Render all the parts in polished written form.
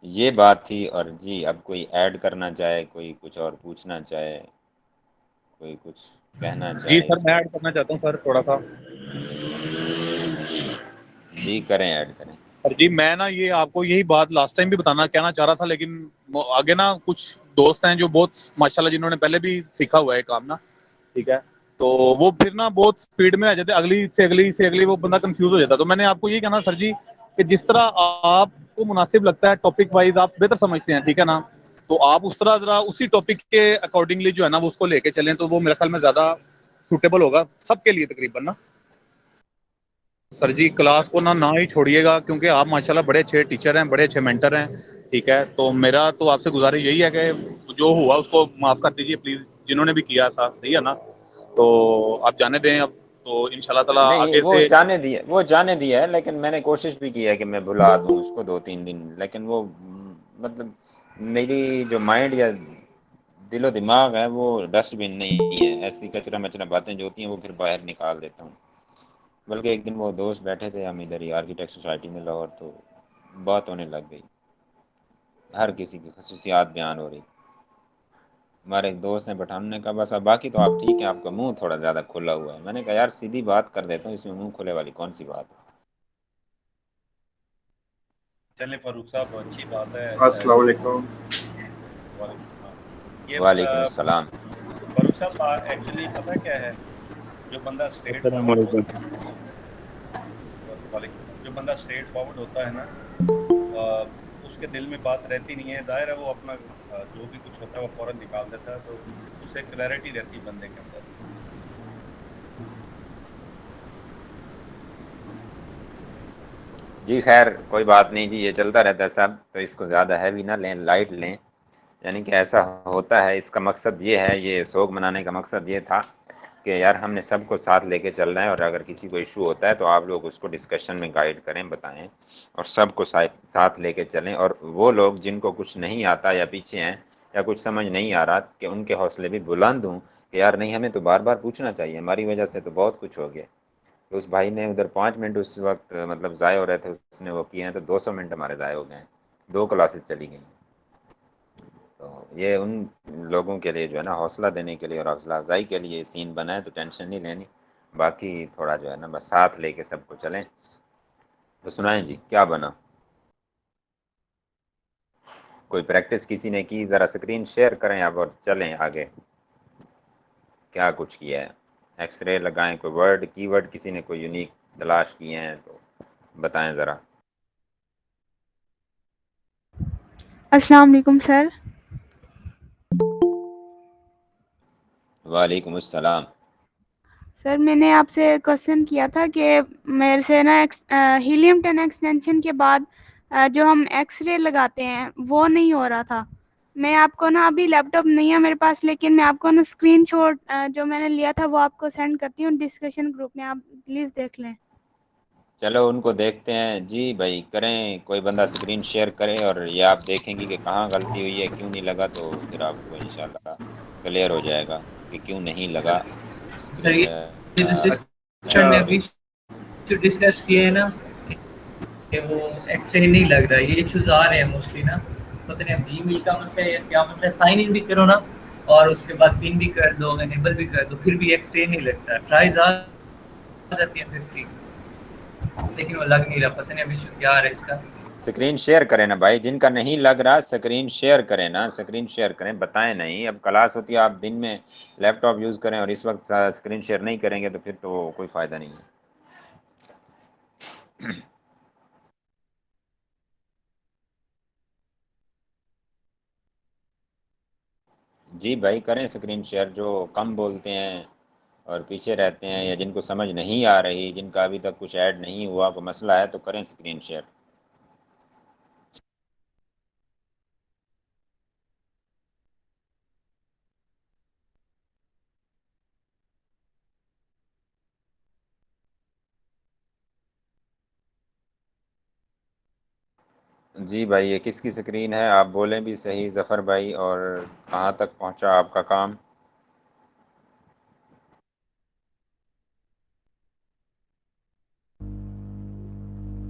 ये बात थी। और जी अब कोई ऐड करना चाहे, कोई कुछ और पूछना चाहे, कोई कुछ कहना जी चाहे सर, इस मैं पर। ऐड करना चाहता हूँ सर थोड़ा सा। जी करें, ऐड करें। सर जी, मैं ना ये आपको यही बात लास्ट टाइम भी बताना कहना चाह रहा था, लेकिन आगे ना कुछ दोस्त हैं जो बहुत माशाल्लाह जिन्होंने पहले भी सीखा हुआ है काम ना, ठीक है, तो वो फिर ना बहुत स्पीड में आ जाते, अगली से अगली वो बंदा कंफ्यूज हो जाता। तो मैंने आपको ये कहना सर जी कि जिस तरह आपको मुनासिब लगता है, टॉपिक वाइज आप बेहतर समझते हैं, ठीक है ना, तो आप उस तरह जरा उसी टॉपिक के अकॉर्डिंगली जो है ना वो उसको लेके चलें, तो वो मेरे ख्याल में ज्यादा सुटेबल होगा सबके लिए तकरीबन ना। सर जी क्लास को ना ना ही छोड़िएगा, क्योंकि आप माशाल्लाह बड़े अच्छे टीचर हैं, बड़े अच्छे मेंटर हैं, ठीक है, तो मेरा तो आपसे गुजारिश यही है कि जो हुआ उसको माफ कर दीजिए प्लीज, जिन्होंने भी किया था, सही है ना, तो आप जाने दें अब, तो इंशाल्लाह ताला नहीं, आगे वो से। जाने दिया, वो जाने दिया है, लेकिन मैंने कोशिश भी की है कि मैं भुला दूं उसको 2-3 दिन, लेकिन वो मतलब मेरी जो माइंड या दिलो दिमाग है वो डस्टबिन नहीं है। ऐसी कचरा मचरा बातें जो होती हैं वो फिर बाहर निकाल देता हूँ। बल्कि एक दिन वो दोस्त बैठे थे हम इधर ही आर्किटेक्ट सोसाइटी में लाहौर, तो बात होने लग गई, हर किसी की खसूसियात बयान हो रही। हमारे एक दोस्त ने पठान ने कहा बस अब बाकी तो आप ठीक है, आपका मुंह थोड़ा ज़्यादा खुला हुआ है। मैंने कहा यार सीधी बात कर देता हूँ, इसमें मुंह खुले वाली कौन सी बात है। चले फारूक साहब, अच्छी बात है। अस्सलाम जो वालेकुम। वालेकुम सलाम। ये वालेकुम अस्सलाम। फारूक साहब एक्चुअली पता क्या है, जो बंदा स्ट्रेट अस्सलाम फॉरवर्ड हो, वालेकुम। वालेकुम सलाम, जो बंदा स्ट्रेट फॉरवर्ड होता है ना, उसके दिल में बात रहती नहीं है, जाहिर है वो अपना जो भी कुछ होता है वो फौरन निकाल देता है, तो उससे क्लैरिटी रहती है बंदे के अंदर। जी खैर कोई बात नहीं जी, ये चलता रहता है सब, तो इसको ज़्यादा हैवी ना लें, लाइट लें। यानी कि ऐसा होता है, इसका मकसद ये है, ये सोग मनाने का मकसद ये था कि यार हमने सबको साथ लेके चलना है, और अगर किसी को इशू होता है तो आप लोग उसको डिस्कशन में गाइड करें, बताएं, और सबको साथ लेके चलें। और वो लोग जिनको कुछ नहीं आता या पीछे हैं या कुछ समझ नहीं आ रहा, कि उनके हौसले भी बुलंद हों कि यार नहीं, हमें तो बार बार पूछना चाहिए, हमारी वजह से तो बहुत कुछ हो गया। तो उस भाई ने उधर 5 मिनट उस वक्त मतलब ज़ाय हो रहे थे, उसने वो किए हैं, तो 200 मिनट हमारे ज़ाय हो गए हैं, 2 क्लासेस चली गई। तो ये उन लोगों के लिए जो है ना, हौसला देने के लिए और हौसला अफजाई के लिए सीन बना है, तो टेंशन नहीं लेनी। बाकी थोड़ा जो है ना बस साथ लेके सबको चलें। तो सुनाएं जी, क्या बना? कोई प्रैक्टिस किसी ने की? ज़रा स्क्रीन शेयर करें आप और चलें आगे। क्या कुछ किया है? एक्सरे लगाएं, कोई वर्ड कीवर्ड किसी ने कोई यूनिक तलाश किए हैं तो बताएं ज़रा। अस्सलाम वालेकुम सर। वालेकुम अस्सलाम। सर मैंने आपसे क्वेश्चन किया था कि मेरे से ना हीलियम 10 एक्सटेंशन के बाद जो हम एक्सरे लगाते हैं वो नहीं हो रहा था। मैं आपको ना, अभी लैपटॉप नहीं है मेरे पास, लेकिन मैं आपको ना स्क्रीनशॉट जो मैंने लिया था वो आपको सेंड करती हूँ डिस्कशन ग्रुप में, आप प्लीज़ देख लें। चलो उनको देखते हैं जी भाई, करें, कोई बंदा स्क्रीन शेयर करे और ये आप देखेंगे कि कहाँ गलती हुई है, क्यों नहीं लगा, तो फिर आपको इंशाल्लाह क्लियर हो जाएगा कि क्यों नहीं लगा सर सर स्क्रीन। ये जो अच्छा। सिस्टम ने अभी जो डिस्कस किए हैं ना, कि वो एक्सरे नहीं लग रहा है, ये इश्यूज आ रहे हैं मोस्टली ना। पता नहीं अब जीमेल का मसला है या क्या मसला है, साइन इन भी करो ना और उसके बाद पिन भी कर दो, एनेबल भी कर दो, फिर भी एक्सरे नहीं लगता। ट्राइज आ जाती है 50, लेकिन वो लग नहीं रहा, पता नहीं अभी इशू क्या आ रहा है इसका। स्क्रीन शेयर करें ना भाई, जिनका नहीं लग रहा स्क्रीन शेयर करें ना, स्क्रीन शेयर करें, बताएं नहीं। अब क्लास होती है, आप दिन में लैपटॉप यूज़ करें और इस वक्त स्क्रीन शेयर नहीं करेंगे तो फिर तो कोई फ़ायदा नहीं है। जी भाई करें स्क्रीन शेयर, जो कम बोलते हैं और पीछे रहते हैं, या जिनको समझ नहीं आ रही, जिनका अभी तक कुछ ऐड नहीं हुआ, कोई मसला है, तो करें स्क्रीन शेयर। जी भाई ये किसकी स्क्रीन है, आप बोलें भी सही ज़फ़र भाई, और कहाँ तक पहुँचा आपका काम?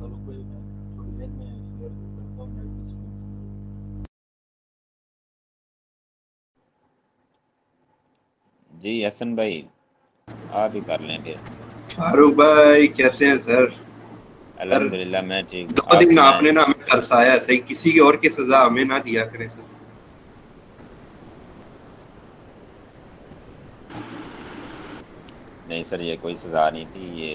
चलो कोई मैं थोड़ी देर में शेयर करता हूँ नेट की स्क्रीन। जी हसन भाई आप ही कर लें फिर। फारूक भाई कैसे हैं सर? सर अल्हम्दुलिल्लाह मैं ठीक, 2 आप दिन सुनाएं। आपने ना हमें तरसाया, सही किसी और की सजा हमें ना दिया करें सर। नहीं सर ये कोई सज़ा नहीं थी, ये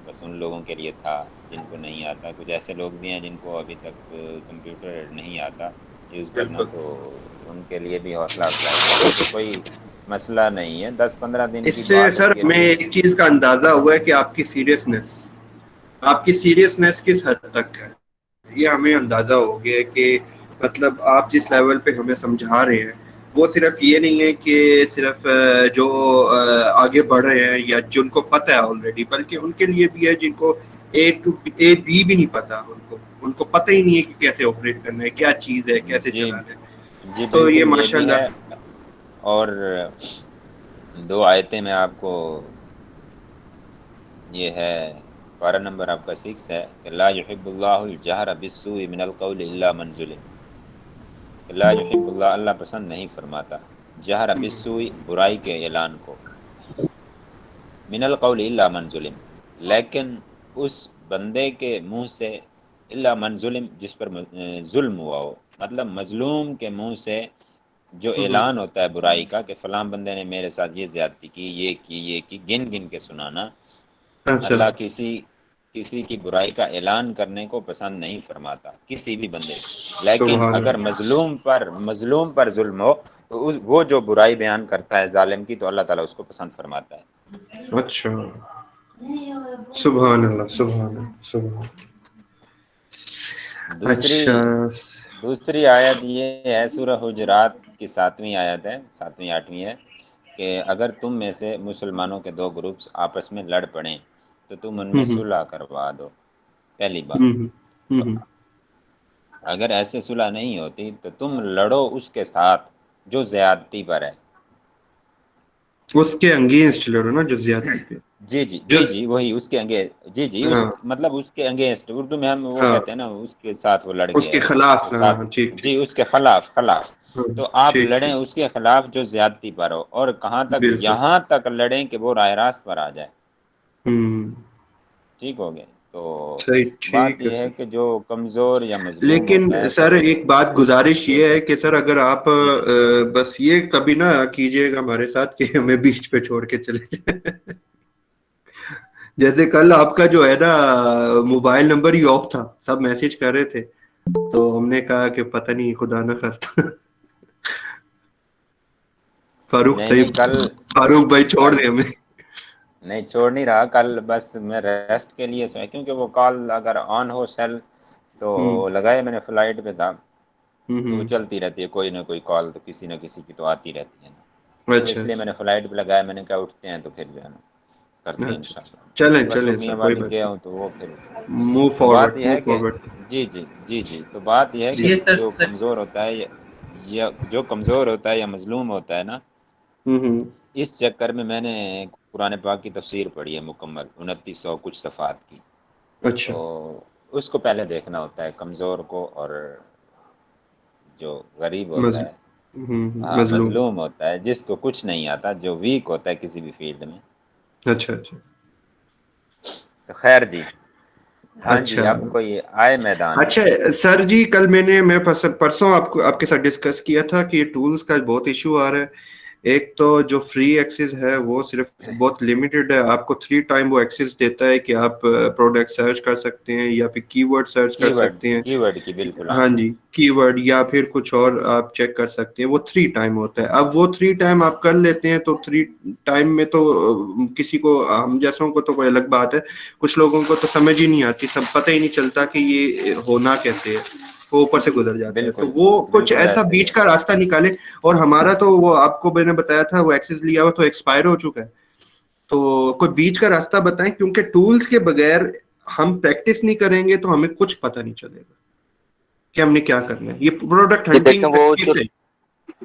बस उन लोगों के लिए था जिनको नहीं आता। कुछ ऐसे लोग भी हैं जिनको अभी तक कंप्यूटर नहीं आता यूज़ करना, बिल्कुल। तो उनके लिए भी हौसला अफजाई है। तो कोई मसला नहीं है, 10-15 दिन की इससे बात सर होती है हमें फिर। एक चीज का अंदाजा हुआ है कि आपकी सीरियसनेस किस हद तक है, ये हमें अंदाजा हो गया है कि मतलब आप जिस लेवल पे हमें समझा रहे हैं वो सिर्फ ये नहीं है कि सिर्फ जो आगे बढ़ रहे हैं या जिनको पता है ऑलरेडी, बल्कि उनके लिए भी है जिनको ए बी भी नहीं पता, उनको पता ही नहीं है कि कैसे ऑपरेट करना है, क्या चीज है, कैसे जी चलाना है। जी तो ये बिल्कुल ये भी है। माशाल्लाह। और 2 आयतें मैं आपको, ये है पारा नंबर आपका 6 है कि ला युहिब्बुल्लाहुल जहरा बिस्सूइ मिनल कौलि इल्ला मन ज़ुलिम। ला युहिब्बुल्लाह अल्लाह पसंद नहीं फरमाता जहरा बिस्सूइ बुराई के ऐलान को, मिनल कौलि इल्ला मन ज़ुलिम, लेकिन उस बंदे के मुंह से, इल्ला मन ज़ुलिम जिस पर जुल्म हुआ हो, मतलब मजलूम के मुंह से जो ऐलान होता है बुराई का कि फलां बंदे ने मेरे साथ ये ज्यादती की, ये की, गिन गिन के सुनाना। अच्छा। अल्लाह किसी की बुराई का ऐलान करने को पसंद नहीं फरमाता किसी भी बंदे को। लेकिन सुभान अगर मजलूम पर जुल्म हो तो वो जो बुराई बयान करता है जालिम की, तो अल्लाह ताला उसको पसंद फरमाता है। अल्लाह। अच्छा, सुभान अल्लाह, सुभान अल्लाह, सुभान। दूसरी अच्छा। दूसरी आयत ये है, सूरह हुजरात की 7वीं आयत है, 7वीं 8वीं है कि अगर तुम में से मुसलमानों के 2 ग्रुप्स आपस में लड़ पड़ें तो तुम उनमें हम्म सुलह करवा दो। पहली बात। हम्म तो हम्म अगर ऐसे सुलह नहीं होती तो तुम लड़ो उसके साथ जो ज्यादती पर है। उसके अगेंस्ट लड़ो ना, जो ज्यादती पे। जो जी वही उसके अंगे, जी उस हाँ मतलब उसके अगेंस्ट, उर्दू में हम वो हाँ, कहते हैं ना, उसके साथ वो लड़ उसके गया है खिलाफ, तो हाँ साथ, हाँ, ठीक ठीक। जी उसके खिलाफ। हाँ, तो आप ठीक लड़ें ठीक। उसके खिलाफ जो ज्यादती पर हो, और कहाँ तक, बिल्कुल। यहाँ तक लड़ें कि वो राय रास्त पर आ जाए। हम्म। ठीक हो गया। तो सही, बात ठीक है यह है सर। कि जो कमज़ोर या मजलूम होता लेकिन है तो सर एक बात गुजारिश जी ये है कि सर अगर आप जी बस ये कभी ना कीजिएगा हमारे साथ कि हमें बीच पे छोड़ के चले जाए। जैसे कल आपका जो है ना मोबाइल नंबर ही ऑफ था, सब मैसेज कर रहे थे, तो हमने कहा कि पता नहीं खुदा ना खास्ता नहीं कल फारूक भाई छोड़ कल दे हमें। नहीं छोड़ नहीं रहा, कल बस मैं रेस्ट के लिए सोया, क्योंकि वो कॉल अगर ऑन हो सेल हम्म तो लगाए मैंने, फ्लाइट पे था, तो वो हम्म। चलती रहती है कोई ना कोई कॉल, तो किसी न किसी की तो आती रहती है ना। तो अच्छा इसलिए मैंने फ्लाइट पे लगाया, मैंने कहा उठते हैं तो फिर जो है ना करते हैं अच्छा। इंशाल्लाह। चलें तो बस वो चलें सर, मियाँ कोई वाली बात गया नहीं। हूँ तो वो फिर, मूव तो बात फॉरवर्ड, यह मूव है कि फॉरवर्ड। जी तो बात यह है कि ये सर जो सर कमज़ोर होता है या जो कमज़ोर होता है या मजलूम होता है ना, हम्म। इस चक्कर में मैंने कुरान पाक की तफसीर पढ़ी है मुकम्मल, 2900 कुछ सफ़ात की। अच्छा। तो उसको पहले देखना होता है कमज़ोर को, और जो गरीब होता है, हाँ मजलूम। मजलूम होता है, जिसको कुछ नहीं आता, जो वीक होता है किसी भी फील्ड में। अच्छा अच्छा। तो खैर जी, हाँ जी अच्छा अब कोई आए मैदान में। अच्छा सर जी, कल मैं परसों आपको आपके साथ डिस्कस किया था कि टूल्स का बहुत इशू आ रहा है। एक तो जो फ्री एक्सेस है वो सिर्फ बहुत लिमिटेड है, आपको 3 टाइम वो एक्सेस देता है कि आप प्रोडक्ट सर्च कर सकते हैं या फिर कीवर्ड सर्च कर सकते हैं। कीवर्ड की बिल्कुल, हाँ हाँ जी, कीवर्ड या फिर कुछ और आप चेक कर सकते हैं, वो 3 टाइम होता है। अब वो 3 टाइम आप कर लेते हैं तो 3 टाइम में तो किसी को, हम जैसों को तो कोई अलग बात है, कुछ लोगों को तो समझ ही नहीं आती, सब पता ही नहीं चलता कि ये होना कैसे है, वो ऊपर से गुजर जाता है। तो बिल्कुल वो कुछ बिल्कुल ऐसा ऐसे ही बीच है। का रास्ता निकाले। और हमारा तो वो आपको मैंने बताया था, वो एक्सेस लिया हुआ तो एक्सपायर हो चुका है, तो कोई बीच का रास्ता बताएं, क्योंकि टूल्स के बगैर हम प्रैक्टिस नहीं करेंगे तो हमें कुछ पता नहीं चलेगा कि हमने क्या करना है। ये प्रोडक्ट ये देखें हंटिंग वो जो से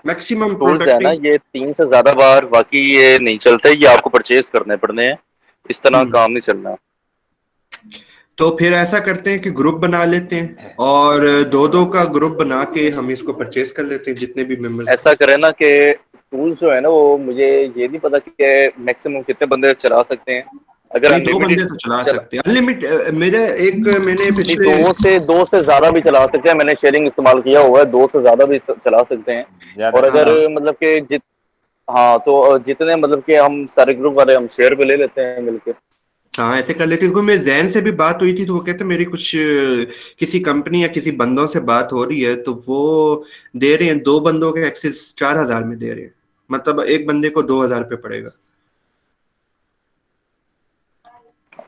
मैक्सिमम टूल्स है ना, प्रोडक्टिंग। ये 3 से ज्यादा बार बाकी ये नहीं चलते, ये आपको परचेज करने पड़ने हैं, इस तरह काम नहीं चलना। तो फिर ऐसा करते हैं कि ग्रुप बना लेते हैं और 2-2 का ग्रुप बना के हम इसको परचेज कर लेते हैं, जितने भी मेंबर्स। ऐसा करें ना कि टूल्स जो है ना वो मुझे ये नहीं पता कि मैक्सिमम कितने बंदे चला सकते हैं। अगर नहीं, 2 बंदे अनलिमिटेड तो चला सकते हैं अनलिमिटेड। मैंने नहीं, पिछले दो से ज्यादा भी चला सकते हैं। मैंने शेयरिंग इस्तेमाल किया हुआ है, 2 से ज्यादा भी चला सकते हैं। ज्यादा और अगर हाँ मतलब कि हाँ तो जितने मतलब कि हम सारे ग्रुप वाले हम शेयर पे ले लेते हैं मिलके। हाँ, ऐसे कर लेते हैं। क्योंकि मैं जैन से भी बात हुई थी तो वो कहते मेरी कुछ किसी कंपनी या किसी बंदों से बात हो रही है तो वो दे रहे हैं 2 बंदों के एक्सेस 4,000 में दे रहे हैं। मतलब एक बंदे को 2,000 रुपये पड़ेगा।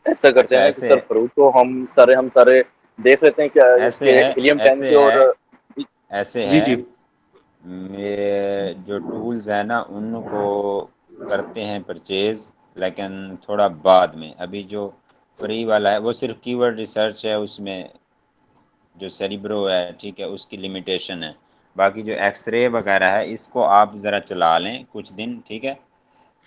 ऐसा करते अच्छा हैं ना कि ऐसे सर फरूक को हम सारे देख लेते हैं क्या ऐसे इसके है हीलियम 10 ऐसे के। है और ऐसे जी है जी। ये जो टूल्स है ना उनको करते हैं परचेज, लेकिन थोड़ा बाद में। अभी जो फ्री वाला है वो सिर्फ कीवर्ड रिसर्च है, उसमें जो सेरिब्रो है ठीक है उसकी लिमिटेशन है। बाकी जो एक्सरे वगैरह है इसको आप ज़रा चला लें कुछ दिन, ठीक है।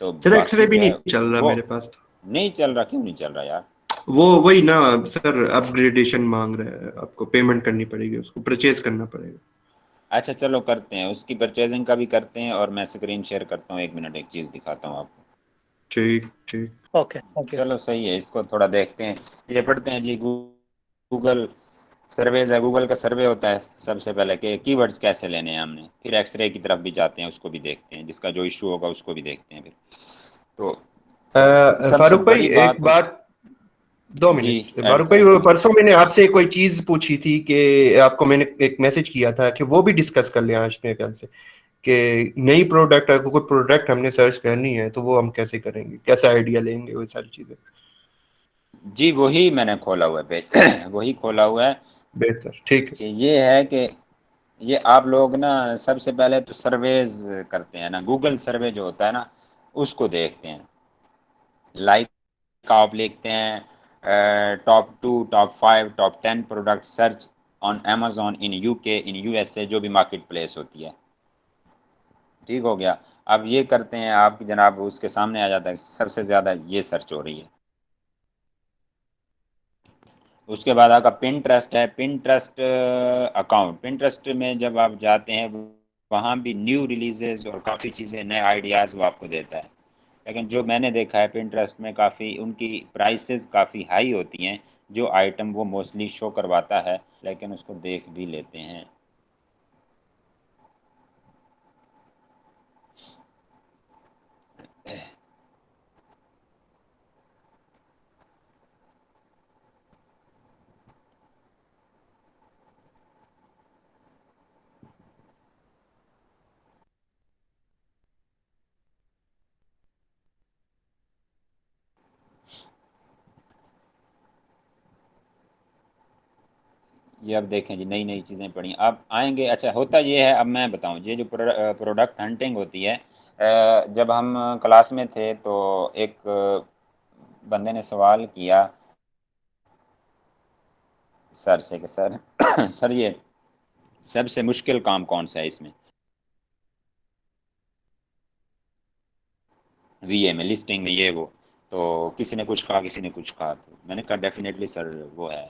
तो सर एक्सरे बाकी भी जो नहीं है चल रहा वो मेरे पास तो। नहीं चल रहा। क्यों नहीं चल रहा यार? वो वही ना सर, अपग्रेडेशन मांग रहा है, आपको पेमेंट करनी पड़ेगी, उसको परचेज करना पड़ेगा। अच्छा चलो करते हैं, उसकी परचेजिंग का भी करते हैं। और मैं स्क्रीन शेयर करता हूँ, 1 मिनट एक चीज़ दिखाता हूँ आपको। ठीक ठीक। Okay okay. चलो सही है, इसको थोड़ा देखते हैं। ये पढ़ते हैं जी। गूगल सर्वेज है, गूगल का सर्वे होता है सबसे पहले कि कीवर्ड्स कैसे लेने हैं हमने, फिर एक्सरे की तरफ भी जाते हैं, उसको भी देखते हैं, जिसका जो इशू होगा उसको भी देखते हैं फिर। तो सबसे फारूक भाई बड़ी एक बात बात, 2 मिनट। जी ऐड फारूक भाई करें। वो परसों मैंने आपसे कोई चीज पूछी थी कि आपको मैंने एक मैसेज किया था कि वो भी डिस्कस कर लें आज मेरे ख्याल से, कि नई प्रोडक्ट अगर कोई प्रोडक्ट हमने सर्च करनी है तो वो हम कैसे करेंगे, कैसा आइडिया लेंगे, वो सारी चीजें। जी वही मैंने खोला हुआ है पेज वही खोला हुआ है बेहतर, ठीक है कि ये है कि ये आप लोग ना सबसे पहले तो सर्वेज करते हैं ना, गूगल सर्वे जो होता है ना उसको देखते हैं। लाइक आप लिखते हैं top 2 top 5 top 10 product search on Amazon in UK in USA, जो भी मार्केट प्लेस होती है, ठीक हो गया। अब ये करते हैं आप जनाब, उसके सामने आ जाता है सबसे ज़्यादा ये सर्च हो रही है। उसके बाद आपका पिंटरेस्ट है, पिंटरेस्ट अकाउंट। पिंटरेस्ट में जब आप जाते हैं वहाँ भी न्यू रिलीजेस और काफ़ी चीज़ें नए आइडियाज़ वो आपको देता है। लेकिन जो मैंने देखा है पिंटरेस्ट में काफ़ी उनकी प्राइसेस काफ़ी हाई होती हैं, जो आइटम वो मोस्टली शो करवाता है, लेकिन उसको देख भी लेते हैं। ये अब देखें जी, नई नई चीज़ें पड़ी अब आएंगे। अच्छा होता ये है, अब मैं बताऊं, ये जो प्रोडक्ट हंटिंग होती है, जब हम क्लास में थे तो एक बंदे ने सवाल किया सर से कि सर सर ये सबसे मुश्किल काम कौन सा है इसमें, वीए में, लिस्टिंग में, ये वो। तो किसी ने कुछ कहा, किसी ने कुछ कहा। तो मैंने कहा डेफिनेटली सर वो है,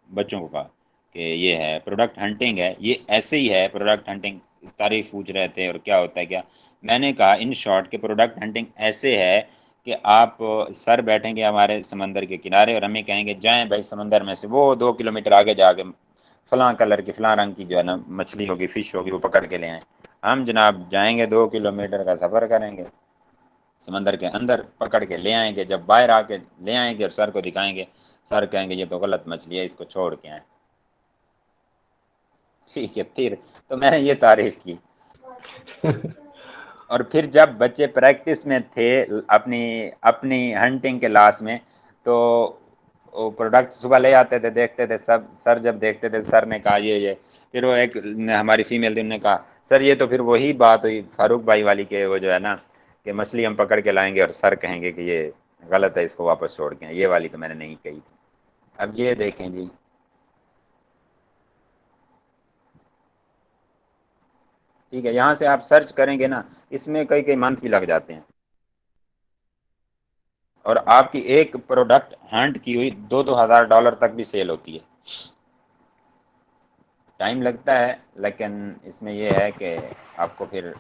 बच्चों को कहा कि ये है प्रोडक्ट हंटिंग है, ये ऐसे ही है प्रोडक्ट हंटिंग। तारीफ पूछ रहे थे और क्या होता है क्या। मैंने कहा इन शॉर्ट के प्रोडक्ट हंटिंग ऐसे है कि आप सर बैठेंगे हमारे समंदर के किनारे और हमें कहेंगे जाएं भाई समंदर में से वो 2 किलोमीटर आगे जाके फलां कलर की फलां रंग की जो है ना मछली होगी, फिश होगी, वो पकड़ के ले आए। हम जनाब जाएंगे 2 किलोमीटर का सफ़र करेंगे, समंदर के अंदर पकड़ के ले आएंगे, जब बाहर आके ले आएंगे और सर को दिखाएंगे, सर कहेंगे ये तो गलत मछली है, इसको छोड़ के आए। ठीक है फिर तो मैंने ये तारीफ की। और फिर जब बच्चे प्रैक्टिस में थे अपनी अपनी हंटिंग के लास्ट में, तो वो प्रोडक्ट सुबह ले आते थे, देखते थे सब। सर जब देखते थे, सर ने कहा ये फिर वो एक हमारी फीमेल थी, उन्होंने कहा सर ये तो फिर वही बात हुई फारूक भाई वाली के, वो जो है ना कि मछली हम पकड़ के लाएंगे और सर कहेंगे कि ये गलत है, इसको वापस छोड़ के। ये वाली तो मैंने नहीं कही थी। अब ये देखें जी, ठीक है, यहाँ से आप सर्च करेंगे ना, इसमें कई कई मंथ भी लग जाते हैं। और आपकी एक प्रोडक्ट हंट की हुई $2,000 तक भी सेल होती है। टाइम लगता है, लेकिन इसमें ये है कि आपको फिर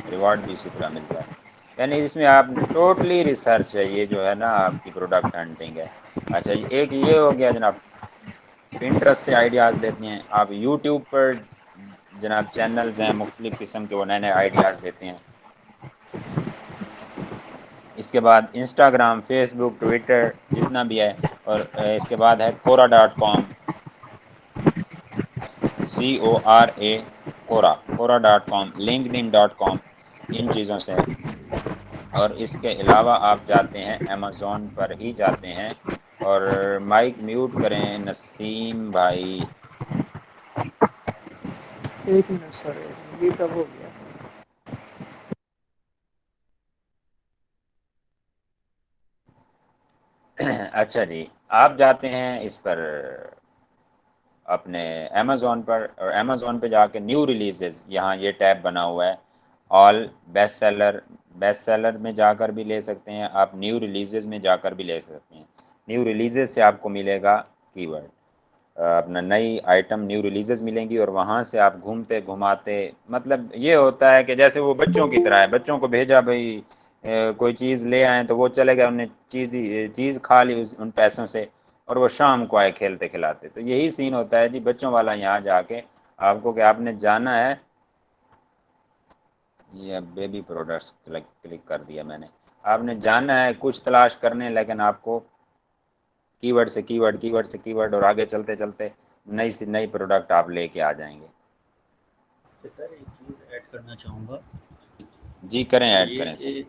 रिवॉर्ड भी इसी तरह मिलता है। यानी इसमें आप टोटली रिसर्च है, ये जो है ना आपकी प्रोडक्ट हंटिंग है। अच्छा, एक ये हो गया जनाब, पिंटरेस्ट से आइडियाज़ लेते हैं आप, यूट्यूब पर जनाब चैनल्स हैं मुख्तलिफ़ किस्म के, वो नए नए आइडियाज़ देते हैं। इसके बाद इंस्टाग्राम, फेसबुक, ट्विटर जितना भी है, और इसके बाद है Quora.com, CORA, Quora.com, LinkedIn.com, इन चीज़ों से। और इसके अलावा आप जाते हैं अमेज़ॉन पर ही जाते हैं, और माइक म्यूट करें नसीम भाई। एक मिनट सर, ये कब हो गया? अच्छा जी, आप जाते हैं इस पर अपने अमेज़ॉन पर, और अमेज़ॉन पे जाके न्यू रिलीजेस, यहाँ ये टैब बना हुआ है, all best seller, best seller में जाकर भी ले सकते हैं आप, न्यू रिलीजेस में जाकर भी ले सकते हैं। न्यू रिलीजेस से आपको मिलेगा कीवर्ड, अपना नई आइटम न्यू रिलीजेस मिलेंगी, और वहाँ से आप घूमते घुमाते, मतलब ये होता है कि जैसे वो बच्चों की तरह है, बच्चों को भेजा भाई कोई चीज़ ले आए तो वो चले गए, उन्हें चीज़ खा ली उन पैसों से, और वो शाम को आए खेलते खिलाते। तो यही सीन होता है जी बच्चों वाला, यहाँ जाके आपको कि आपने जाना है, ये बेबी प्रोडक्ट्स क्लिक कर दिया मैंने, आपने जाना है कुछ तलाश करने, लेकिन आपको कीवर्ड से कीवर्ड, कीवर्ड से कीवर्ड, और आगे चलते चलते नई से नई प्रोडक्ट आप लेके आ जाएंगे। तो सर एक चीज़ ऐड करना चाहूँगा। जी करें, ऐड ये करें सर।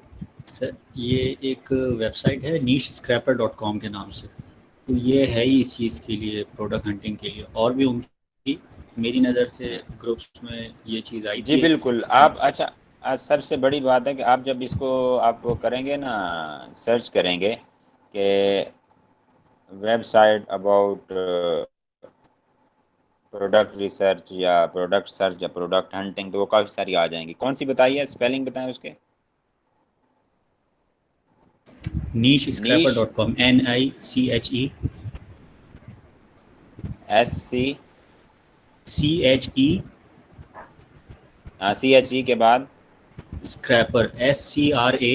सर ये एक वेबसाइट है nichescraper.com के नाम से, तो ये है ही इस चीज़ के लिए, प्रोडक्ट हंटिंग के लिए। और भी उनकी मेरी नज़र से ग्रुप्स में ये चीज़ आई जी थी। बिल्कुल। आप अच्छा, आज सबसे बड़ी बात है कि आप जब इसको आप करेंगे ना, सर्च करेंगे कि वेबसाइट अबाउट प्रोडक्ट रिसर्च या प्रोडक्ट सर्च या प्रोडक्ट हंटिंग, तो वो काफ़ी सारी आ जाएंगी। कौन सी बताइए, स्पेलिंग बताएं उसके। नीश, nichescraper.com, NICHE SC, CHE CHE के बाद scraper SCRAPER.com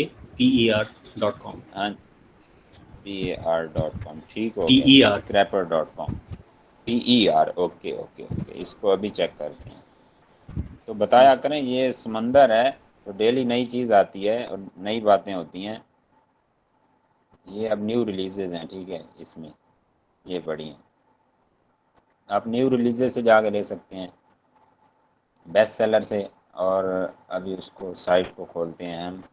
PAR.com, ठीक हो गया, PER। scraper.com, PER, okay okay okay, इसको अभी चेक करते हैं। तो बताया करें, ये समंदर है, तो डेली नई चीज़ आती है और नई बातें होती हैं। ये अब न्यू रिलीजेज हैं, ठीक है, इसमें ये पढ़ी हैं, आप न्यू रिलीजेज से जाके ले सकते हैं, बेस्ट सेलर से। और अभी उसको साइट को खोलते हैं हम।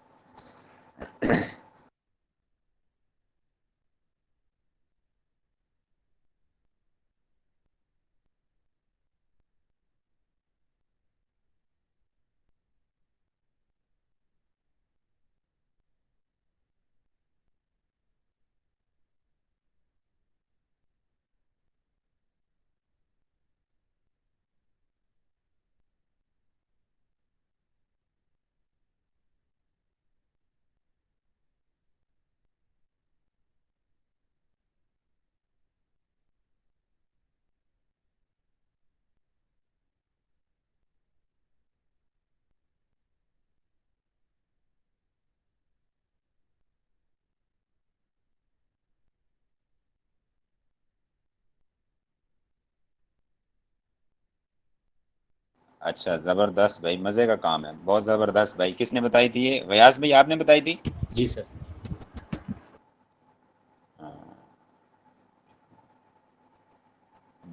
अच्छा, ज़बरदस्त भाई, मज़े का काम है, बहुत ज़बरदस्त भाई। किसने बताई थी ये? व्यास भाई आपने बताई थी? जी sir.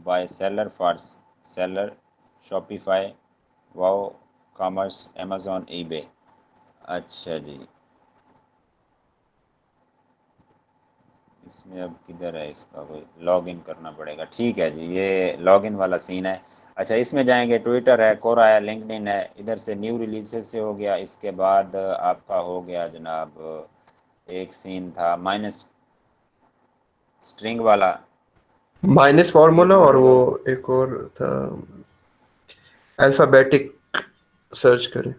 By seller for seller, Shopify, Woo Commerce, Amazon, eBay. अच्छा जी, इसमें अब किधर है इसका, कोई लॉग इन करना पड़ेगा। ठीक है जी, ये लॉग इन वाला सीन है। अच्छा, इसमें जाएंगे, ट्विटर है, कोरा है, लिंक्डइन है, इधर से न्यू रिलीजेस से हो गया। इसके बाद आपका हो गया जनाब, एक सीन था माइनस स्ट्रिंग वाला, माइनस फार्मूला, और वो एक और था अल्फाबेटिक, सर्च करें।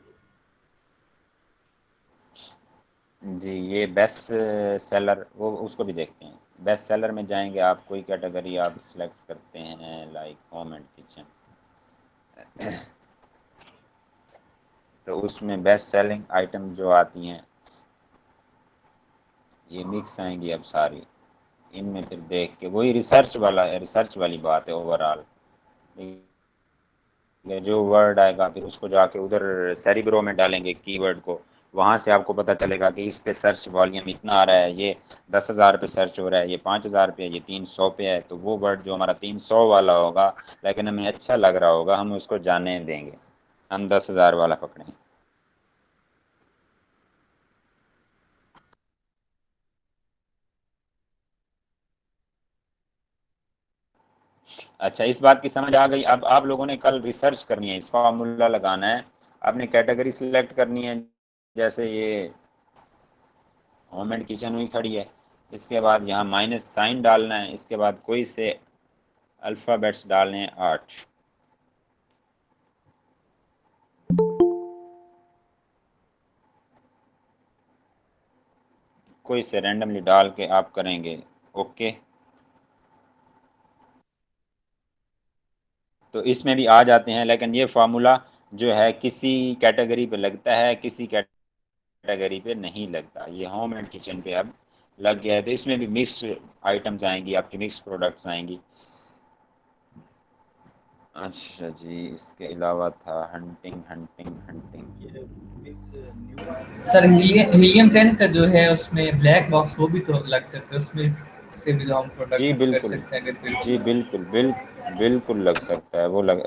जी ये बेस्ट सेलर, वो उसको भी देखते हैं। बेस्ट सेलर में जाएंगे आप, कोई कैटेगरी आप सिलेक्ट करते हैं लाइक होम एंड किचन, तो उसमें बेस्ट सेलिंग आइटम जो आती हैं ये मिक्स आएंगी अब सारी, इनमें फिर देख के वही रिसर्च वाली बात है ओवरऑल। जो वर्ड आएगा फिर उसको जाके उधर सेरिब्रो में डालेंगे कीवर्ड को, वहाँ से आपको पता चलेगा कि इस पे सर्च वॉल्यूम इतना आ रहा है, ये 10,000 पे सर्च हो रहा है, ये 5,000 पे, ये 300 पे है, तो वो वर्ड जो हमारा 300 वाला होगा लेकिन हमें अच्छा लग रहा होगा हम उसको जाने देंगे, हम 10,000 वाला पकड़ेंगे। अच्छा, इस बात की समझ आ गई। अब आप लोगों ने कल रिसर्च करनी है, इस फार्मूला लगाना है, आपने कैटेगरी सिलेक्ट करनी है, जैसे ये होम एंड किचन हुई खड़ी है, इसके बाद यहाँ माइनस साइन डालना है, इसके बाद कोई से अल्फ़ाबेट्स डालने हैं 8, कोई से रैंडमली डाल के आप करेंगे ओके। तो इसमें भी आ जाते हैं, लेकिन ये फार्मूला जो है किसी कैटेगरी पे लगता है, किसी कैटेगरी पे नहीं लगता। ये होम एंड किचन पे अब लग गया है, तो इसमें भी मिक्स आइटम्स आएंगी, आपकी मिक्स प्रोडक्ट्स आएंगी। अच्छा जी, इसके अलावा था हंटिंग। सर हीलियम 10 का जो है उसमें ब्लैक बॉक्स वो भी तो लग सकते हैं, उसमें से भी तो हम प्रोडक्ट जी कर बिल्कुल, सकते हैं अगर जी बिल्कुल लग सकता है, वो लग,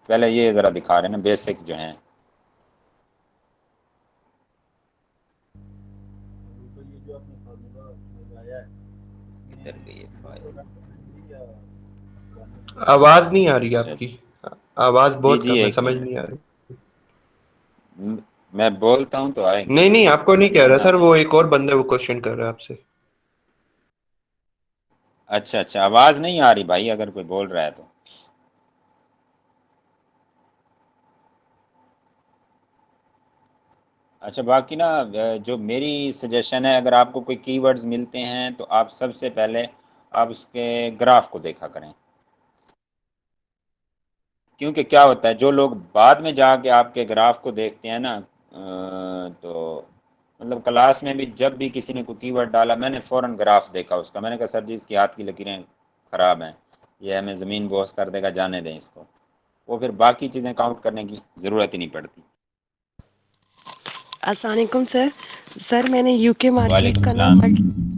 पहले ये ज़रा दिखा रहे हैं ना बेसिक जो हैं। किधर गई फाइल? आवाज नहीं आ रही आपकी, आवाज बहुत जी कम है, एक समझ मिनट, नहीं आ रही। मैं बोलता हूँ तो आएगी। नहीं आपको नहीं कह रहा हाँ। सर, वो एक और बंदे वो क्वेश्चन कर रहा है आपसे। अच्छा, आवाज नहीं आ रही भाई, अगर कोई बोल रहा है तो। अच्छा, बाकी ना जो मेरी सजेशन है, अगर आपको कोई कीवर्ड्स मिलते हैं तो आप सबसे पहले आप उसके ग्राफ को देखा करें, क्योंकि क्या होता है जो लोग बाद में जाके आपके ग्राफ को देखते हैं ना, तो मतलब क्लास में भी जब भी किसी ने कोई कीवर्ड डाला, मैंने फ़ौरन ग्राफ देखा उसका, मैंने कहा सर जी इसकी हाथ की लकीरें ख़राब हैं, ये हमें ज़मीन बोस कर देगा, जाने दें इसको। वो फिर बाकी चीज़ें काउंट करने की ज़रूरत ही नहीं पड़ती। अस्सलाम वालेकुम सर मैंने यूके मार्केट वालेकुम का ना सलाम।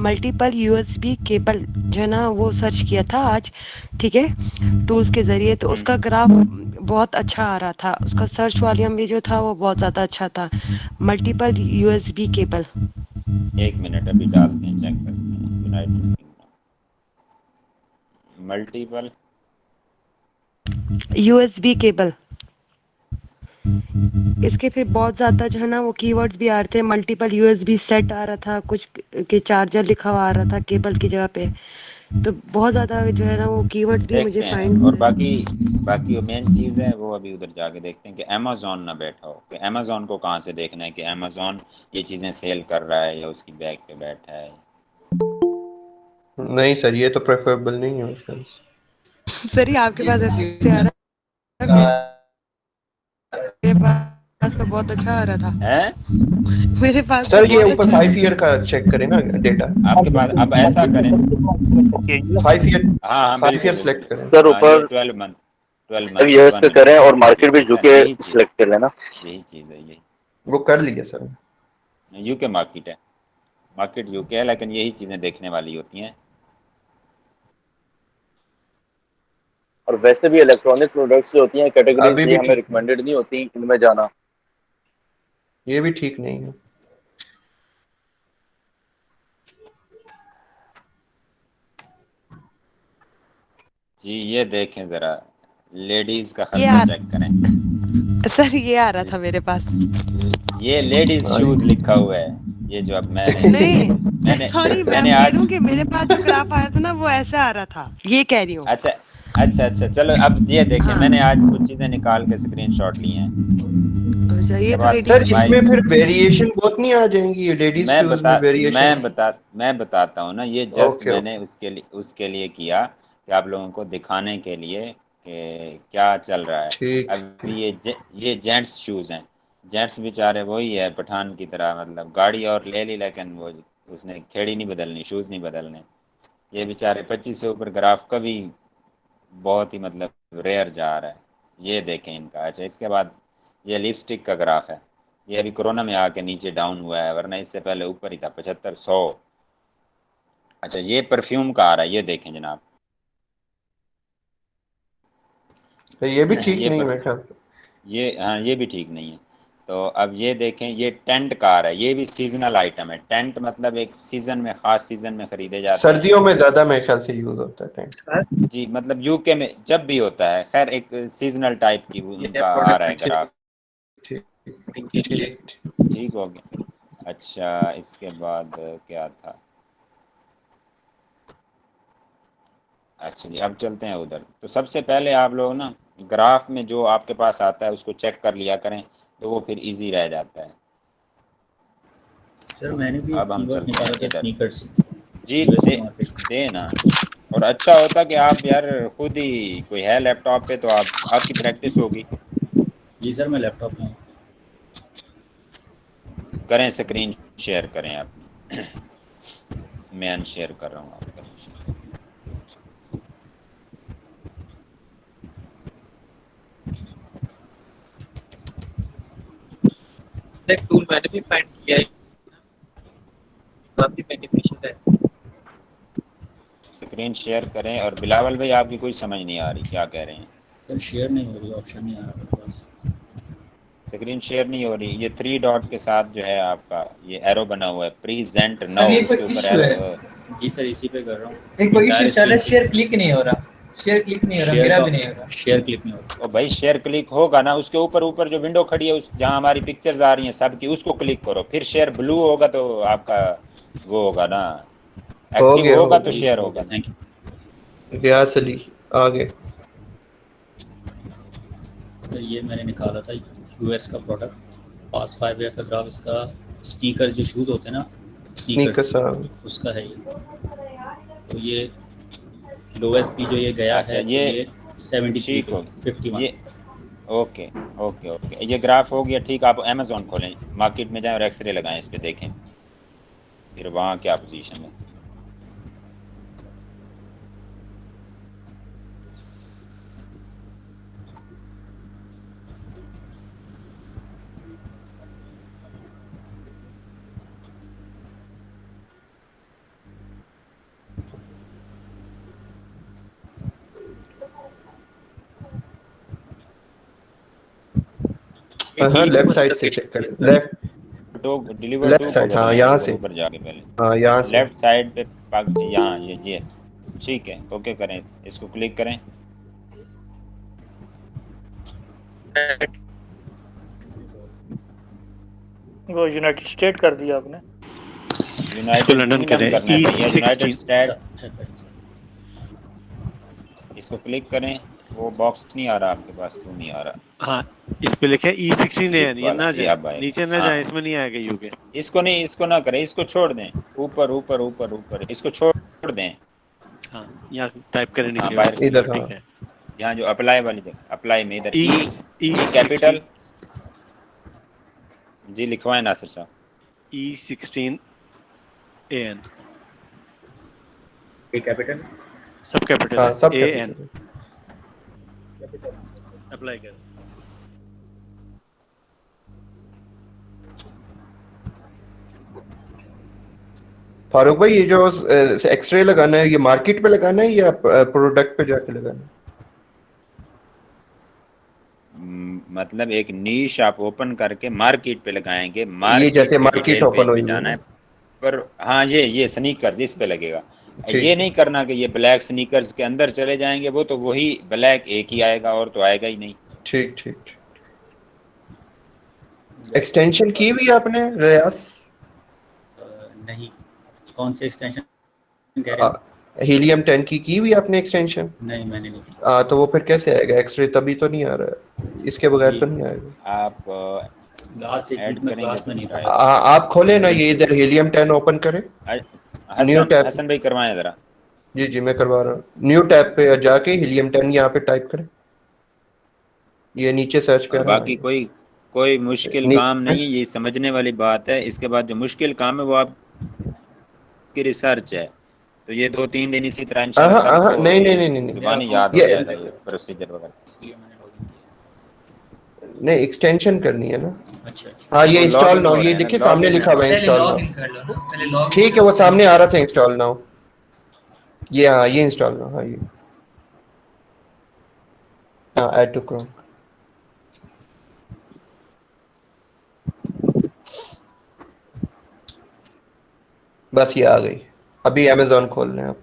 मल्टीपल यूएसबी केबल जो है ना वो सर्च किया था आज, ठीक है, टूल्स के ज़रिए, तो उसका ग्राफ बहुत अच्छा आ रहा था, उसका सर्च वॉल्यूम भी जो था वो बहुत ज़्यादा अच्छा था। मल्टीपल यूएसबी केबल, एक मिनट अभी डालते हैं, चेक करते हैं। United kingdom multiple USB cable, इसके फिर बहुत ज़्यादा जो है ना वो कीवर्ड्स भी आ रहे थे, मल्टीपल यूएसबी सेट आ रहा था, कुछ के चार्जर लिखा हुआ आ रहा था केबल की जगह पे, तो बहुत ज़्यादा जो है ना वो कीवर्ड्स भी मुझे देखते हैं। फाइंड और बाकी वो मेन चीज़ है वो अभी उधर जाके देखते हैं कि अमेज़ॉन ना बैठा हो, कि अमेज़ॉन को कहाँ से देखना है कि अमेज़ॉन ये चीज़ें सेल कर रहा है या उसकी बैग पे बैठा है। नहीं सर, ये तो प्रेफरेबल नहीं है सर। ये आपके पास ऐसे आ रहा है, मेरे पास तो बहुत अच्छा आ रहा था हैं? मेरे पास सर। तो ये बहुत ऊपर अच्छा 5 ईयर का चेक करें ना डेटा आपके पास। अब ऐसा करें, 5 ईयर, हाँ 5 ईयर सेलेक्ट करें सर ऊपर 12 मंथ ये करें और मार्केट भी यूके सिलेक्ट कर लेना। यही चीज़ है, यही वो कर लिया सर। यूके मार्केट है, मार्केट यूके है, लेकिन यही चीज़ें देखने वाली होती हैं। और वैसे भी इलेक्ट्रॉनिक प्रोडक्ट्स जो होती हैं कैटेगरीज, अभी ये भी हमें ठीक रिकमेंडेड नहीं होती इनमें जाना। ये भी ठीक नहीं है। जी ये देखें ज़रा, लेडीज़ का खर्चा चेक करें। सर ये आ रहा था मेरे पास, ये लेडीज शूज लिखा हुआ है, ये जो अब नहीं सॉरी मैंने मैं आज कह रही हूँ कि मेरे पास जो ग्राफ आया था ना वो ऐसा आ रहा था, ये कह रही हूँ। अच्छा चलो अब ये देखें, हाँ। मैंने आज कुछ चीज़ें निकाल के स्क्रीनशॉट ली हैं। शूज है, ये तो लेडीज सर इसमें फिर वेरिएशन बहुत नहीं आ जाएंगी लेडीज शूज में वेरिएशन? मैं बताता हूँ ना, ये जस्ट ओके मैंने उसके लिए किया कि आप लोगों को दिखाने के लिए कि क्या चल रहा है। ठीक अब ये जेंट्स शूज हैं, जेंट्स बेचारे वही है पठान की तरह, मतलब गाड़ी और ले ली लेकिन वो उसने खेड़ी नहीं बदलनी, शूज नहीं बदलने। ये बेचारे 25 से ऊपर ग्राफ कभी बहुत ही मतलब रेयर जा रहा है, ये देखें इनका। अच्छा, इसके बाद ये लिपस्टिक का ग्राफ है, ये अभी कोरोना में आके नीचे डाउन हुआ है, वरना इससे पहले ऊपर ही था 75-100। अच्छा, ये परफ्यूम का आ रहा है, ये देखें जनाब। तो ये भी ठीक ये नहीं पर मेरे ख्याल से। हाँ, ये भी ठीक नहीं है। तो अब ये देखें, ये टेंट का आ रहा है, ये भी सीजनल आइटम है। टेंट मतलब एक सीजन में, खास सीजन में खरीदे जाते हैं। सर्दियों में ज्यादा मेरे ख्याल से यूज होता है टेंट। जी, मतलब यूके में जब भी होता है, खैर एक सीजनल टाइप की उनका आ रहा है ग्राफ। ठीक ठीक हो गया। अच्छा, इसके बाद क्या था? अच्छा जी, अब चलते हैं उधर। तो सबसे पहले आप लोग ना ग्राफ में जो आपके पास आता है उसको चेक कर लिया करें, तो वो फिर इजी रह जाता है। सर मैंने भी अब हम कीवर्ड चलते हैं निकाला था इधर। स्नीकर्स जी यूएस मार्केट। देना। और अच्छा होता कि आप यार खुद ही कोई है लैपटॉप पे, तो आपकी प्रैक्टिस होगी। जी सर, मैं लैपटॉप में हूँ। करें स्क्रीन शेयर करें अपनी। मैं अनशेयर कर रहा हूँ आपका। एक टूल मैंने भी फाइंड किया है, काफी बेनिफिशियल है। स्क्रीन शेयर करें। और बिलावल भाई, आपकी कोई समझ नहीं आ रही क्या कह रहे हैं? सर शेयर नहीं हो रही, ऑप्शन नहीं आ रहा मेरे पास। स्क्रीन शेयर नहीं हो रही। ये 3 डॉट के साथ जो है आपका ये एरो बना हुआ है, प्रेजेंट सर नाउ, ये इसके कोई ऊपर इश्यू है? एरो। जी सर, इसी पे कर रहा हूँ। एक कोई इश्यू चल रहा है, Entire शेयर क्लिक नहीं हो रहा, शेयर क्लिक नहीं हो रहा, मेरा भी नहीं हो रहा। शेयर क्लिक नहीं हो रहा। और भाई शेयर क्लिक होगा ना, उसके ऊपर जो विंडो खड़ी है, उस जहाँ हमारी पिक्चर्स आ रही हैं सबकी, उसको क्लिक करो, फिर शेयर ब्लू होगा तो आपका वो होगा ना, हो एक्टिव गया होगा तो जी शेयर सर, हो होगा। गया, थैंक यू। गयास अली आगे। तो ये मैंने निकाला था यूएस का प्रोडक्ट, पास 5 ईयर का ग्राफ इसका। स्नीकर जो शूज़ होते हैं ना, स्नीकर्स उसका है ये। तो ये लोएस्ट भी जो ये गया अच्छा, है, तो ये ये 73 ठीक हो पे 51। ये ओके ओके ओके, ये ग्राफ हो गया ठीक। आप अमेजोन खोलें, मार्केट में जाएं और एक्सरे लगाएं, इस पे देखें फिर वहाँ क्या पोजीशन है। हाँ, लेफ्ट साइड से चेक करें। डिलीवर लेफ्ट टू साइड, हाँ यहाँ से, ऊपर जाके पहले हाँ यहाँ से। लेफ्ट साइड पे यहाँ ये यस, ठीक है, ओके करें, इसको क्लिक करें। वो यूनाइटेड स्टेट कर दिया आपने। यूनाइटेड लंदन किंगडम करना है भैया, यूनाइटेड स्टेट। अच्छा, इसको क्लिक करें। वो बॉक्स नहीं आ रहा आपके पास, क्यों नहीं आ रहा? हाँ, इस पे लिखा है E16 है, ये ना ये अब जाए, आएगा। नीचे ना हाँ। जाए, इसमें नहीं आएगा यूके। इसको ना करें, इसको छोड़ दें। ऊपर ऊपर ऊपर ऊपर इसको छोड़ दें। हाँ, यहाँ टाइप करें हाँ, नीचे, बाहर इधर, ठीक हाँ। है। यहाँ जो अप्लाई वाली जगह, अप्लाई में इधर E ई कैपिटल जी लिखवाएं नासिर साहब। E16 AN, ए कैपिटल, सब कैपिटल हाँ, है, सब AN कैपिटल। अप्लाई कर। फारूक भाई, ये जो एक्सरे लगाना है, ये मार्केट पे लगाना है या प्रोडक्ट पे जाके लगाना है? मतलब एक नीश आप ओपन करके मार्केट पे लगाएंगे। ये जैसे पे मार्केट डिटेल ओपन पेज हुई पे जाना है। है। पर हाँ, ये स्नीकर्स इस पे लगेगा। ठीक। ये नहीं करना कि ये ब्लैक स्नीकर्स के अंदर चले जाएंगे, वो तो वही ब्लैक एक ही आएगा और तो आएगा ही नहीं। ठीक ठीक। एक्सटेंशन की भी आपने रियास? नहीं, कौन से एक्सटेंशन कह रहे हैं? हीलियम 10 की भी आपने एक्सटेंशन? नहीं, मैंने नहीं की। तो वो फिर कैसे आएगा? एक्सरे तभी तो नहीं आ रहा है, इसके बगैर तो नहीं आएगा। आप ग्लास ऐड देखने में करेंगे ग्लास तो में नहीं था। आप खोले ना ये इधर हीलियम 10 ओपन करें, न्यू हसन टैब। हसन भाई करवाएं जरा। जी जी मैं करवा रहा हूँ। न्यू टैब पे जाके हीलियम 10 यहाँ पे टाइप करें, ये नीचे सर्च पे और आ रहा बाकी कोई मुश्किल काम नहीं है, ये समझने वाली बात है। इसके बाद जो मुश्किल काम है वो आपकी रिसर्च है। तो ये 2-3 दिन इसी तरह इंशाल्लाह सबको नहीं नहीं ये नहीं नहीं जुबानी याद हो ये जाएगा ये प्रोसीजर वगैरह। नहीं एक्सटेंशन करनी है ना। अच्छा अच्छा हाँ ये वो इंस्टॉल लॉगिन नाउ, हो रहे ये हैं ना, देखिए सामने लॉगिन है लिखा हुआ है पहले इंस्टॉल लॉग इन नाउ। कर लो ना, पहले लॉग इन ठीक है वो सामने आ रहा था इंस्टॉल नाउ, ये हाँ ये इंस्टॉल नाउ, हाँ ये हाँ ऐड टू क्रोम। बस ये आ गई। अभी अमेजोन खोल लें आप,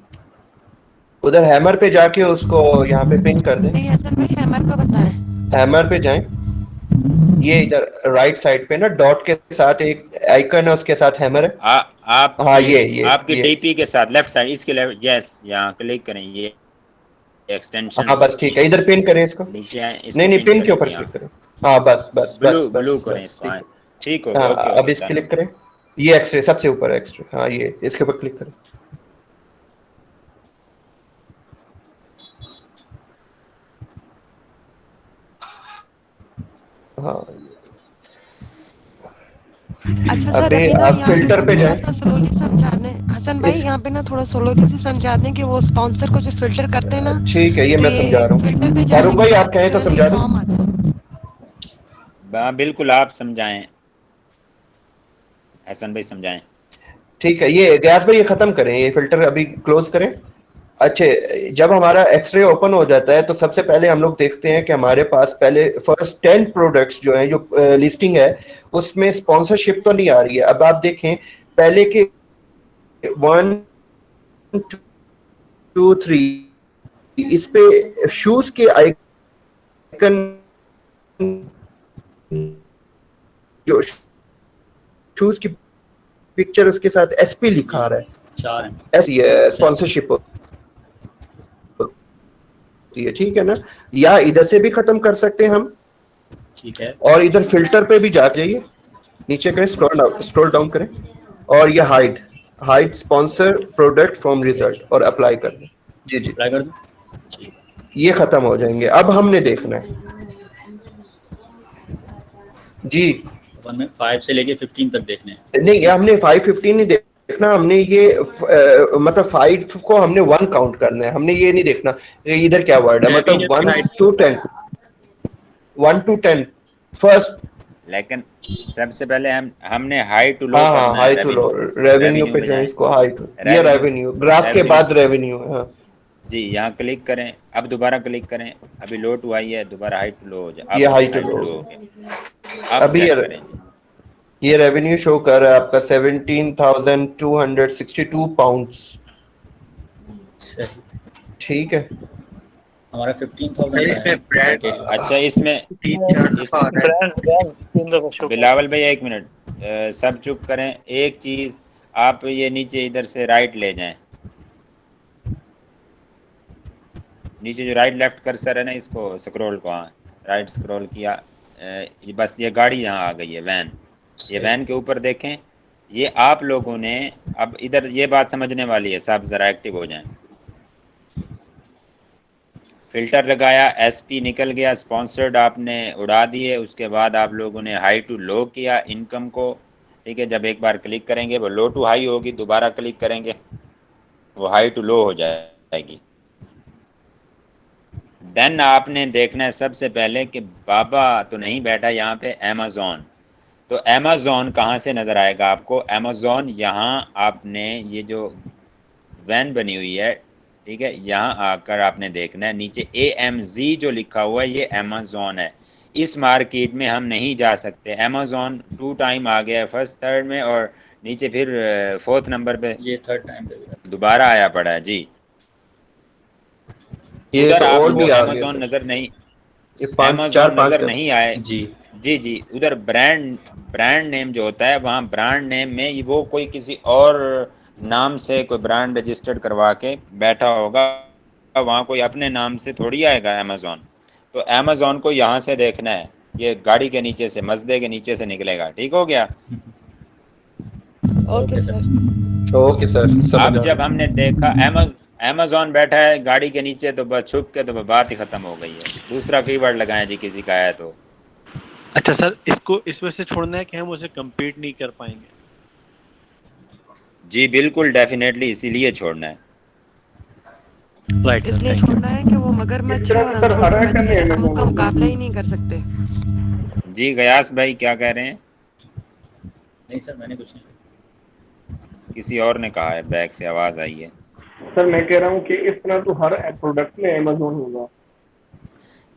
उधर हैमर पे जाके उसको यहाँ पे पिन कर दें। नहीं हसन भाई हैमर पे बताएं। हैमर पे जाएं, ये इधर राइट साइड पे ना डॉट के साथ एक आइकन है, उसके साथ हैमर है। हाँ ये आपकी डीपी के साथ लेफ्ट साइड इसके लेफ्ट, यस यहाँ क्लिक करें, ये एक्सटेंशन हाँ बस ठीक है, इधर पिन करें इसको। नीचे आए, इसको नहीं नहीं पिन के करें ऊपर यहाँ क्लिक करें। हाँ बस बस बस ब्लू बस करें बस इसको। ठीक हाँ, है। ठीक हो गया, हाँ ओके हो अब गया, इस done। क्लिक करें, ये एक्सरे सबसे ऊपर है एक्सरे, हाँ ये इसके ऊपर क्लिक करें। हाँ अच्छा सर अबे अभी ना आप यहाँ पे फिल्टर पे थोड़ा जाएं। सा स्लोली समझाने, हसन भाई यहाँ पे ना थोड़ा स्लोली से समझा दें कि वो स्पॉन्सर को जो फिल्टर करते हैं ना, ठीक है ये तो मैं समझा रहा फिल्टर हूँ। पे जाने फारूक के भाई बाद आप कहें तो जो है समझा दूं। फॉर्म आता है। बिल्कुल आप समझाएं, हसन भाई समझाएं। ठीक है ये गैस भाई ये खत्म करें, ये फिल्टर अभी क्लोज करें। अच्छे जब हमारा एक्सरे ओपन हो जाता है तो सबसे पहले हम लोग देखते हैं कि हमारे पास पहले फर्स्ट 10 प्रोडक्ट्स जो हैं, जो लिस्टिंग है उसमें स्पॉन्सरशिप तो नहीं आ रही है। अब आप देखें पहले के 1 2 3 इस पे शूज के आइकन, जो शूज की पिक्चर उसके साथ एसपी लिखा आ रहा है, 4 हैं। ऐसी स्पॉन्सरशिप होती है, ठीक है ना। या इधर से भी खत्म कर सकते हैं हम, ठीक है। और इधर फिल्टर पे भी जा जाइए, नीचे करें, स्क्रॉल डाउन करें और ये hide sponsor product from result और अप्लाई कर दें। जी जी अप्लाई कर दूं। ये खत्म हो जाएंगे। अब हमने देखना है जी, 1 में 5 से लेके 15 तक देखने हैं। नहीं हमने 5-15 नहीं देखना, हमने ये मतलब 5 को हमने 1 काउंट करना है, हमने ये नहीं देखना कि इधर क्या वर्ड है, मतलब 1 to 10 1 to 10 फर्स्ट। लेकिन सबसे पहले हमने हाई टू लो हाँ करना हाँ है, हाई टू लो, रेवेन्यू पे जाए, इसको हाई टू, ये रेवेन्यू ग्राफ के बाद रेवेन्यू है। हाँ जी यहाँ क्लिक करें, अब दोबारा क्लिक करें, अभी लो टू हाई है, दोबारा हाई टू लो हो जाए, ये हाई टू लो हो गया। अब अभी check करें जी। ये रेवेन्यू शो कर रहा है आपका 17,262 पाउंड्स, सही। ठीक है। हमारा 15,000 इसमें ब्रांड अच्छा इसमें 3-4 दफा आ रहा है। बिलावल भैया एक मिनट, सब चुप करें। एक चीज आप ये नीचे इधर से राइट ले जाएं, नीचे जो राइट लेफ्ट कर्सर है ना, इसको स्क्रॉल को, हाँ राइट स्क्रॉल किया, बस ये गाड़ी यहाँ आ गई है, वैन। ये वैन के ऊपर देखें, ये आप लोगों ने अब इधर ये बात समझने वाली है, सब जरा एक्टिव हो जाएं। फिल्टर लगाया, एसपी निकल गया, स्पॉन्सर्ड आपने उड़ा दिए, उसके बाद आप लोगों ने हाई टू लो किया इनकम को, ठीक है। जब एक बार क्लिक करेंगे वो लो टू हाई होगी, दोबारा क्लिक करेंगे वो हाई टू लो हो जाएगी। देन आपने देखना है सबसे पहले कि बाबा तो नहीं बैठा यहाँ पे, अमेज़ॉन। तो अमेज़ॉन कहाँ से नज़र आएगा आपको? अमेज़ॉन यहाँ आपने ये जो वैन बनी हुई है, ठीक है, यहाँ आकर आपने देखना है नीचे AMZ जो लिखा हुआ है, ये अमेज़ॉन है। इस मार्केट में हम नहीं जा सकते। अमेज़ॉन 2 टाइम आ गया है, फर्स्ट थर्ड में, और नीचे फिर 4th नंबर पे ये 3rd टाइम पे दोबारा आया पड़ा है जी। ये उधर तो और आपको भी आ गया अमेज़ॉन नजर नहीं, ये 5 नजर नहीं आए जी जी जी। उधर ब्रांड नेम जो होता है, वहाँ ब्रांड नेम में वो कोई किसी और नाम से कोई ब्रांड रजिस्टर्ड करवा के बैठा होगा, वहाँ कोई अपने नाम से थोड़ी आएगा अमेज़ॉन। तो अमेज़ॉन को यहाँ से देखना है, ये गाड़ी के नीचे से, मजदे के नीचे से निकलेगा। ठीक हो गया? Okay sir. ओके सर, समझ अब आ जब गया। हमने देखा अमेज़न बैठा है गाड़ी के नीचे, तो बस छुप के तो बात ही खत्म हो गई है। दूसरा कीवर्ड लगाएं जी किसी का है तो। अच्छा सर, इसको इसमें से छोड़ना है कि हम उसे कम्पीट नहीं कर पाएंगे? जी बिल्कुल, डेफिनेटली इसीलिए छोड़ना है। राइट सर, इसलिए थैंक यू। छोड़ना है कि वो मगरमच्छ है और हम छोटे मछली हैं, हम उसका मुकाबला ही नहीं कर सकते। जी गयास भाई क्या कह रहे हैं? नहीं सर, मैंने कुछ नहीं। किसी और ने कहा है, बैक से आवाज आई है। सर मैं कह रहा हूँ कि इस तरह तो हर प्रोडक्ट में अमेज़न होगा।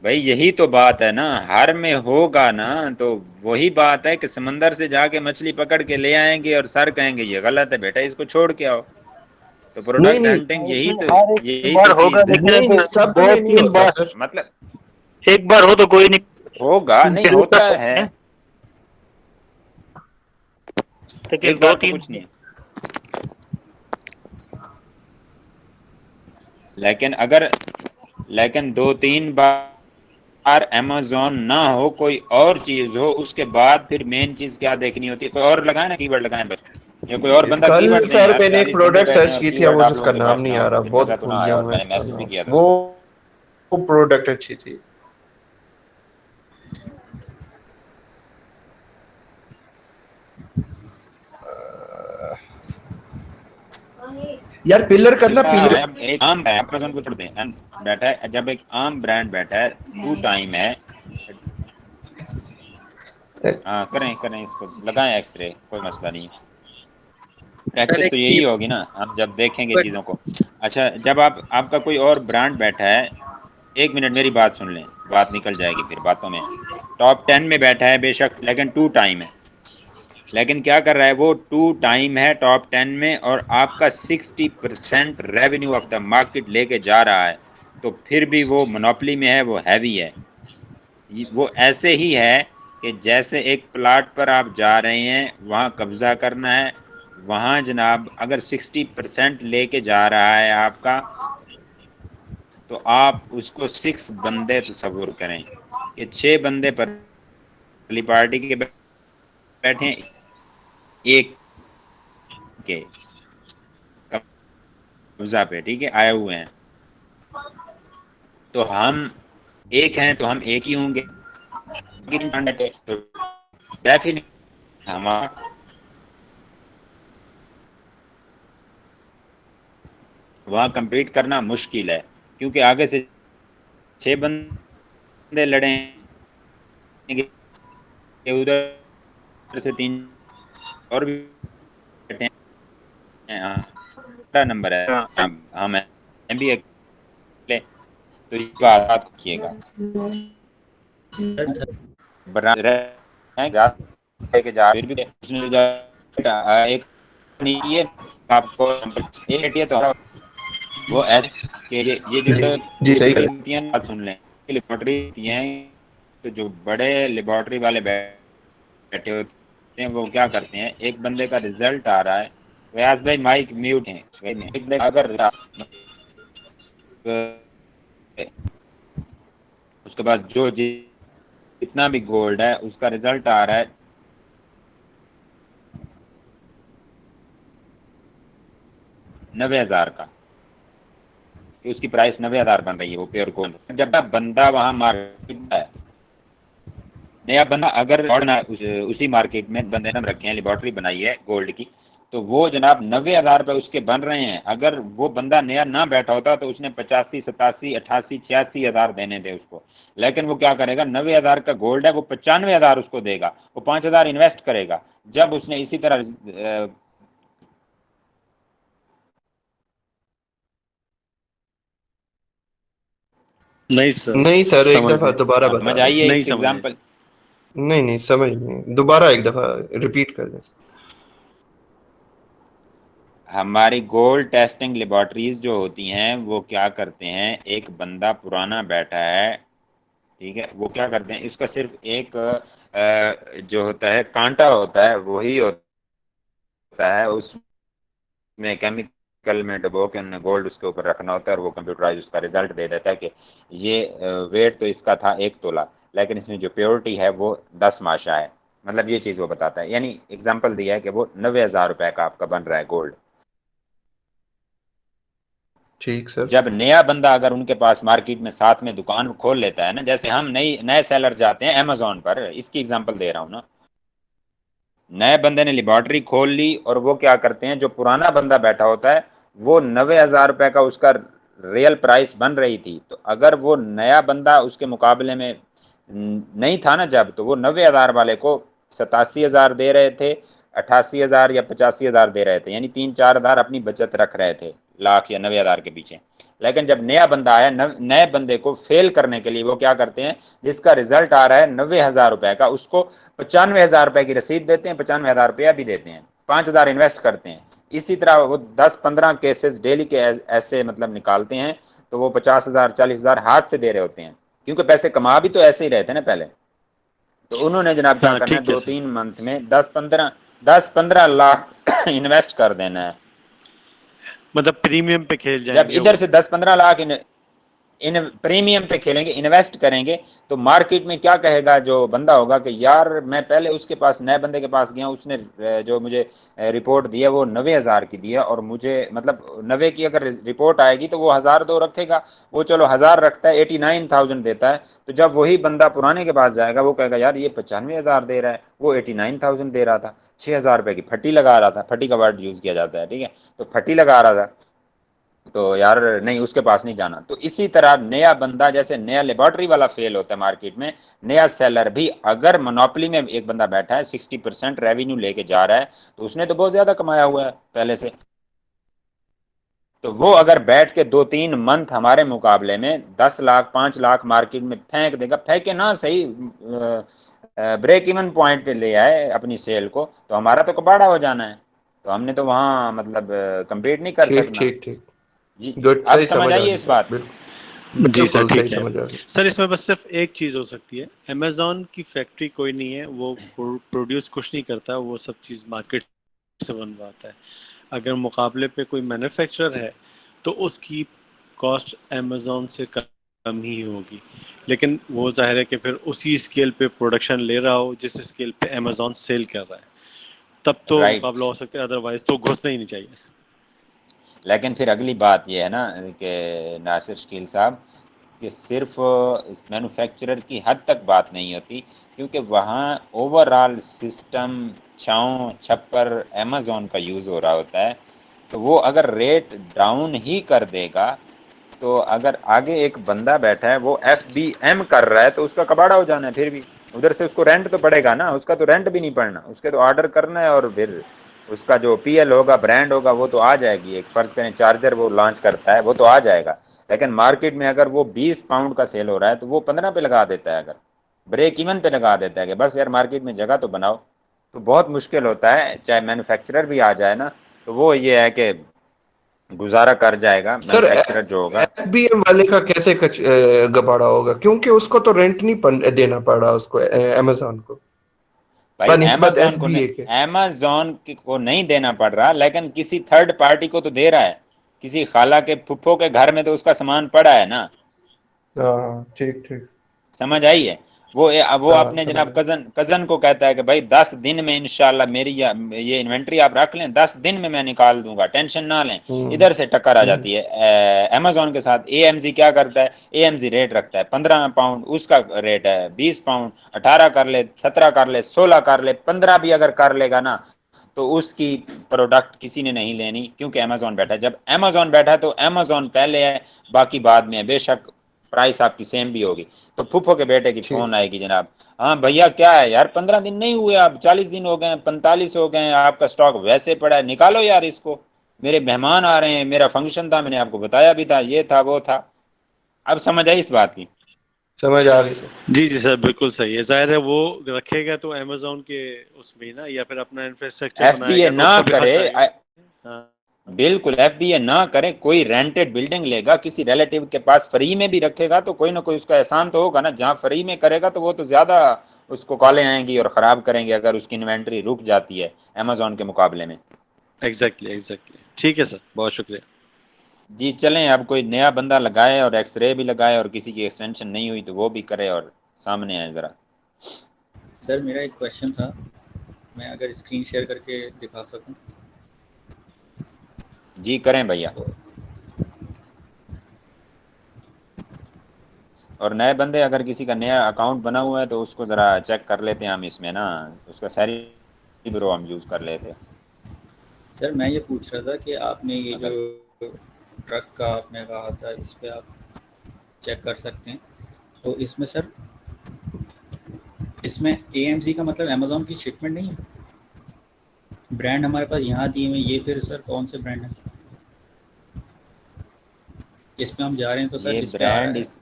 भाई यही तो बात है ना, हर में होगा ना। तो वही बात है कि समंदर से जाके मछली पकड़ के ले आएंगे और सर कहेंगे ये गलत है बेटा, इसको छोड़ के आओ। तो नहीं प्रोडक्ट नहीं हंटिंग यही बार तो होगा, चीज है। नहीं नहीं, सब दो में नहीं तीन होता बार, सर। मतलब एक बार हो तो कोई नहीं होगा, नहीं होता है, लेकिन एक दो बार तो तीन कुछ नहीं है। लेकिन 2-3 बार अमेज़न ना हो, कोई और चीज हो, उसके बाद फिर मेन चीज क्या देखनी होती है। कोई और लगाए ना, कीवर्ड लगाए बस, या कोई और बंदा कल कीवर्ड दें सर यार। मैंने एक 40 बंदे प्रोडक्ट बैठे हैं सर्च और की थी, अब कीवर्ड मुझे आप उसका लोगों के नाम पास नहीं ना आ हो, रहा, फिर बहुत मजा तो भूल ना आया। गया और मैं मैंने इसका मैसेज भी नाम। किया था। वो प्रोडक्ट अच्छी थी। यार पिलर करना, पिलर। अब एक आम है, अमेज़न को छोड़ दें, बैठा है, जब एक आम ब्रांड बैठा है, टू टाइम है। हाँ करें इसको लगाएं एक्सरे, कोई मसला नहीं। प्रैक्टिस तो यही होगी ना, हम जब देखेंगे चीज़ों को। अच्छा, जब आपका कोई और ब्रांड बैठा है, 1 मिनट मेरी बात सुन लें, बात निकल जाएगी फिर बातों में। टॉप 10 में बैठा है बेशक, लेकिन टू टाइम है। लेकिन क्या कर रहा है वो, टू टाइम है टॉप 10 में, और आपका 60% रेवेन्यू ऑफ द मार्केट लेके जा रहा है। तो फिर भी वो मोनोपोली में है, वो हैवी है। वो ऐसे ही है कि जैसे एक प्लाट पर आप जा रहे हैं, वहाँ कब्जा करना है, वहाँ जनाब अगर 60% लेके जा रहा है आपका, तो आप उसको 6 बंदे तस्वुर करें कि 6 बंदे पहली पार्टी के बैठे हैं, एक के कब्जा पे, ठीक है, आए हुए हैं। तो हम एक हैं तो हम एक ही होंगे, तो डेफिनेटली हमारा वहाँ compete करना मुश्किल है, क्योंकि आगे से 6 बंदे लड़ेंगे, उधर से 3 और भी बैठे हैं। हमारा नंबर है, हम भी अकेले, तो इस बात रखिएगा। लेके जा फिर भी उसने एक नहीं किए आपको एक है, तो वो ऐसे कि ये जो जी सही करें। बात सुन लें, लेबोरेटरी हैं, तो जो बड़े लेबोरेटरी वाले बैठे होते हैं, वो क्या करते हैं, एक बंदे का रिजल्ट आ रहा है, व्यास भाई माइक म्यूट है, अगर उसके बाद जो जितना भी गोल्ड है उसका रिजल्ट आ रहा है 90,000 का, कि उसकी प्राइस 90,000 बन रही है वो प्योर गोल्ड। जब बंदा वहां मार्केट है, नया बंदा अगर उसी मार्केट में बंदे ने रखे हैं, लेबोरेटरी बनाई है गोल्ड की, तो वो जनाब 90,000 रुपये उसके बन रहे हैं। अगर वो बंदा नया ना बैठा होता तो उसने 85, 87, 88, 86,000 देने थे उसको। लेकिन वो क्या करेगा, 90,000 का गोल्ड है, वो 95,000 उसको देगा, वो 5,000 इन्वेस्ट करेगा। जब उसने इसी तरह नहीं सर, नहीं सर, एक दफा दोबारा बता समझ दें। आइए नहीं इस समझ एग्जाम्पल। नहीं नहीं समझ नहीं, दोबारा एक दफा रिपीट कर दें। हमारी गोल्ड टेस्टिंग लेबोरेटरीज जो होती हैं, वो क्या करते हैं, एक बंदा पुराना बैठा है, ठीक है, वो क्या करते हैं, इसका सिर्फ एक जो होता है कांटा होता है, वही होता है, उसमें केमिकल में डुबो के उन्हें गोल्ड उसके ऊपर रखना होता है, और वो कंप्यूटराइज उसका रिजल्ट दे देता है कि ये वेट तो इसका था 1 तोला, लेकिन इसमें जो प्योरिटी है वो 10 माशा है। मतलब ये चीज़ वो बताता है, यानी एग्जाम्पल दिया है कि वो 90,000 रुपए का आपका बन रहा है गोल्ड। ठीक सर। जब नया बंदा अगर उनके पास मार्केट में साथ में दुकान खोल लेता है ना, जैसे हम नए सेलर जाते हैं अमेजोन पर, इसकी एग्जांपल दे रहा हूँ ना, नए बंदे ने लेबॉर्टरी खोल ली और वो क्या करते हैं, जो पुराना बंदा बैठा होता है वो 90,000 रुपए का उसका रियल प्राइस बन रही थी, तो अगर वो नया बंदा उसके मुकाबले में नहीं था ना जब, तो वो 90,000 वाले को 87,000 दे रहे थे, 88,000 या 85,000 दे रहे थे, यानी 3-4 हज़ार अपनी बचत रख रहे थे लाख या 90,000 के पीछे। लेकिन जब नया बंदा आया, नए बंदे को फेल करने के लिए वो क्या करते हैं, जिसका रिजल्ट आ रहा है 90,000 रुपए का, उसको 95,000 रुपए की रसीद देते हैं, 95,000 रुपया भी देते हैं, 5,000 इन्वेस्ट करते हैं। इसी तरह वो 10-15 केसेस डेली के ऐसे मतलब निकालते हैं, तो वो 50,000 40,000 हाथ से दे रहे होते हैं, क्योंकि पैसे कमा भी तो ऐसे ही रहते हैं ना पहले। तो उन्होंने जनाब क्या करना है, 2-3 मंथ में 10-15 लाख इन्वेस्ट कर देना है। मतलब प्रीमियम पे खेल जाएंगे। जब इधर से 10-15 लाख इन प्रीमियम पे खेलेंगे, इन्वेस्ट करेंगे, तो मार्केट में क्या कहेगा जो बंदा होगा कि यार मैं पहले उसके पास, नए बंदे के पास गया, उसने जो मुझे रिपोर्ट दी है वो 90,000 की दी है, और मुझे मतलब 90 की अगर रिपोर्ट आएगी तो वो 1,002 रखेगा, वो चलो 1,000 रखता है, 89,000 देता है। तो जब वही बंदा पुराने के पास जाएगा वो कहेगा यार ये 95,000 दे रहा है, वो 89,000 दे रहा था, 6,000 रुपए की फटी लगा रहा था, फटी का वर्ड यूज किया जाता है, ठीक है, तो फटी लगा रहा था, तो यार नहीं उसके पास नहीं जाना। तो इसी तरह नया बंदा, जैसे नया लेबॉर्टरी वाला फेल होता है मार्केट में, नया सेलर भी अगर मोनोपोली में एक बंदा बैठा है 60% रेवेन्यू लेके जा रहा है, तो उसने तो बहुत ज्यादा कमाया हुआ है पहले से, तो वो अगर बैठ के 2-3 मंथ हमारे मुकाबले में 10 लाख 5 लाख मार्केट में फेंक देगा, फेंके ना सही, ब्रेक इवन पॉइंट पे ले आए अपनी सेल को, तो हमारा तो कबाड़ा हो जाना है, तो हमने तो वहां मतलब कम्पीट नहीं कर सकना। ठीक ठीक जी, गुड, अब सही समझ आइए इस बात। जी सर, बिल्कुल सही ठीक समझ आ है गई। सर। इसमें बस सिर्फ एक चीज हो सकती है, अमेजोन की फैक्ट्री कोई नहीं है, वो प्रोड्यूस कुछ नहीं करता, वो सब चीज मार्केट से बनवाता है। अगर मुकाबले पे कोई मैन्युफैक्चरर है तो उसकी कॉस्ट अमेजोन से कम ही होगी, लेकिन वो जाहिर है कि फिर उसी स्केल पे प्रोडक्शन ले रहा हो जिस स्केल पे अमेजोन सेल कर रहा है, तब तो राइट। मुकाबला हो सकता है, अदरवाइज तो घुसना ही नहीं चाहिए। लेकिन फिर अगली बात यह है ना कि नासिर शकील साहब, कि सिर्फ मैन्युफैक्चरर की हद तक बात नहीं होती, क्योंकि वहाँ ओवरऑल सिस्टम छाँव छप्पर अमेज़ॉन का यूज़ हो रहा होता है, तो वो अगर रेट डाउन ही कर देगा, तो अगर आगे एक बंदा बैठा है वो FBM कर रहा है, तो उसका कबाड़ा हो जाना है। फिर भी उधर से उसको रेंट तो पड़ेगा ना, उसका तो रेंट भी नहीं पड़ना, उसके तो ऑर्डर करना है, और फिर उसका जो PL होगा, ब्रांड होगा, वो तो आ जाएगी। एक फर्ज करें चार्जर वो लॉन्च करता है, वो तो आ जाएगा, लेकिन मार्केट में अगर वो 20 पाउंड का सेल हो रहा है तो वो 15 पे लगा देता है, अगर ब्रेक इवन पे लगा देता है कि बस यार मार्केट में जगह तो बनाओ, तो बहुत मुश्किल होता है। चाहे मैन्युफैक्चरर भी आ जाए ना, तो वो ये है कि गुजारा कर जाएगा सर मैन्युफैक्चरर जो होगा। FBM वाले का कैसे गबाड़ा होगा, क्योंकि उसको तो रेंट नहीं देना पड़ा उसको अमेजोन को, भाई बनिस्बत अमेजोन को FBA के। अमेजोन को नहीं देना पड़ रहा, लेकिन किसी थर्ड पार्टी को तो दे रहा है, किसी खाला के फुफ्फो के घर में तो उसका सामान पड़ा है ना। हाँ ठीक ठीक समझ आई है। वो हाँ अपने समझ जनाब आया। कजन को कहता है कि भाई 10 दिन में इंशाल्लाह मेरी ये इन्वेंट्री आप रख लें, 10 दिन में मैं निकाल दूंगा, टेंशन ना लें। इधर से टक्कर आ जाती है अमेजोन के साथ। AMG क्या करता है, AMG रेट रखता है 15 पाउंड, उसका रेट है 20 पाउंड, 18 कर ले, 17 कर ले, 16 कर ले, 15 भी अगर कर लेगा ना, तो उसकी प्रोडक्ट किसी ने नहीं लेनी, क्योंकि अमेजोन बैठा है। जब अमेजोन बैठा है तो अमेजोन पहले है, बाकी बाद में है, बेशक प्राइस आपकी सेम भी होगी। तो फूफो के बेटे की फोन आएगी, जनाब हाँ भैया क्या है यार, 15 दिन नहीं हुए, आप 40 दिन हो गए, 45 हो गए, आपका स्टॉक वैसे पड़ा है, निकालो यार इसको, मेरे मेहमान आ रहे हैं, मेरा फंक्शन था, मैंने आपको बताया भी था, ये था वो था। अब समझ आई इस बात की? समझ आ गई सर। जी सर, बिल्कुल सही है। जाहिर है वो रखेगा तो अमेजोन के उसमें ना, या फिर अपना इंफ्रास्ट्रक्चर FBA बनाएगा तो ना उसका भी खर्च करे, आएगा। हाँ। बिल्कुल FBA ना करे, कोई रेंटेड बिल्डिंग लेगा, किसी रिलेटिव के पास फ्री में भी रखेगा, तो कोई ना कोई उसका एहसान तो होगा ना। जहाँ फ्री में करेगा तो वो तो ज्यादा उसको कॉलें आएंगी और खराब करेंगे, अगर उसकी इन्वेंट्री रुक जाती है अमेजोन के मुकाबले में। एग्जैक्टली ठीक है सर, बहुत शुक्रिया। जी चलें, अब कोई नया बंदा लगाए और एक्सरे भी लगाए, और किसी की एक्सटेंशन नहीं हुई तो वो भी करे, और सामने आए ज़रा। सर मेरा एक क्वेश्चन था, मैं अगर स्क्रीन शेयर करके दिखा सकूं? जी करें भैया। और नए बंदे अगर किसी का नया अकाउंट बना हुआ है तो उसको ज़रा चेक कर लेते हैं हम इसमें ना, उसका सैलरी ब्रो हम यूज़ कर लेते हैं। सर मैं ये पूछ रहा था कि आपने ये अगर जो ट्रक का आपने कहा था इस पे आप चेक कर सकते हैं, तो इसमें सर इसमें AMZ का मतलब अमेज़न की शिपमेंट नहीं है? ब्रांड हमारे पास यहाँ दिए हुए, ये फिर सर कौन से ब्रांड है? इस पे हम जा रहे हैं तो सर ये इस पे आ रहा ब्रांड है। इस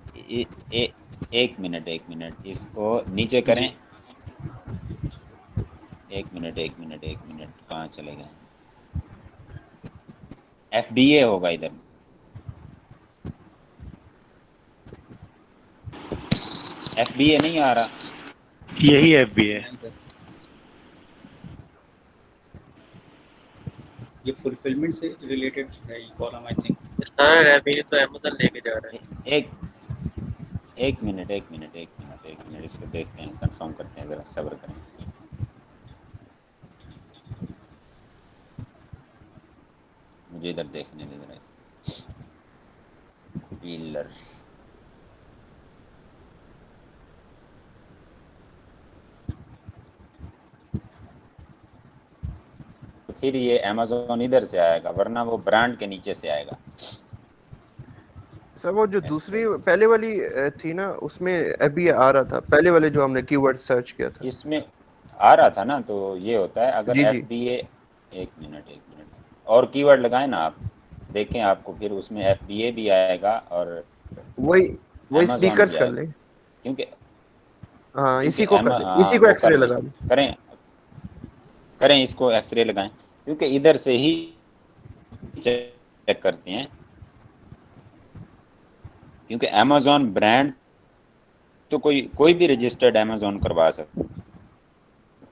एक मिनट इसको नीचे करें। जी एक मिनट कहाँ चले गए? FBA होगा इधर। FBA नहीं आ रहा। यही FBA है। नहीं सर, ये फुलफिलमेंट से रिलेटेड है ये कॉलम आई थिंक। सर अभी तो अमेज़न लेके जा रहा है। एक एक मिनट इसको देखते हैं, कंफर्म करते हैं, ज़रा सब्र करें। मुझे इधर देखने दे ज़रा। व्हीलर तो फिर ये अमेज़न इधर से आएगा, वरना वो ब्रांड के नीचे से आएगा। सर वो जो दूसरी पहले वाली थी ना, उसमें FBA आ रहा था, पहले वाले जो हमने कीवर्ड सर्च किया था इसमें आ रहा था ना, तो ये होता है अगर जी जी। FBA। एक मिनट और कीवर्ड लगाएं ना आप, देखें आपको फिर उसमें FBA भी आएगा और वही वही अमेज़न स्नीकर्स भी कर आएगा। ले। क्योंकि हाँ क्योंकि इसी को कर ले, इसी को वो एक्सरे कर लगा ले। करें इसको एक्सरे लगाएं, क्योंकि इधर से ही चेक करते हैं, क्योंकि अमेज़न ब्रांड तो कोई भी रजिस्टर्ड अमेज़न करवा सकता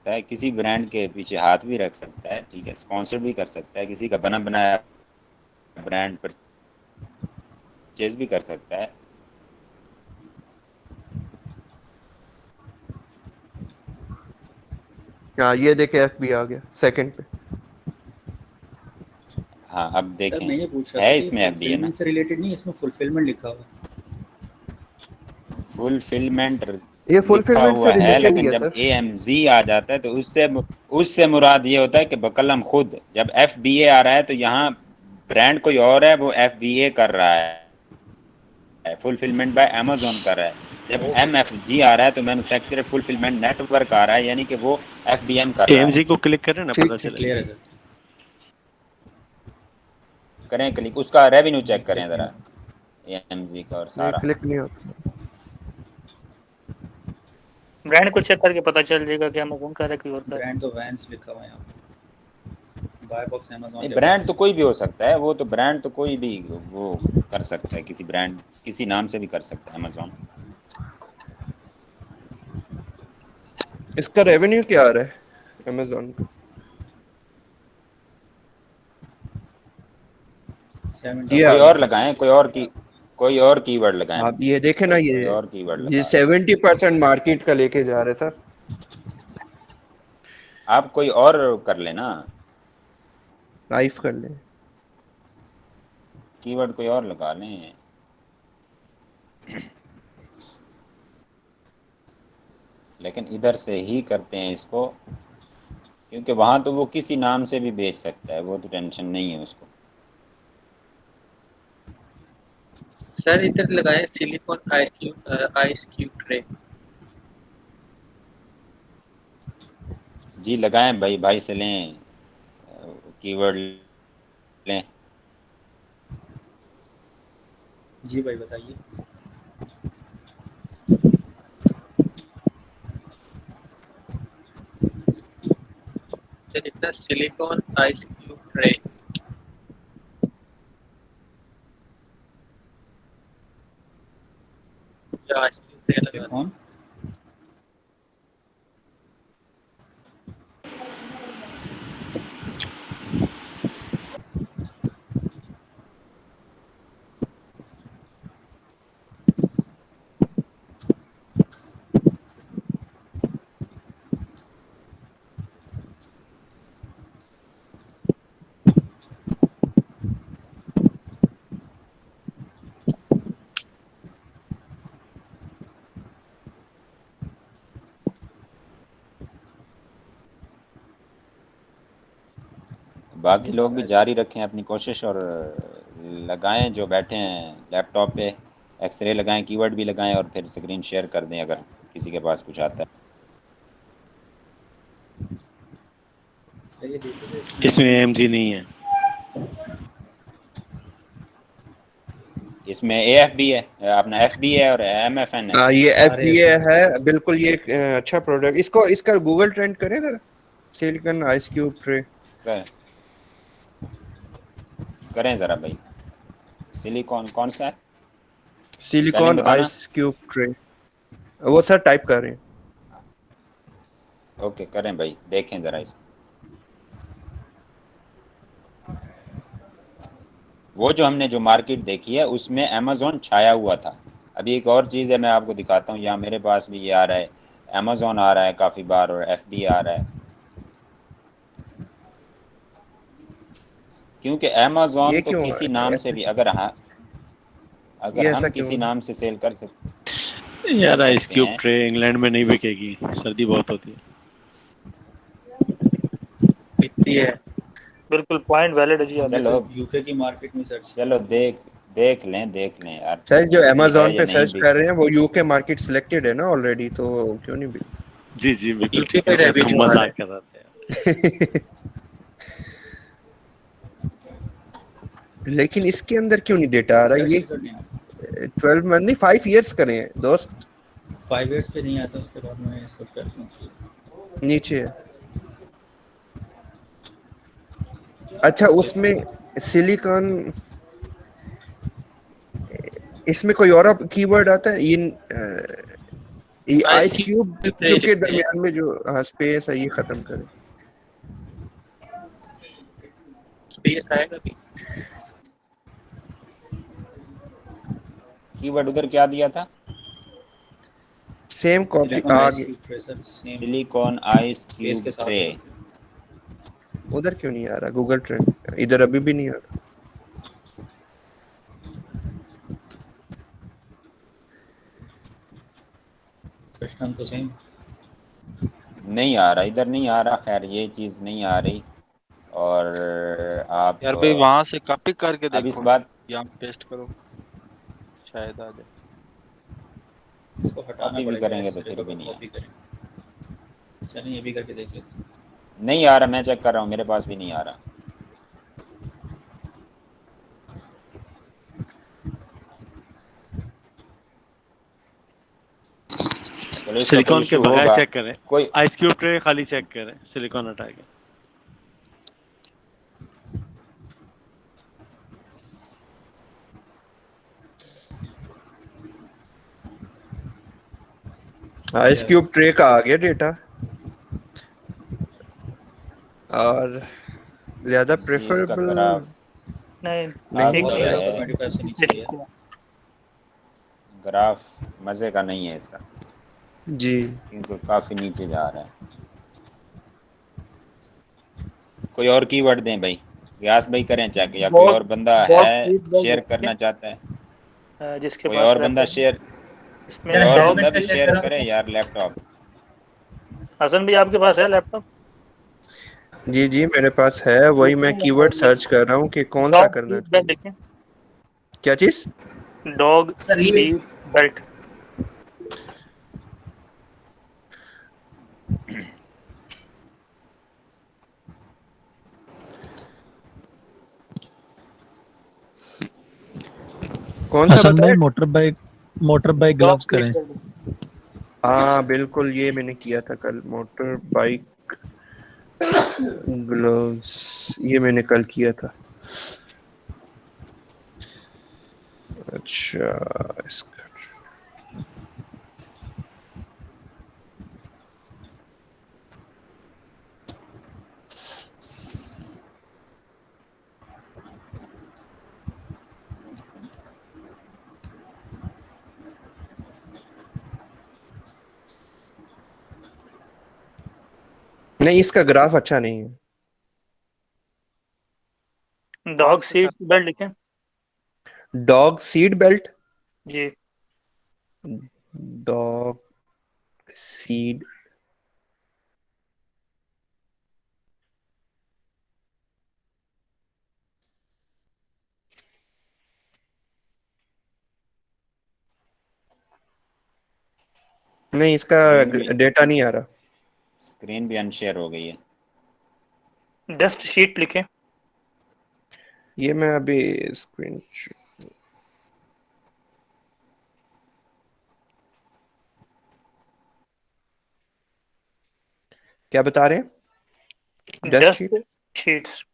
है, किसी ब्रांड के पीछे हाथ भी रख सकता है, ठीक है, स्पॉन्सर भी कर सकता है, किसी का बना बनाया ब्रांड परचेज भी कर सकता है। हाँ ये देखे FBA आ गया सेकंड पे। हाँ अब सर देखें, मैं ये पूछ रहा था है कि इसमें FBA ना, फुलफिलमेंट से रिलेटेड नहीं, इसमें फुलफिलमेंट लिखा हुआ है। फुलफिलमेंट ये लिखा फुलफिलमेंट हुआ से है, रिलेटेड ही लेकिन है जब सर। AMZ आ जाता है तो उससे मुराद ये होता है कि बकलम खुद जब FBA आ रहा है तो यहाँ ब्रांड कोई और है, वो FBA कर रहा है, फुलफिलमेंट बाय अमेज़न कर रहा है। जब MFG आ रहा है तो मैन्युफैक्चरर फुलफिलमेंट नेटवर्क आ रहा है, यानी कि वो FBM कर रहा है। AMZ को क्लिक करें ना, पता ठीक क्लियर है चलेगा। सर। करें क्लिक, उसका रेवेन्यू चेक करें ज़रा AMZ का और नहीं सारा। क्लिक नहीं होता। ब्रांड को चेक करके पता चल जाएगा कि अमेज़न का है कि और का है। ब्रांड तो वैंस लिखा हुआ है यहाँ पे, बाय बॉक्स अमेज़न। ब्रांड तो कोई भी हो सकता है, वो तो ब्रांड तो कोई भी वो कर सकता है, किसी ब्रांड किसी नाम से भी कर सकता है अमेज़न। इसका रेवेन्यू क्या आ रहा है अमेज़न का? 7 ये कोई और लगाएं, कोई और कीवर्ड लगाएं, आप ये देखें ना, कोई और कीवर्ड ये लगा। 70% मार्केट का लेके जा रहे सर। आप कोई और कर लेना, टाइप कर ले। कीवर्ड कोई और लगा लें। लेकिन इधर से ही करते हैं इसको, क्योंकि वहां तो वो किसी नाम से भी बेच सकता है, वो तो टेंशन नहीं है उसको। सर इधर लगाए सिलिकॉन आइस क्यूब ट्रे। जी लगाएं भाई से लें, कीवर्ड लें। जी भाई बताइए। लिखना silicon ice cube tray. Ice cube tray लगा। कौन? बाकी लोग भी जारी रखें अपनी कोशिश और लगाएं, जो बैठे हैं लैपटॉप पे एक्सरे लगाएं, कीवर्ड भी लगाएं और फिर स्क्रीन शेयर कर दें अगर किसी के पास कुछ आता है। सही है, देखिए तो इसमें AMG नहीं है, इसमें AF भी है, अपना FB है और MFN है। ये सारे FBA है बिल्कुल। ये एक अच्छा प्रोडक्ट, इसको इसका गूगल ट्रेंड करें जरा, सिलिकॉन आइस क्यूब ट्रे। करें ज़रा भाई, सिलिकॉन कौन सा है, स्पेलिंग सिलिकॉन बताना। आइस क्यूब ट्रे, वो सर टाइप कर रहे हैं। ओके करें भाई, देखें ज़रा इसको। वो जो हमने जो मार्केट देखी है उसमें अमेज़ॉन छाया हुआ था। अभी एक और चीज़ है, मैं आपको दिखाता हूँ, यहाँ मेरे पास भी ये आ रहा है, अमेज़ॉन आ रहा है काफ़ी बार और FB आ रहा है, क्योंकि अमेज़ॉन ये तो क्यों किसी नाम से ऐसे, भी अगर ये हम ऐसा क्यों किसी है? नाम से सेल कर यार आइस सकते क्यूब हैं। ट्रे इंग्लैंड में नहीं बिकेगी, सर्दी बहुत होती है। बिकती है, बिल्कुल पॉइंट वैलिड है जी हमने आपका। चलो तो यूके की मार्केट में सर्च चलो देख लें यार, सर जो बिकती है अमेज़न या पे नहीं सर्च कर रहे बिकती। हैं वो यूके मार्केट सिलेक्टेड है ना ऑलरेडी, तो क्यों नहीं जी जी बिल्कुल यूके ठीक का है, मैं तो रेवेन्यू आ रहा मजाक है। कर रहा था यार। बिक लेकिन इसके अंदर क्यों नहीं डेटा आ इसका रहा है? सर्च ये रिजल्ट नहीं आता, 12 मंथ नहीं 5 इयर्स करें दोस्त। 5 इयर्स पे नहीं आता, उसके बाद मैंने इसको 12 मंथ किया। नीचे है। अच्छा उसमें सिलिकॉन, इसमें कोई और कीवर्ड आता है? ये ice ice cube cube tray cube के लिखते हैं, दरमियान में जो स्पेस है ये खत्म करें। स्पेस आएगा भी। कीवर्ड उधर क्या दिया था? सेम कॉपी सिलिकॉन आइस आगे, cube tray sir, same silicon ice space cube के साथ ट्रे। होगा क्या? उधर क्यों नहीं आ रहा गूगल ट्रेंड? इधर अभी भी नहीं आ रहा। सिस्टम तो सेम। नहीं आ रहा, इधर नहीं आ रहा, खैर ये चीज़ नहीं आ रही। और आप यार भाई वहां से कॉपी करके अब इस देखो, बात यहाँ पेस्ट करो, शायद आ जाए। इसको हटाना कॉपी भी पड़ेगा, करेंगे तो एक्सरे फिर को भी तो नहीं आ कॉपी करेंगे। चलिए ये भी करके देख लेते हैं। नहीं आ रहा, मैं चेक कर रहा हूँ, मेरे पास भी नहीं आ रहा। चलो इसका कोई सिलिकॉन के इशू बगैर होगा चेक करें, कोई। आइस क्यूब ट्रे खाली चेक करें, सिलिकॉन हटा के। आइस क्यूब ट्रे का आ गया डेटा, और ज्यादा जी इसका प्रेफरेबल नहीं नहीं ठीक तो है। है, 25 से नीचे ही है। ग्राफ मज़े का नहीं है इसका, जी। क्योंकि काफ़ी नीचे जा रहा है। कोई और कीवर्ड दें भाई, व्यास भाई करें चेक, या कोई और बंदा डॉग है सीट बेल्ट शेयर देखते करना चाहता है? हैं, जिसके कोई पास और बंदा लैपटॉप शेयर, इसमें कोई यार और डॉग बंदा का भी चेक शेयर करो करे तो। यार लैपटॉप। हसन भी आपके पास है लैपटॉप? जी जी मेरे पास है, वही मैं कीवर्ड सर्च कर रहा हूँ कि कौन सा डॉग करना सीट बेल्ट चाहिए। देखें, क्या चीज? डॉग सर ये सीट बेल्ट। कौन सा हसन भाई बताया? Motor bike dog gloves seat करें। बेल्ट। हाँ बिल्कुल, ये मैंने किया था कल, मोटर बाइक ग्लोव्स, ये मैंने कल किया था। अच्छा इसका नहीं, इसका ग्राफ अच्छा नहीं है। डॉग सीट बेल्ट देखें डॉग सीट बेल्ट, जी। डॉग सीड, नहीं, इसका स्क्रीन भी डेटा नहीं आ रहा। स्क्रीन भी अनशेयर हो गई है। डस्ट शीट लिखें। ये मैं अभी स्क्रीन क्या बता रहे हैं? Dust sheet. Dust sheets.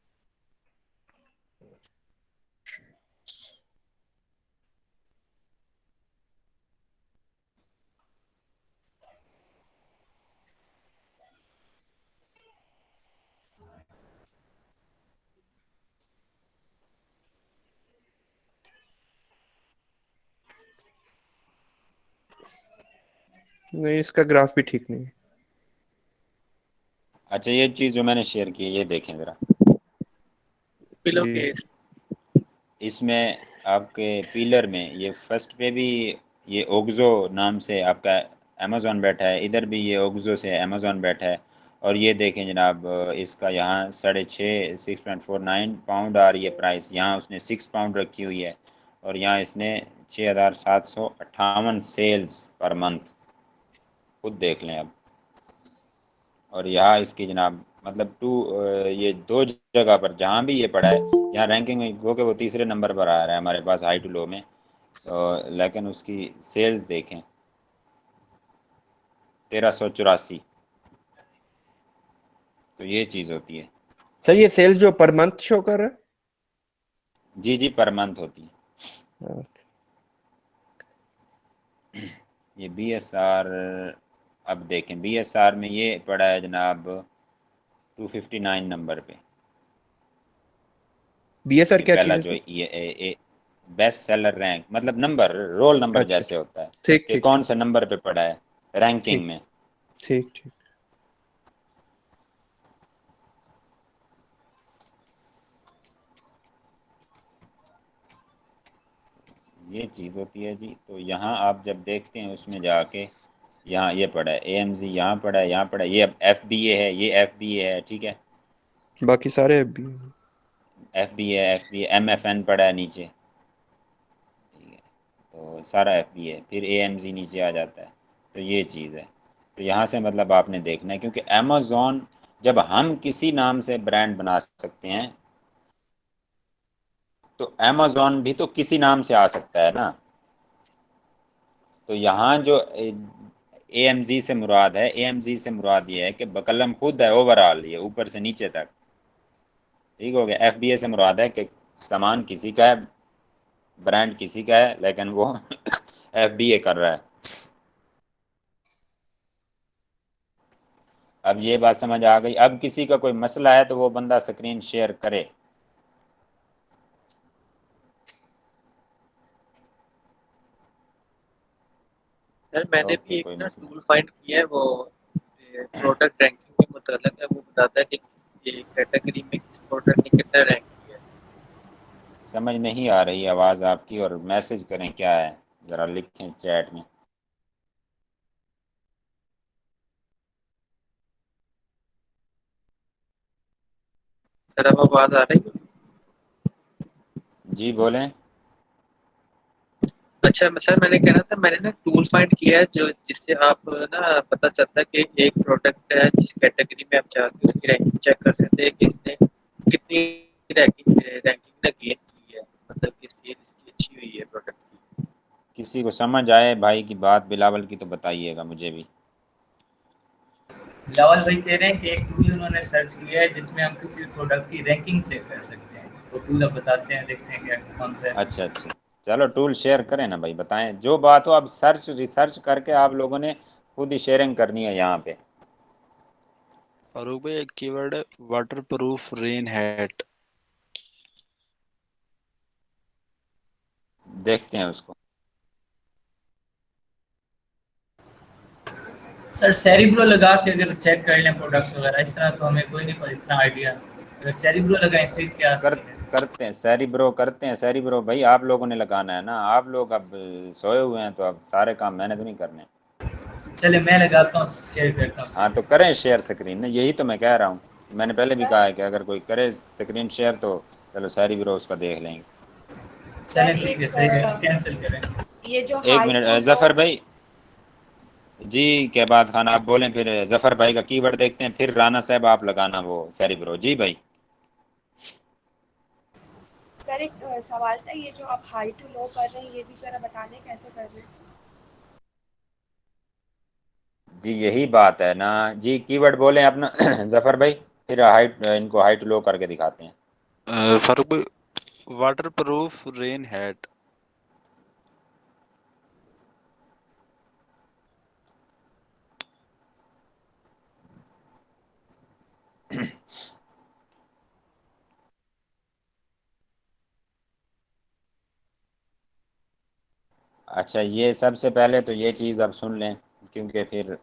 नहीं, इसका ग्राफ भी ठीक नहीं है। अच्छा, ये चीज़ जो मैंने शेयर की है ये देखें ज़रा। पिलो केस इसमें आपके पिलर में ये फर्स्ट पे भी ये ओग्जो नाम से आपका अमेज़ॉन बैठा है, इधर भी ये ओग्जो से अमेज़ॉन बैठा है। और ये देखें जनाब, इसका यहाँ 6.5 6.49 पाउंड आ रही है प्राइस, यहाँ उसने 6 पाउंड रखी हुई है और यहाँ इसने 6,758 सेल्स पर मंथ, खुद देख लें अब। और यहाँ इसकी जनाब मतलब ये 2 जगह पर जहाँ भी ये पड़ा है, यहाँ रैंकिंग में गो के वो तीसरे नंबर पर आ रहा है हमारे पास हाई टू लो में, तो लेकिन उसकी सेल्स देखें 1384। तो ये चीज़ होती है। सर ये सेल्स जो पर मंथ शो कर रहा है? जी जी, पर मंथ होती है। ये BSR अब देखें, BSR में ये पड़ा है जनाब 259 नंबर पे। BSR क्या पहला चीज जो है? ये बेस्ट सेलर रैंक मतलब नंबर, रोल नंबर अच्छा, जैसे होता है ठीक कि ठीक कौन सा नंबर पे पड़ा है रैंकिंग में। ठीक ठीक। ये चीज़ होती है जी। तो यहाँ आप जब देखते हैं उसमें जाके, यहाँ ये पड़ा है AMZ, यहाँ पड़ा है, यहाँ पड़ा है, ये अब FBA है, ये FBA है, ठीक है। बाकी सारे भी FBA MFN पड़ा है नीचे, ठीक है। तो सारा FBA है, फिर AMZ नीचे आ जाता है। तो ये चीज़ है। तो यहाँ से मतलब आपने देखना है, क्योंकि अमेज़ॉन जब हम किसी नाम से ब्रांड बना सकते हैं तो अमेज़ॉन भी तो किसी नाम से आ सकता है ना। तो यहाँ जो AMZ से मुराद है, AMZ से मुराद ये है कि बकलम खुद है ओवरऑल, ये ऊपर से नीचे तक, ठीक हो गया। FBA से मुराद है कि सामान किसी का है, ब्रांड किसी का है, लेकिन वो FBA कर रहा है। अब ये बात समझ आ गई। अब किसी का कोई मसला है तो वो बंदा स्क्रीन शेयर करे। सर मैंने भी एक कोई ना मसला टूल फाइंड किया है, वो प्रोडक्ट रैंकिंग के मुताबिक है, वो बताता है कि ये कैटेगरी में किस प्रोडक्ट ने कितना रैंक किया है। समझ नहीं आ रही आवाज़ आपकी, और मैसेज करें क्या है ज़रा लिखें चैट में। सर अब आवाज आ रही है? जी बोलें। अच्छा सर, मैंने कह रहा था मैंने ना टूल फाइंड किया है जो जिससे आप ना पता चलता है कि एक प्रोडक्ट है जिस कैटेगरी में आप चाहते हो उसकी रैंकिंग चेक कर सकते हैं कि इसने कितनी रैंकिंग ना गेन की है, मतलब कि सेल इसकी अच्छी हुई है प्रोडक्ट की। किसी को समझ आए भाई की बात बिलावल की तो बताइएगा मुझे भी। लावल भाई कह रहे हैं कि एक टूल उन्होंने सर्च किया है जिसमें हम किसी प्रोडक्ट की रैंकिंग चेक कर सकते हैं। वो टूल अब बताते हैं, देखते हैं क्या कौन सा है। अच्छा अच्छा, चलो टूल शेयर करें ना भाई, बताएं जो बात हो। अब रिसर्च करके आप लोगों ने खुद ही शेयरिंग करनी है यहाँ पे। फारूक भाई एक कीवर्ड है वाटर प्रूफ रेन हैट। देखते हैं उसको। सर सेरिब्रो लगा के अगर चेक कर लें प्रोडक्ट्स वगैरह इस तरह, तो हमें कोई नहीं इतना आइडिया। अगर सेरिब्रो लगाएं फिर क्या करते हैं सेरिब्रो, करते हैं सेरिब्रो भाई। आप लोगों ने लगाना है ना, आप लोग अब सोए हुए हैं तो अब सारे काम मैंने तो नहीं करने। चले मैं लगाता हूँ, शेयर करता हूँ। हाँ तो करें शेयर स्क्रीन, यही तो मैं कह रहा हूँ। मैंने पहले भी कहा है कि अगर कोई करे स्क्रीन शेयर तो चलो सेरिब्रो उसका देख लेंगे। चलें ठीक है, सही है, कैंसिल करें। ये जो एक मिनट जफर भाई, जी क्या बात खान, आप बोलें, फिर जफर भाई का कीवर्ड देखते हैं, फिर राना साहब आप लगाना वो सेरिब्रो। जी भाई। सर एक सवाल था, ये जो आप हाई टू लो कर रहे हैं ये भी जरा बताने कैसे कर रहे हैं? जी यही बात है ना जी, कीवर्ड बोलें अपना जफर भाई, फिर हाइट इनको हाइट लो करके दिखाते हैं। फारूक भाई, वाटर प्रूफ रेन हैट। अच्छा, ये सबसे पहले तो ये चीज़ आप सुन लें, क्योंकि फिर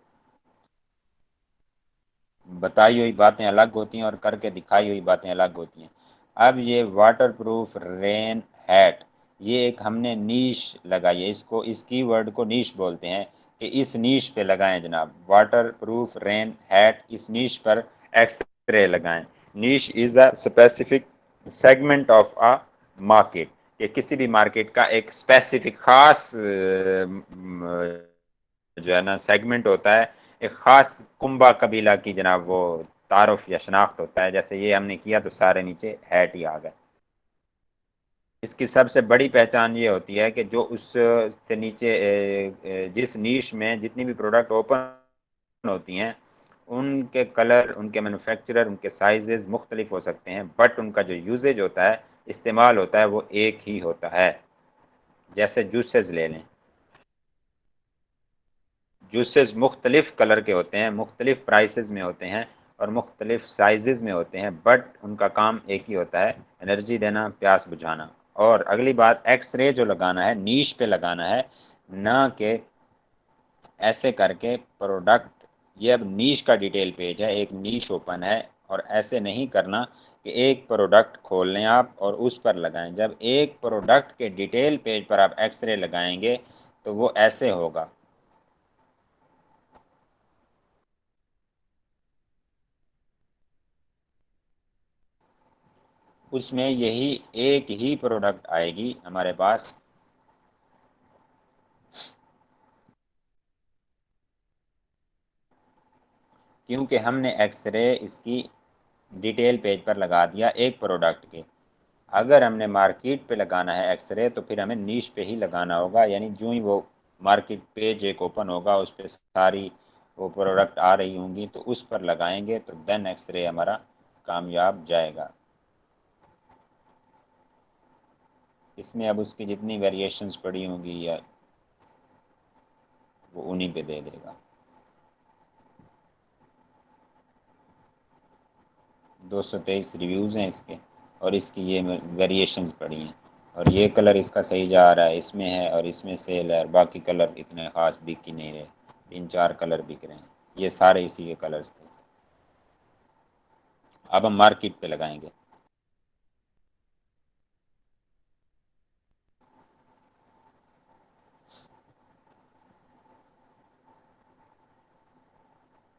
बताई हुई बातें अलग होती हैं और करके दिखाई हुई बातें अलग होती हैं। अब ये वाटर प्रूफ रेन हैट, ये एक हमने नीश लगाई है, इसको, इस कीवर्ड को नीश बोलते हैं, कि इस नीश पे लगाएं जनाब, वाटर प्रूफ रेन हैट, इस नीश पर एक्सरे लगाएं। Niche is a specific segment of a market, कि किसी भी मार्केट का एक स्पेसिफिक खास जो है ना सेगमेंट होता है, एक ख़ास कुंबा कबीला की जनाब वो तारुफ या शनाख्त होता है। जैसे ये हमने किया तो सारे नीचे हैट ही आ गए। इसकी सबसे बड़ी पहचान ये होती है कि जो उस से नीचे जिस नीश में जितनी भी प्रोडक्ट ओपन होती हैं, उनके कलर, उनके मैन्युफैक्चरर, उनके साइजेस मुख्तलिफ हो सकते हैं, बट उनका जो यूजेज होता है, इस्तेमाल होता है, वो एक ही होता है। जैसे जूसेस ले लें, जूसेस मुख्तलिफ कलर के होते हैं, मुख्तलिफ प्राइसेस में होते हैं और मुख्तलिफ साइजेस में होते हैं, बट उनका काम एक ही होता है, एनर्जी देना, प्यास बुझाना। और अगली बात, एक्सरे जो लगाना है, नीश पे लगाना है, ना कि ऐसे करके प्रोडक्ट, ये अब नीश का डिटेल पेज है, एक नीश ओपन है, और ऐसे नहीं करना कि एक प्रोडक्ट खोल लें आप और उस पर लगाएं। जब एक प्रोडक्ट के डिटेल पेज पर आप एक्सरे लगाएंगे तो वो ऐसे होगा। उसमें यही एक ही प्रोडक्ट आएगी हमारे पास, क्योंकि हमने एक्सरे इसकी डिटेल पेज पर लगा दिया एक प्रोडक्ट के। अगर हमने मार्केट पे लगाना है एक्सरे तो फिर हमें नीश पे ही लगाना होगा, यानी जो ही वो मार्केट पेज एक ओपन होगा उस पर सारी वो प्रोडक्ट आ रही होंगी तो उस पर लगाएंगे तो देन एक्सरे हमारा कामयाब जाएगा। इसमें अब उसकी जितनी वेरिएशंस पड़ी होंगी या वो उन्हीं पे दे देगा। 223 रिव्यूज़ हैं इसके, और इसकी ये वेरिएशंस पड़ी हैं, और ये कलर इसका सही जा रहा है, इसमें है और इसमें सेल है, और बाकी कलर इतने ख़ास बिक ही नहीं रहे, 3-4 कलर बिक रहे हैं, ये सारे इसी के कलर्स थे। अब हम मार्केट पे लगाएंगे।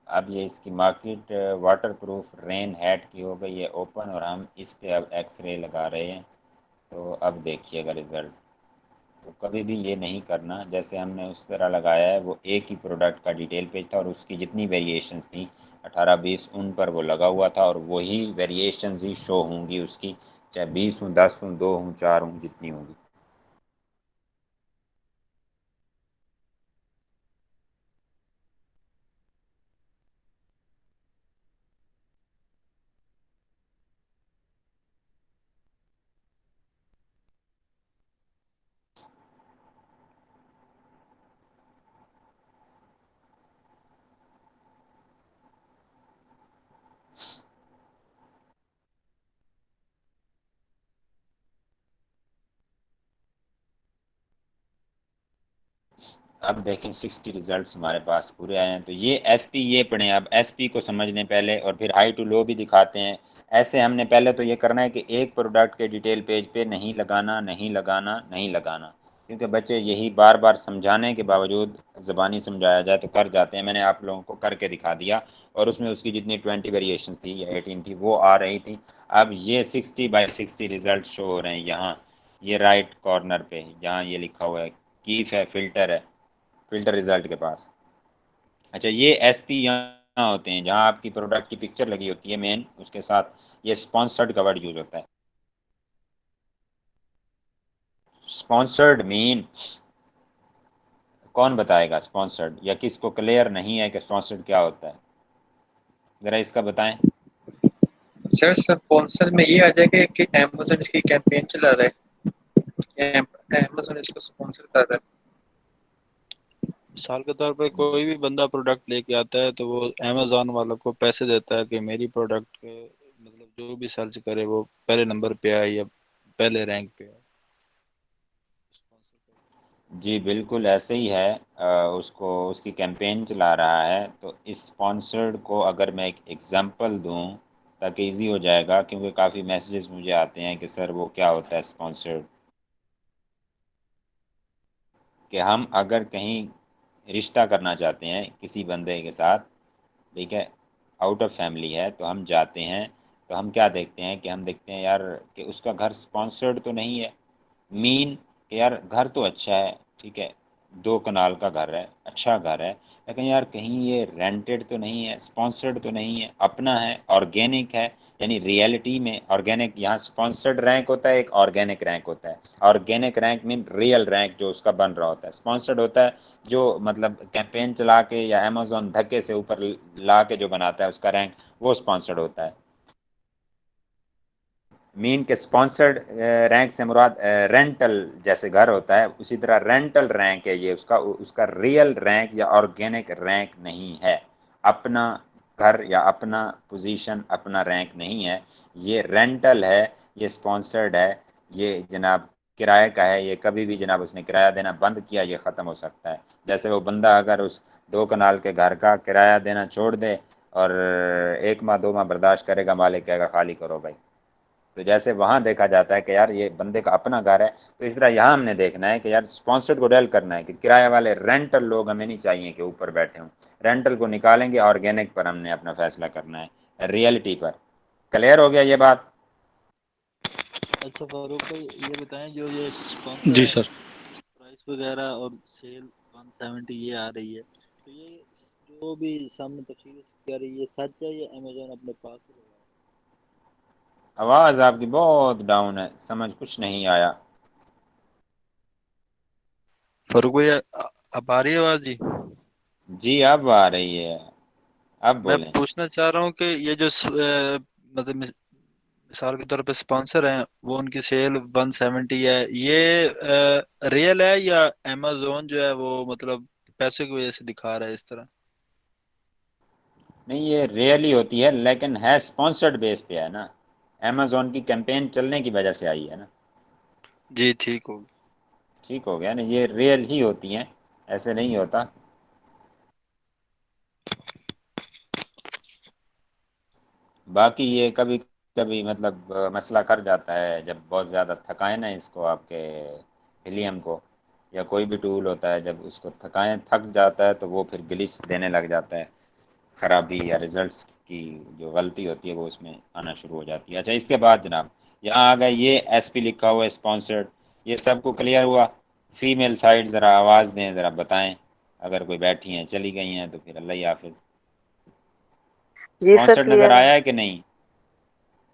अब ये इसकी market water proof rain hat की हो गई है ओपन, और हम इस पे अब एक्सरे लगा रहे हैं। तो अब देखिएगा रिज़ल्ट। तो कभी भी ये नहीं करना जैसे हमने उस तरह लगाया है, वो एक ही प्रोडक्ट का डिटेल पेज था और उसकी जितनी वेरिएशंस थी 18-20 उन पर वो लगा हुआ था, और वही वेरिएशंस ही शो होंगी उसकी, चाहे 20 हूँ, 10 हूँ, 2 हूँ, 4 हूँ, जितनी होंगी। अब देखें 60 रिजल्ट्स हमारे पास पूरे आए हैं। तो ये एसपी ये पढ़ें, अब एसपी को समझ लें पहले, और फिर हाई टू लो भी दिखाते हैं। ऐसे हमने पहले तो ये करना है कि एक प्रोडक्ट के डिटेल पेज पे नहीं लगाना, नहीं लगाना, नहीं लगाना, क्योंकि बच्चे यही बार बार समझाने के बावजूद, ज़बानी समझाया जाए तो कर जाते हैं। मैंने आप लोगों को करके दिखा दिया, और उसमें उसकी जितनी 20 वेरिएशन थी या 18 थी वो आ रही थी। अब ये 60/60 रिजल्ट शो हो रहे हैं यहाँ, ये राइट कॉर्नर पे, जहाँ ये लिखा हुआ है कीफ है, फिल्टर है, फिल्टर रिजल्ट के पास। अच्छा, ये एसपी यहाँ होते हैं जहाँ आपकी प्रोडक्ट की पिक्चर लगी होती है मेन, उसके साथ ये स्पॉन्सर्ड का वर्ड यूज होता है। स्पॉन्सर्ड मीन कौन बताएगा स्पॉन्सर्ड, या किसको क्लियर नहीं है कि स्पॉन्सर्ड क्या होता है, जरा इसका बताएं। सर स्पॉन्सर में ये आ जाएगा कि अमेज़न इसकी कैंपेन चला रहा है, अमेज़न इसको स्पॉन्सर कर रहा है। मिसाल के तौर पे कोई भी बंदा प्रोडक्ट लेके आता है तो वो अमेज़न वालों को पैसे देता है कि मेरी प्रोडक्ट के मतलब जो भी सर्च करे वो पहले नंबर पे आए या पहले रैंक पे आए। जी बिल्कुल ऐसे ही है। उसको उसकी कैंपेन चला रहा है, तो इस स्पॉन्सर्ड को अगर मैं एक एग्जांपल दूं ताकि इजी हो जाएगा, क्योंकि काफ़ी मैसेजेस मुझे आते हैं कि सर वो क्या होता है स्पॉन्सर्ड। कि हम अगर कहीं रिश्ता करना चाहते हैं किसी बंदे के साथ, ठीक है, आउट ऑफ फैमिली है, तो हम जाते हैं, तो हम क्या देखते हैं कि हम देखते हैं यार कि उसका घर स्पॉन्सर्ड तो नहीं है। मीन कि यार घर तो अच्छा है, ठीक है, 2 कनाल का घर है, अच्छा घर है, लेकिन यार कहीं ये रेंटेड तो नहीं है, स्पॉन्सर्ड तो नहीं है, अपना है, ऑर्गेनिक है। यानी रियलिटी में ऑर्गेनिक, यहाँ स्पॉन्सर्ड रैंक होता है, एक ऑर्गेनिक रैंक होता है। Organic rank mean real rank जो उसका बन रहा होता है। स्पॉन्सर्ड होता है जो मतलब कैंपेन चला के या अमेजोन धक्के से ऊपर ला के जो बनाता है उसका रैंक, वो स्पॉन्सर्ड होता है। मीन के स्पॉन्सर्ड रैंक से मुराद रेंटल जैसे घर होता है, उसी तरह रेंटल रैंक है ये, उसका उसका रियल रैंक या ऑर्गेनिक रैंक नहीं है। अपना घर या अपना पोजीशन, अपना रैंक नहीं है, ये रेंटल है, ये स्पॉन्सर्ड है, ये जनाब किराए का है। ये कभी भी जनाब उसने किराया देना बंद किया, ये ख़त्म हो सकता है। जैसे वो बंदा अगर उस 2 कनाल के घर का किराया देना छोड़ दे और 1 माह 2 माह बर्दाश्त करेगा, मालिक कहेगा खाली करो भाई। तो जैसे वहां देखा जाता है कि यार ये बंदे का अपना घर है, तो इस तरह यहाँ हमने देखना है कि यार स्पॉन्सर्ड को डेल करना है कि किराए वाले रेंटल लोग हमें नहीं चाहिए कि ऊपर बैठे हों। रेंटल को निकालेंगे, ऑर्गेनिक पर हमने अपना फैसला करना है, रियलिटी पर। क्लियर हो गया ये बात? अच्छा फारूक भाई ये बताएं जो ये स्पॉन्सर जी है सर। प्राइस वगैरह और सेल 170 ये आ रही है, तो ये जो भी सामने तफसील क्या रही है सच है या अमेजोन अपने पास ही लगा आवाज़ आपकी बहुत डाउन है, समझ कुछ नहीं आया। है? फारूक भाई अब आ रही है आवाज जी? जी अब आ रही है, अब मैं बोलें। पूछना चाह रहा हूँ कि ये जो मतलब मिसाल के तौर पे स्पॉन्सर हैं वो उनकी सेल 170 है, ये रियल है या अमेजोन जो है वो मतलब पैसे की वजह से दिखा रहा है इस तरह? नहीं, ये रियली होती है, लेकिन है स्पॉन्सर्ड बेस पे है ना, अमेजोन की कैंपेन चलने की वजह से आई है ना। जी ठीक हो ठीक हो गया ना, ये रियल ही होती हैं, ऐसे नहीं होता। बाकी ये कभी कभी मतलब मसला कर जाता है जब बहुत ज़्यादा थकाए ना इसको, आपके हिलियम को, या कोई भी टूल होता है, जब उसको थकाएं, थक जाता है तो वो फिर ग्लिच देने लग जाता है, खराबी या रिजल्ट्स की जो गलती होती है वो उसमें आना शुरू हो जाती है। अच्छा, इसके बाद जनाब यहाँ आ गए, ये एसपी लिखा हुआ है स्पॉन्सर्ड, ये सबको क्लियर हुआ? फीमेल साइड ज़रा आवाज़ दें, ज़रा बताएं, अगर कोई बैठी हैं चली गई हैं तो फिर अल्लाह ही हाफिज़। जी सर स्पॉन्सर्ड नज़र क्लियर है। आया है कि नहीं?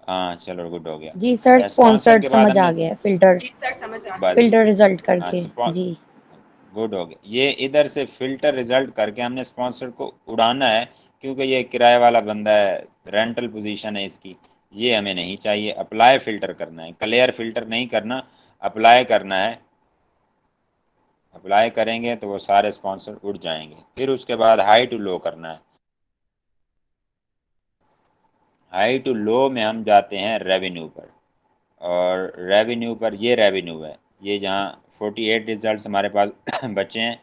हाँ चलो गुड हो जी सर गया। स्पॉन्सर्ड स्पॉन्सर्ड के बाद समझ आ हमने गया, फिल्टर जी सर समझ आ बस, गया। फिल्टर रिजल्ट हाँ करके। जी गुड हो गया। ये इधर से फिल्टर रिजल्ट करके हमने स्पॉन्सर को उड़ाना है, क्योंकि ये किराए वाला बंदा है, रेंटल पोजीशन है इसकी, ये हमें नहीं चाहिए। अप्लाई फिल्टर करना है, क्लियर फिल्टर नहीं करना, अप्लाई करना है। अप्लाई करेंगे तो वो सारे स्पॉन्सर उड़ जाएंगे। फिर उसके बाद हाई टू लो करना है। हाई टू लो में हम जाते हैं रेवेन्यू पर, और रेवेन्यू पर ये रेवेन्यू है, ये जहाँ 48 रिजल्ट हमारे पास बचे हैं,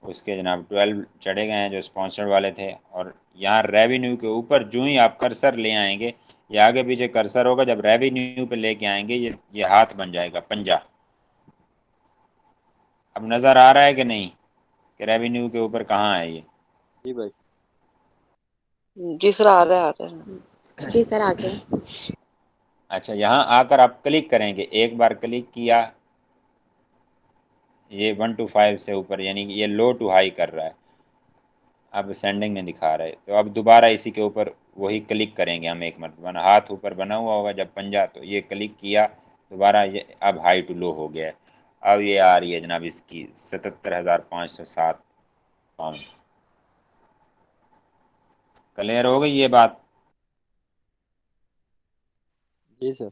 उसके जनाब 12 चढ़े गए हैं जो स्पॉन्सर्ड वाले थे। और यहाँ रेवेन्यू के ऊपर जो ही आप कर्सर ले आएंगे, ये आगे पीछे कर्सर होगा, जब रेवेन्यू पे लेके आएंगे ये हाथ बन जाएगा, पंजा। अब नज़र आ रहा है कि नहीं कि रेवेन्यू के ऊपर कहाँ है ये? जी भाई जी सर आ रहा है। जी सर आ गया। अच्छा, यहाँ आकर आप क्लिक करेंगे, एक बार क्लिक किया, ये 1 to 5 से ऊपर, यानी कि ये लो टू हाई कर रहा है। अब सेंडिंग में दिखा रहा है, तो अब दोबारा इसी के ऊपर वही क्लिक करेंगे हम एक मरतबा ना, हाथ ऊपर बना हुआ होगा जब पंजा, तो ये क्लिक किया दोबारा, ये अब हाई टू लो हो गया है। अब ये आ रही है जनाब इसकी 77,507 पाउंड। क्लियर हो गई ये बात? जी सर।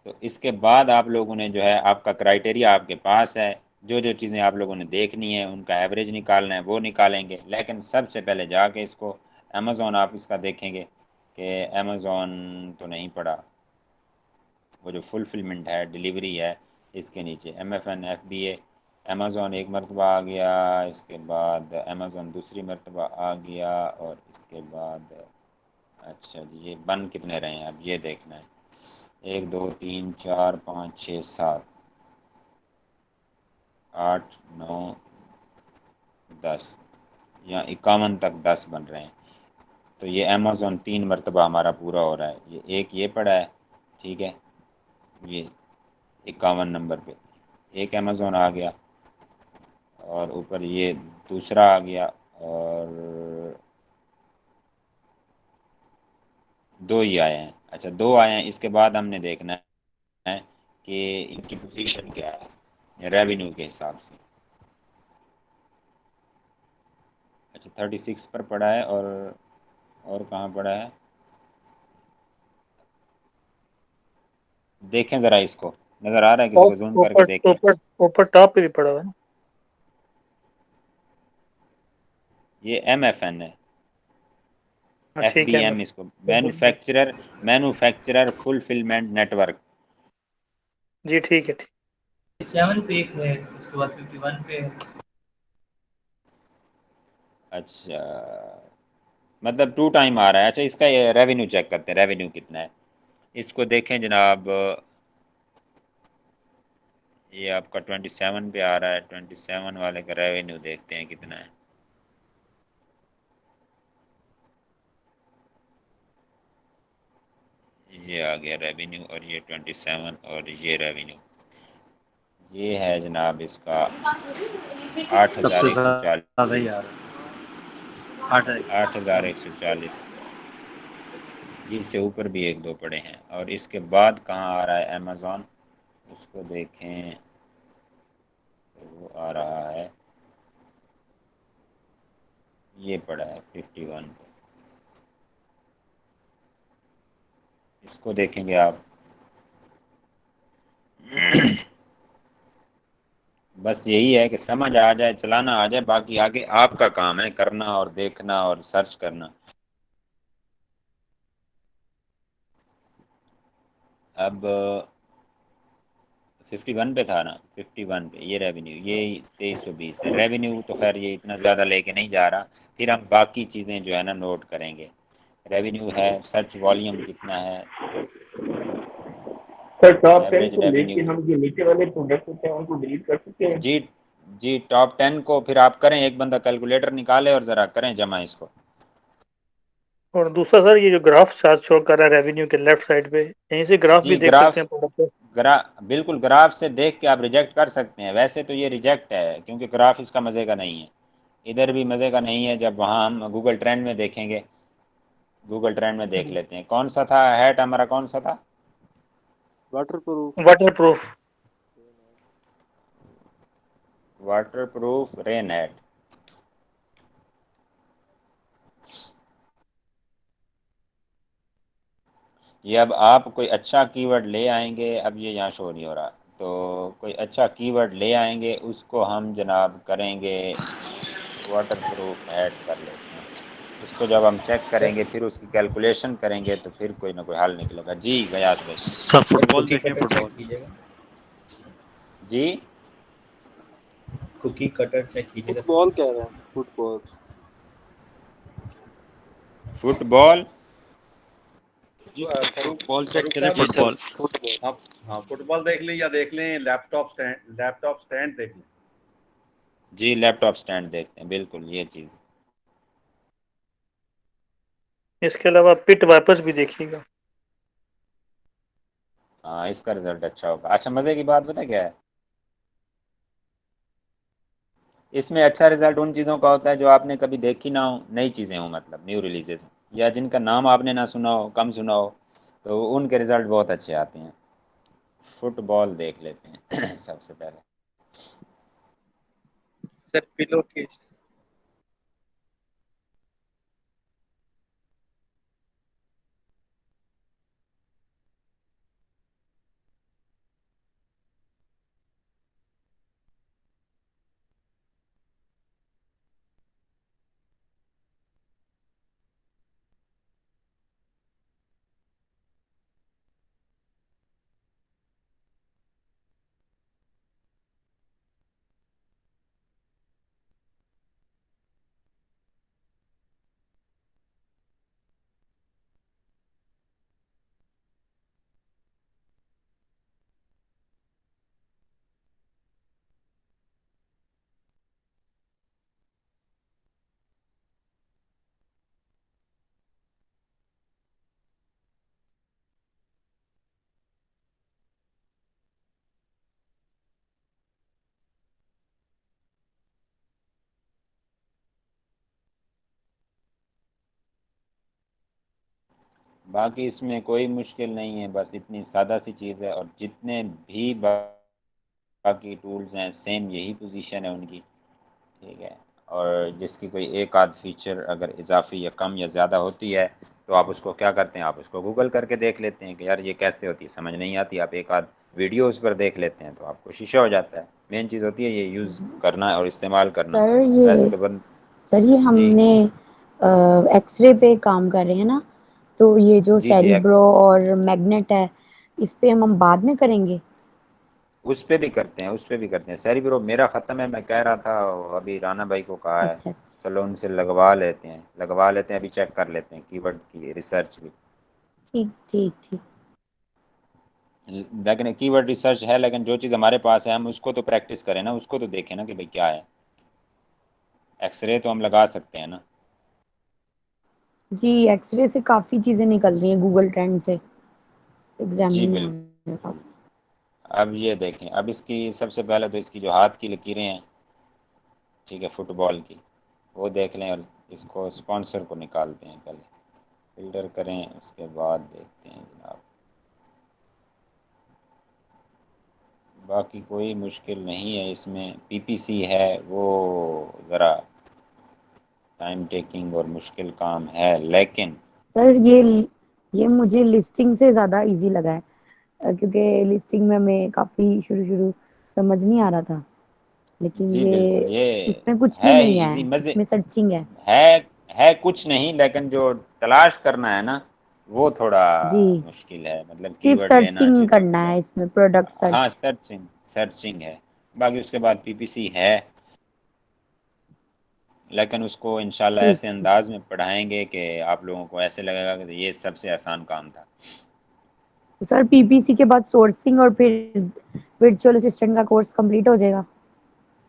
तो इसके बाद आप लोगों ने जो है, आपका क्राइटेरिया आपके पास है, जो जो चीज़ें आप लोगों ने देखनी है उनका एवरेज निकालना है वो निकालेंगे। लेकिन सबसे पहले जाके इसको अमेज़ॉन आप इसका देखेंगे कि अमेज़ॉन तो नहीं पड़ा, वो जो फुलफिलमेंट है, डिलीवरी है, इसके नीचे MFN FBA अमेज़ॉन एक मरतबा आ गया, इसके बाद अमेज़ॉन दूसरी मरतबा आ गया, और इसके बाद अच्छा जी ये बन कितने रहे हैं अब ये देखना है, 1 2 3 4 5 6 7 8 9 10 या 51 तक 10 बन रहे हैं। तो ये अमेज़ॉन 3 मरतबा हमारा पूरा हो रहा है। ये एक ये पड़ा है, ठीक है, ये 51 नंबर पे एक अमेज़ॉन आ गया, और ऊपर ये दूसरा आ गया, और 2 ही आए हैं। अच्छा 2 आए हैं, इसके बाद हमने देखना है कि इनकी पोजीशन क्या है रेवेन्यू के हिसाब से। अच्छा 36 पर पड़ा है, और कहाँ पड़ा है, देखें ज़रा इसको, नज़र आ रहा है किसी को? जूम करके ऊपर देखें। ऊपर ऊपर टॉप पे भी पड़ा हुआ है ना। ये MFN है, हाँ, ठीक है FBM इसको, मैन्युफैक्चरर फुलफिलमेंट नेटवर्क। जी ठीक है। 57 पे एक है, उसके बाद 51 पे है। अच्छा मतलब 2 टाइम आ रहा है। अच्छा इसका ये रेवेन्यू चेक करते हैं, रेवेन्यू कितना है इसको देखें जनाब। ये आपका 27 पे आ रहा है, 27 वाले का रेवेन्यू देखते हैं कितना है। ये आ गया रेवेन्यू, और ये 27, और ये रेवेन्यू ये है जनाब इसका सबसे ज्यादा ही 8,140, आ रहा है 8,140 जी, से ऊपर भी एक दो पड़े हैं। और इसके बाद कहाँ आ रहा है अमेज़ॉन, उसको देखें तो वो आ रहा है, ये पड़ा है 51 पे, इसको देखेंगे आप। बस यही है कि समझ आ जाए, चलाना आ जाए, बाकी आगे आपका काम है करना और देखना और सर्च करना। अब 51 पे था ना, 51 पे ये रेवेन्यू, ये 2320 है रेवेन्यू। तो खैर ये इतना ज़्यादा लेके नहीं जा रहा, फिर हम बाकी चीज़ें जो है ना नोट करेंगे। रेवेन्यू है, सर्च वॉल्यूम कितना है, सर टॉप 10 एवरेज को लेके रेवेन्यू। हम जो नीचे वाले प्रोडक्ट होते हैं उनको डिलीट कर सकते हैं। जी जी, टॉप 10 को फिर आप करें, एक बंदा कैलकुलेटर निकाले और ज़रा करें जमा इसको। और दूसरा सर, ये जो ग्राफ चार्ट शो कर रहा है रेवेन्यू के लेफ्ट साइड पे, यहीं से ग्राफ भी जी देख सकते ग्राफ, हैं प्रोडक्ट पे। बिल्कुल ग्राफ से देख के आप रिजेक्ट कर सकते हैं। वैसे तो ये रिजेक्ट है क्योंकि ग्राफ इसका मज़े का नहीं है, इधर भी मज़े का नहीं है। जब वहाँ हम गूगल ट्रेंड में देखेंगे, गूगल ट्रेंड में देख लेते हैं कौन सा था हैट हमारा, कौन सा था, वाटरप्रूफ। Waterproof rain hat. ये अब आप कोई अच्छा कीवर्ड ले आएंगे, अब ये यहाँ शो नहीं हो रहा, तो कोई अच्छा कीवर्ड ले आएंगे उसको हम जनाब करेंगे, वाटरप्रूफ हैट कर लेते हैं। उसको जब हम चेक करेंगे फिर उसकी कैलकुलेशन करेंगे तो फिर कोई ना कोई हल निकलेगा। जी गयास भाई। सब फुटबॉल देखें, फुटबॉल जी कुकी कटर चेक कीजिएगा। फुटबॉल कह रहे हैं, football. Football football check Farooq करें, साहब, फुटबॉल। आप हाँ फुटबॉल देख लें या देख लें लैपटॉप स्टैंड देख लें। जी लैपटॉप स्टैंड देखते हैं, बिल्कुल ये चीज़। इसके अलावा पिट वाइपर्स भी देखिएगा। हाँ इसका रिजल्ट अच्छा होगा। अच्छा मज़े की बात पता क्या है, इसमें अच्छा रिजल्ट उन चीज़ों का होता है जो आपने कभी देखी ना हो, नई चीज़ें हो, मतलब न्यू रिलीजेस हो, या जिनका नाम आपने ना सुना हो, कम सुना हो, तो उनके रिजल्ट बहुत अच्छे आते हैं। फुटबॉल देख लेते हैं सबसे पहले। Sir pillow case. बाकी इसमें कोई मुश्किल नहीं है, बस इतनी सादा सी चीज़ है, और जितने भी बाकी टूल्स हैं सेम यही पोजीशन है उनकी, ठीक है। और जिसकी कोई एक आध फीचर अगर इजाफी या कम या ज़्यादा होती है तो आप उसको क्या करते हैं, आप उसको गूगल करके देख लेते हैं कि यार ये कैसे होती है, समझ नहीं आती, आप एक आध वीडियो उस पर देख लेते हैं तो आपको शीशा हो जाता है। मेन चीज़ होती है ये यूज़ करना और इस्तेमाल करना। सर वैसे ये तो बंद सर ये जी हमने एक्सरे पे काम कर रहे हैं ना, तो ये जो जी जी सेरिब्रो और मैग्नेट है, इस पे हम बाद में करेंगे। उस पे भी करते हैं, उस पे भी करते हैं। सेरिब्रो मेरा ख़त्म है, मैं कह रहा था, अभी राना भाई को कहा है, अच्छा चलो उनसे लगवा लेते हैं, अभी चेक कर लेते हैं कीवर्ड की रिसर्च भी। ठीक ठीक ठीक। लेकिन कीवर्ड रिसर्च है, लेकिन जो चीज़ हमारे पास है हम उसको तो प्रैक्टिस करें ना, उसको तो देखें ना कि भाई क्या है। एक्सरे तो हम लगा सकते हैं ना। जी एक्सरे से काफी चीजें निकल रही हैं गूगल ट्रेंड से, एग्जाम जी नहीं आ बिल्कुल। रहा। अब ये देखें, अब इसकी सबसे पहले तो इसकी जो हाथ की लकीरें हैं, ठीक है, फुटबॉल की, वो देख लें, और इसको स्पॉन्सर को निकालते हैं, पहले फिल्टर करें, उसके बाद देखते हैं जनाब। बाकी कोई मुश्किल नहीं है इसमें। पीपीसी है वो ज़रा टाइम टेकिंग और मुश्किल काम है, लेकिन सर ये मुझे लिस्टिंग से ज्यादा इजी लगा है, क्योंकि लिस्टिंग में हमें काफी शुरू शुरू समझ नहीं आ रहा था, लेकिन जी बिल्कुल, ये ये इसमें कुछ भी है नहीं ही है, इजी, मज़े इसमें सर्चिंग है। है है कुछ नहीं, लेकिन जो तलाश करना है ना वो थोड़ा जी मुश्किल है, मतलब सिर्फ कीवर्ड लेना, सर्चिंग चीज़ों करना को। है इसमें, प्रोडक्ट हाँ, सर्च। सर्चिंग सर्चिंग है। बाकी उसके बाद पीपीसी है, लेकिन उसको इंशाल्लाह ठीक ऐसे ठीक। अंदाज में पढ़ाएंगे कि आप लोगों को ऐसे लगेगा कि ये सबसे आसान काम था। तो सर पीपीसी के बाद सोर्सिंग और फिर वर्चुअल असिस्टेंट का कोर्स कंप्लीट हो जाएगा।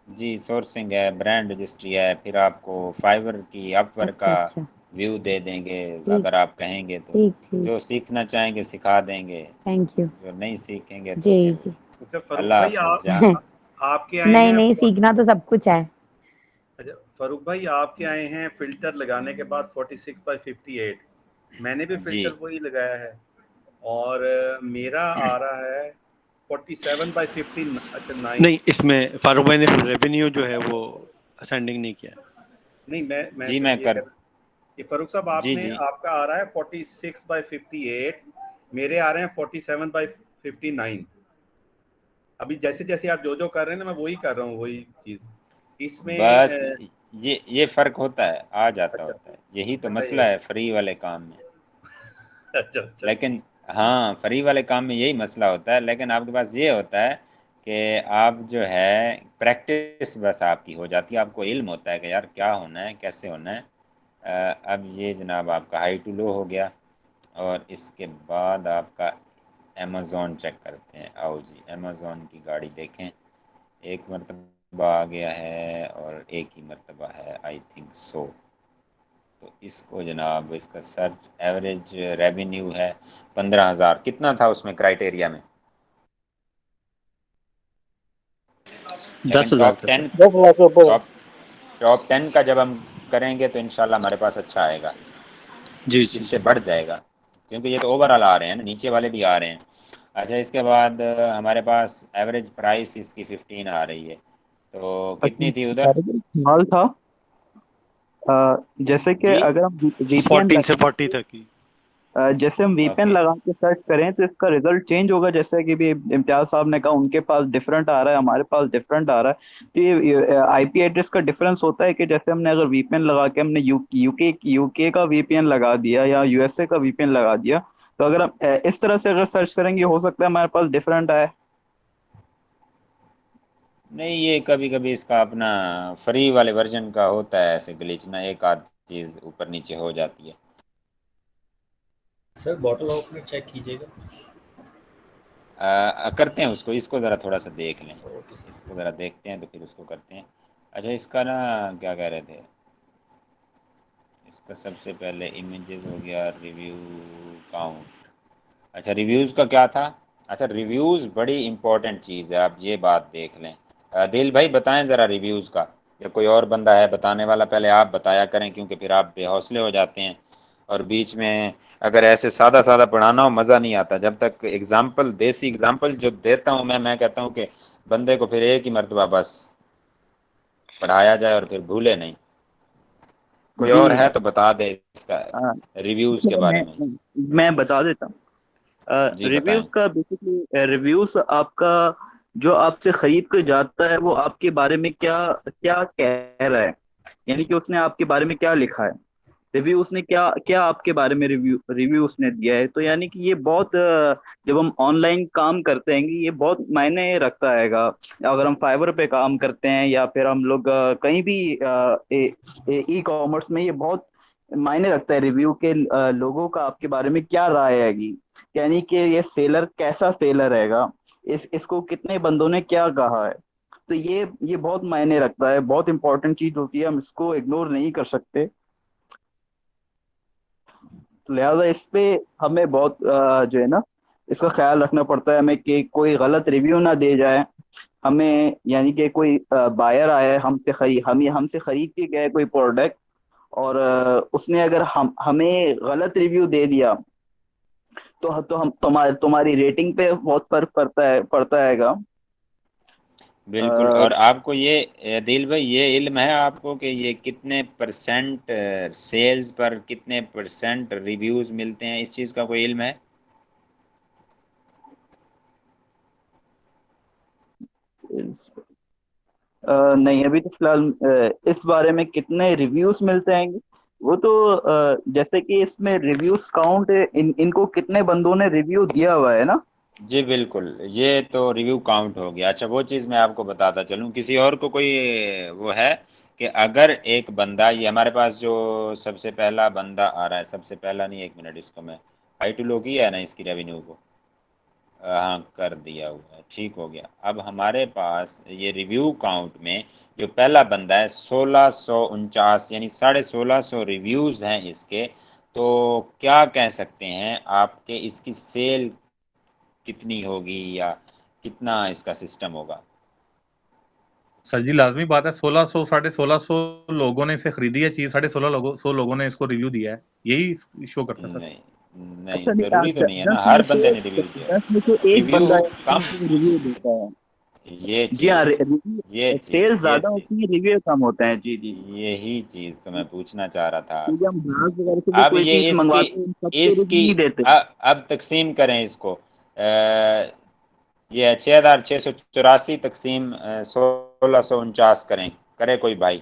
जी, सोर्सिंग है, ब्रांड रजिस्ट्री है, फिर आपको फाइवर की, अपवर्क अच्छा का अच्छा। व्यू दे देंगे ठीक अगर आप कहेंगे तो। ठीक ठीक। जो सीखना चाहेंगे सिखा देंगे, थैंक यू। जो नहीं सीखेंगे तो जी फिर जी। अच्छा फरूक अल्लाह भाई, हाफिज़ आप जहाँ। आपके आए नहीं हैं नहीं, सीखना तो सब कुछ है। अच्छा फरूक भाई, आपके आए हैं फिल्टर लगाने के बाद 46/58। मैंने भी जी फिल्टर वही लगाया है, और मेरा आ रहा है 47/15। अच्छा 9। नहीं, इसमें फारूक भाई ने रेवेन्यू जो है वो असेंडिंग नहीं किया। नहीं, मैं जी सिर्फ मैं ये कर कर कि फरूक साहब, जी आपने जी आपका आ रहा है 46/58, मेरे आ रहे हैं 47/59। अभी जैसे जैसे आप जो जो कर रहे हैं ना, मैं वही कर रहा हूँ, वही चीज इसमें बस ये फ़र्क होता है, आ जाता अच्छा होता है, यही तो मसला बताइए। है फ्री वाले काम में। अच्छा अच्छा लेकिन ठीक। हाँ, फ्री वाले काम में यही मसला होता है, लेकिन आपके पास ये होता है कि आप जो है प्रैक्टिस बस आपकी हो जाती है, आपको इल्म होता है कि यार क्या होना है, कैसे होना है। अब ये जनाब आपका हाई टू लो हो गया, और इसके बाद आपका अमेज़ॉन चेक करते हैं। आओ जी, अमेज़ॉन की गाड़ी देखें। एक मरतबा आ गया है और एक ही मरतबा है, आई थिंक सो। तो इसको जनाब, इसका सर्च एवरेज रेवेन्यू है 15,000। कितना था उसमें क्राइटेरिया में? लेकिन 10,000 टॉप का 10 सर। 10 लाख से ऊपर। टॉप 10 का जब हम करेंगे तो इंशाल्लाह हमारे पास अच्छा आएगा, जी जी इससे बढ़ जाएगा, क्योंकि ये तो ओवरऑल आ रहे हैं ना, नीचे वाले भी आ रहे हैं। अच्छा, इसके बाद हमारे पास एवरेज प्राइस इसकी 15 आ रही है, तो कितनी थी उधर? सवाल था जैसे कि जी अगर हम वीपीएन 14 से 40 तक की। जैसे हम वीपीएन ओके। लगा के सर्च करें तो इसका रिजल्ट चेंज होगा, जैसे कि भी इम्तियाज साहब ने कहा उनके पास डिफरेंट आ रहा है, हमारे पास डिफरेंट आ रहा है, तो ये आईपी एड्रेस का डिफरेंस होता है कि जैसे हमने अगर वीपीएन लगा के हमने यूके का वीपीएन लगा दिया या यूएसए का वीपीएन लगा दिया, तो अगर हम इस तरह से अगर सर्च करेंगे हो सकता है हमारे पास डिफरेंट आए। नहीं, ये कभी कभी इसका अपना फ्री वाले वर्जन का होता है ऐसे ग्लिच ना, एक आध चीज़ ऊपर नीचे हो जाती है। सर बॉटल ओपनर चेक कीजिएगा। करते हैं उसको, इसको ज़रा थोड़ा सा देख लें, इसको ज़रा देखते हैं तो फिर उसको करते हैं। अच्छा, इसका ना क्या कह रहे थे, इसका सबसे पहले इमेजेस हो गया, रिव्यू काउंट। अच्छा, रिव्यूज़ का क्या था? अच्छा, रिव्यूज़ बड़ी इंपॉर्टेंट चीज़ है, आप ये बात देख लें। दिल भाई बताएं ज़रा रिव्यूज़ का, या कोई और बंदा है बताने वाला, पहले आप बताया करें, क्योंकि फिर आप बेहौसले हो जाते हैं और बीच में अगर ऐसे सादा सादा पढ़ाना हो मज़ा नहीं आता। जब तक एग्जाम्पल, देसी एग्जाम्पल जो देता हूँ मैं कहता हूँ कि बंदे को फिर एक ही मरतबा बस पढ़ाया जाए और फिर भूले नहीं। कोई और जी है तो बता दे इसका हाँ, रिव्यूज़ के बारे में। मैं बता देता हूँ। जी बताएं। रिव्यूज का बेसिकली रिव्यूज आपका जो आपसे खरीद कर जाता है वो आपके बारे में क्या क्या कह रहा है, यानी कि उसने आपके बारे में क्या लिखा है, रिव्यू उसने क्या क्या आपके बारे में रिव्यू रिव्यू उसने दिया है। तो यानी कि ये बहुत जब हम ऑनलाइन काम करते हैं ये बहुत मायने रखता हैगा। अगर हम फाइवर पे काम करते हैं या फिर हम लोग कहीं भी ई कॉमर्स में ये बहुत मायने रखता है रिव्यू के लोगों का आपके बारे में क्या राय हैगी, यानी कि ये सेलर कैसा सेलर हैगा, इसको कितने बंदों ने क्या कहा है। तो ये बहुत मायने रखता है, बहुत इंपॉर्टेंट चीज होती है, हम इसको इग्नोर नहीं कर सकते। तो लिहाजा इस पे हमें बहुत जो है ना इसका ख्याल रखना पड़ता है हमें कि कोई गलत रिव्यू ना दे जाए हमें, यानी कि कोई बायर आया है हमसे खरीद के गया है कोई प्रोडक्ट और उसने अगर हमें गलत रिव्यू दे दिया तो हम तुम्हारी रेटिंग पे बहुत फर्क पड़ता हैगा। बिल्कुल। और आपको ये दिल भाई, ये इल्म है आपको कि ये कितने परसेंट सेल्स पर कितने परसेंट रिव्यूज़ मिलते हैं, इस चीज़ का कोई इल्म है? नहीं अभी तो फिलहाल इस बारे में कितने रिव्यूज मिलते हैं वो तो जैसे कि इसमें रिव्यूज काउंट इनको कितने बंदों ने रिव्यू दिया हुआ है ना। जी बिल्कुल, ये तो रिव्यू काउंट हो गया। अच्छा, वो चीज़ मैं आपको बताता चलूँ, किसी और को कोई वो है कि अगर एक बंदा, ये हमारे पास जो सबसे पहला बंदा आ रहा है, सबसे पहला नहीं, एक मिनट, इसको मैं हाई टू लो किया है ना इसकी रेवेन्यू को, हाँ कर दिया हुआ है, ठीक हो गया। अब हमारे पास ये रिव्यू काउंट में जो पहला बंदा है 1649, यानी 1650 रिव्यूज़ हैं इसके। तो क्या कह सकते हैं आपके इसकी सेल कितनी होगी या कितना इसका सिस्टम होगा? सर जी लाजमी बात है, 1600 1650 लोगों ने इसे खरीदी है चीज, 1650 लोगों ने इसको रिव्यू दिया है, यही शो करता है सर। नहीं नहीं, अच्छा नहीं ज़रूरी तो नहीं है ना 10 हर में बंदे से ने रिव्यू दिया। 10 में से एक रिव्यू बंदा कम, रिव्यू देता है। ये जी हाँ चीज़ ये चीज़ सेल्स ये ज्यादा चीज़ होती है रिव्यू कम होते हैं। जी जी यही चीज़ तो मैं पूछना चाह रहा था क्योंकि आपसे। हम ग्राहक वगैरह से भी अब कोई ये चीज इसकी मंगवाते हैं हम सबको इसकी रिव्यू नहीं देते। अब तकसीम करें इसको, ये 6684 तकसीम 1649 करें, करे कोई भाई?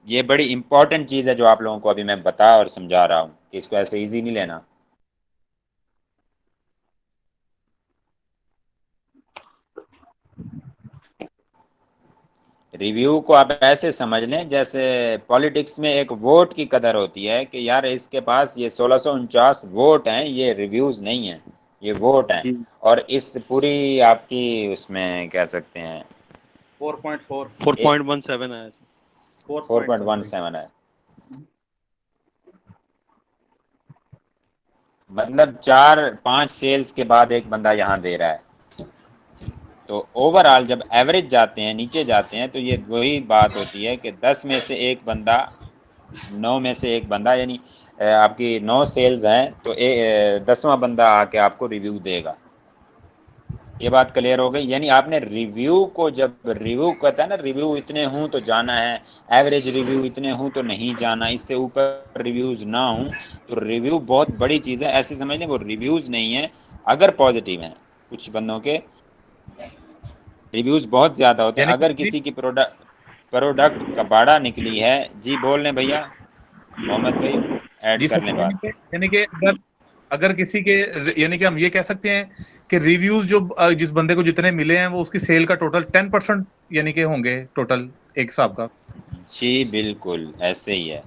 ये बड़ी इंपॉर्टेंट चीज़ है जो आप लोगों को अभी मैं बता और समझा रहा हूँ, कि इसको ऐसे इजी नहीं लेना। रिव्यू को आप ऐसे समझ लें जैसे पॉलिटिक्स में एक वोट की कदर होती है, कि यार इसके पास ये 1649 वोट हैं, ये रिव्यूज़ नहीं हैं, ये वोट हैं। और इस पूरी आपकी उसमें कह सकते हैं 4.4 4.17 आया था। 4.17 है, मतलब 4-5 सेल्स के बाद एक बंदा यहाँ दे रहा है। तो ओवरऑल जब एवरेज जाते हैं, नीचे जाते हैं, तो ये वही बात होती है कि 10 में से एक बंदा, 9 में से एक बंदा, यानी आपकी 9 सेल्स हैं तो 10वां बंदा आके आपको रिव्यू देगा। ये बात क्लियर हो गई। यानी आपने रिव्यू को, जब रिव्यू कहता है ना, रिव्यू इतने हूँ तो जाना है, एवरेज रिव्यू इतने हूँ तो नहीं जाना, इससे ऊपर रिव्यूज ना हूँ, तो रिव्यू बहुत बड़ी चीज़ है। ऐसे समझ लें वो रिव्यूज नहीं है, अगर पॉजिटिव हैं। कुछ बंदों के रिव्यूज बहुत ज़्यादा होते हैं। यानी अगर कि किसी की प्रोडक्ट कबाड़ा निकली है, जी बोल लें भैया, मोहम्मद भाई ऐड जी कर सर, लें बात। यानी कि अगर अगर किसी के, यानी कि हम ये कह सकते हैं कि रिव्यूज जो जिस बंदे को जितने मिले हैं वो उसकी सेल का टोटल 10% यानी कि होंगे टोटल एक हिसाब का। जी बिल्कुल ऐसे ही है।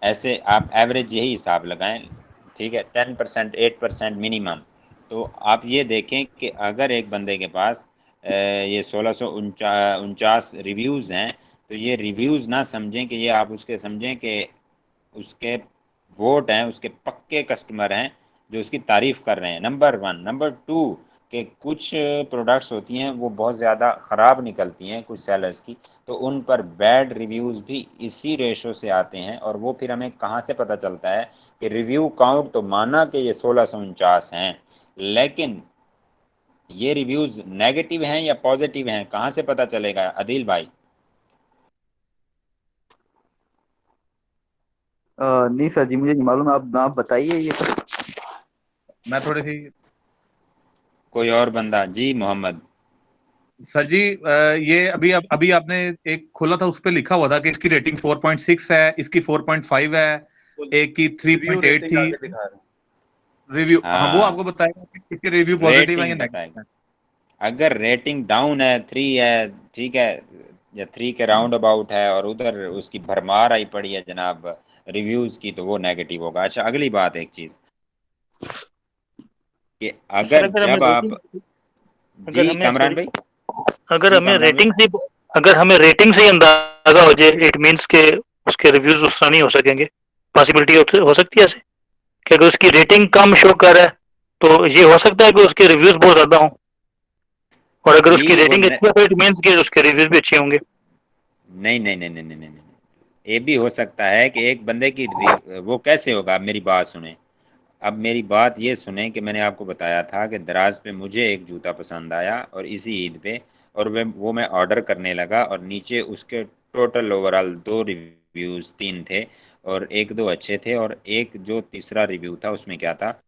ऐसे आप एवरेज यही हिसाब लगाएं, ठीक है, 10% 8% मिनिमम। तो आप ये देखें कि अगर एक बंदे के पास ये 1649 रिव्यूज़ हैं, तो ये रिव्यूज़ ना समझें कि ये आप उसके समझें कि उसके वोट हैं, उसके पक्के कस्टमर हैं जो उसकी तारीफ़ कर रहे हैं, नंबर 1। नंबर 2 कि कुछ प्रोडक्ट्स होती हैं वो बहुत ज़्यादा ख़राब निकलती हैं कुछ सेलर्स की, तो उन पर बैड रिव्यूज़ भी इसी रेशो से आते हैं। और वो फिर हमें कहाँ से पता चलता है कि रिव्यू काउंट तो माना कि ये 1649 हैं, लेकिन ये रिव्यूज़ नेगेटिव हैं या पॉजिटिव हैं, कहाँ से पता चलेगा अदील भाई? नहीं सर जी, मुझे नहीं मालूम, आप बताइए ये तो। मैं थोड़ी सी, कोई और बंदा? जी मोहम्मद। सर जी, ये अभी आपने एक खोला था, उस पे लिखा हुआ था कि इसकी रेटिंग 4.6 है, इसकी 4.5 है, एक की रिव्यू 3.8 रेटिंग थी। आगे दिखा रहे रिव्यू, हाँ, वो हाँ, आपको बताएगा कि इसके रिव्यू पॉजिटिव है या रेटिंग नेगेटिव बताएगी। है। अगर रेटिंग डाउन है, 3 है, ठीक है, या 3 के राउंड अबाउट है, और उधर उसकी भरमार आई पड़ी है जनाब रिव्यूज की, तो वो नेगेटिव होगा। अच्छा, अगली बात एक चीज कि सर अगर जब आप, अगर जी हमें कामरान सॉरी भाई, अगर जी हमें कामरान भाई, रेटिंग से अगर हमें रेटिंग से ही अंदाजा हो जाए, इट मींस के उसके रिव्यूज उस तरह नहीं हो सकेंगे। पॉसिबिलिटी हो सकती है ऐसे कि अगर उसकी रेटिंग कम शो कर रहा है तो ये हो सकता है कि उसके रिव्यूज बहुत ज्यादा हों, और अगर उसकी जी वो रेटिंग अच्छी है तो इट मींस कि उसके रिव्यूज भी अच्छे होंगे। नहीं नहीं नहीं नहीं नहीं नहीं नहीं। ये भी हो सकता है कि एक बंदे की वो कैसे होगा? आप मेरी बात सुने, अब मेरी बात ये सुने कि मैंने आपको बताया था कि दराज पे मुझे एक जूता पसंद आया और इसी ईद पे, और वो मैं ऑर्डर करने लगा, और नीचे उसके टोटल ओवरऑल 2 रिव्यूज़ 3 थे, और 1-2 अच्छे थे, और एक जो तीसरा रिव्यू था उसमें क्या था,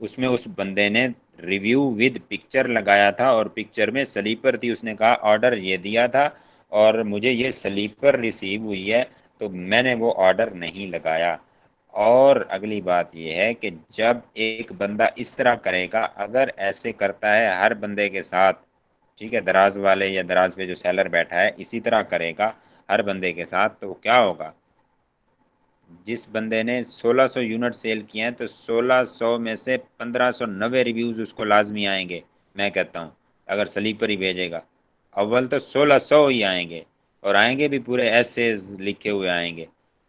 उसमें उस बंदे ने रिव्यू विद पिक्चर लगाया था, और पिक्चर में स्लीपर थी। उसने कहा ऑर्डर ये दिया था और मुझे ये स्लीपर रिसीव हुई है, तो मैंने वो ऑर्डर नहीं लगाया। और अगली बात यह है कि जब एक बंदा इस तरह करेगा, अगर ऐसे करता है हर बंदे के साथ, ठीक है, दराज वाले या दराज पे जो सेलर बैठा है इसी तरह करेगा हर बंदे के साथ, तो क्या होगा? जिस बंदे ने 1600 यूनिट सेल किए हैं, तो 1600 में से 1590 रिव्यूज़ उसको लाजमी आएंगे। मैं कहता हूँ अगर स्लीपर ही भेजेगा, अव्वल तो 1600 ही आएंगे, और आएंगे भी पूरे एसेज लिखे हुए आएंगे,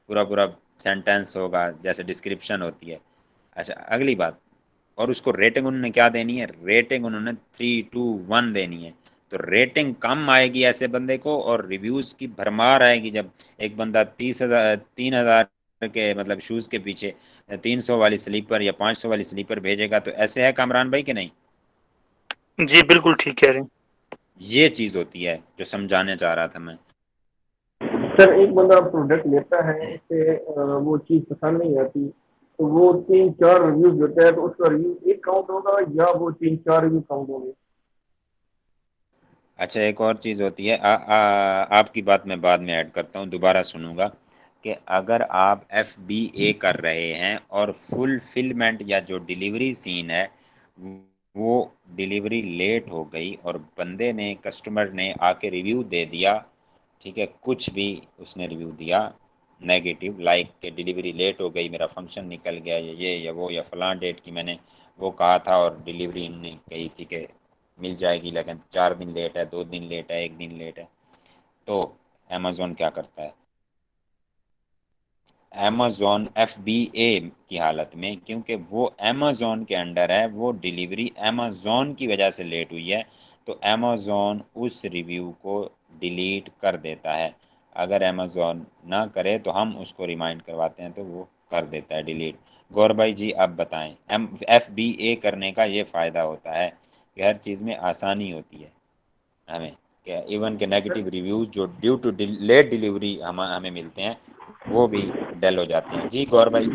पूरा पूरा सेंटेंस होगा जैसे डिस्क्रिप्शन होती है। अच्छा, अगली बात, और उसको रेटिंग उन्होंने क्या देनी है? रेटिंग उन्होंने 3-2-1 देनी है। तो रेटिंग कम आएगी ऐसे बंदे को, और रिव्यूज़ की भरमार आएगी। जब एक बंदा 3000 के मतलब शूज़ के पीछे 300 वाली स्लीपर या 500 वाली स्लीपर भेजेगा, तो ऐसे है कामरान भाई कि नहीं? जी बिल्कुल ठीक कह रहे हैं। ये चीज़ होती है जो समझाने चाह रहा था मैं। सर एक बंदा प्रोडक्ट लेता है, उसे वो चीज पसंद नहीं आती, तो वो 3-4 रिव्यूज देता है, तो उसका रिव्यू एक काउंट होगा या वो 3-4 रिव्यू काउंट होंगे? अच्छा, एक और चीज़ होती है, आपकी बात मैं बाद में ऐड करता हूँ, दोबारा सुनूंगा, कि अगर आप FBA कर रहे हैं और फुलफिलमेंट या जो डिलीवरी सीन है वो डिलीवरी लेट हो गई, और बंदे ने, कस्टमर ने आके रिव्यू दे दिया, ठीक है, कुछ भी उसने रिव्यू दिया नेगेटिव, लाइक कि डिलीवरी लेट हो गई, मेरा फंक्शन निकल गया, या ये या वो, या फलां डेट की मैंने वो कहा था और डिलीवरी इन्होंने कही थी कि मिल जाएगी, लेकिन 4 दिन लेट है, 2 दिन लेट है, 1 दिन लेट है, तो अमेज़ॉन क्या करता है? अमेज़न FBA की हालत में, क्योंकि वो अमेज़न के अंडर है, वो डिलीवरी अमेज़न की वजह से लेट हुई है, तो अमेज़न उस रिव्यू को डिलीट कर देता है। अगर अमेज़न ना करे तो हम उसको रिमाइंड करवाते हैं तो वो कर देता है डिलीट। गौर भाई जी आप बताएं। FBA करने का ये फ़ायदा होता है कि हर चीज़ में आसानी होती है हमें, कि इवन के नेगेटिव रिव्यूज़ जो ड्यू टू लेट डिलीवरी हमें मिलते हैं वो भी डल हो जाते हैं। जी गौर भाई।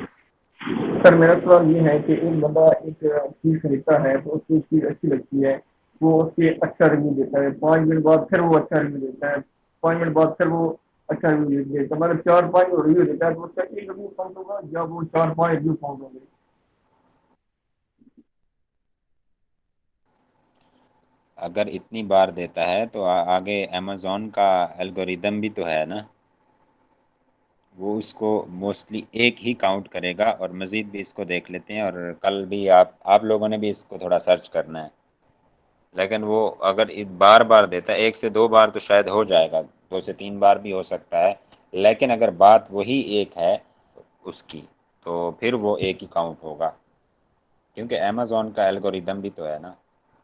सर मेरा सवाल ये है कि एक बंदा एक चीज़ खरीदता है तो उसको चीज़ अच्छी लगती है, वो उसके अच्छा रिव्यू देता है, 5 मिनट बाद फिर वो अच्छा रिव्यू देता है, 5 मिनट बाद फिर वो अच्छा रिव्यू देता है, मतलब 4-5 रिव्यू देता है, तो उसका एक रिव्यू काउंट होगा या वो 4-5 रिव्यू काउंट होंगे? अगर इतनी बार देता है तो आगे अमेज़न का एल्गोरिदम भी तो है ना, वो उसको मोस्टली एक ही काउंट करेगा। और मज़ीद भी इसको देख लेते हैं, और कल भी आप लोगों ने भी इसको थोड़ा सर्च करना है। लेकिन वो अगर बार बार देता है, 1 से 2 बार तो शायद हो जाएगा, 2 से 3 बार भी हो सकता है, लेकिन अगर बात वही एक है उसकी तो फिर वो एक ही काउंट होगा, क्योंकि अमेज़न का एल्गोरिदम भी तो है ना,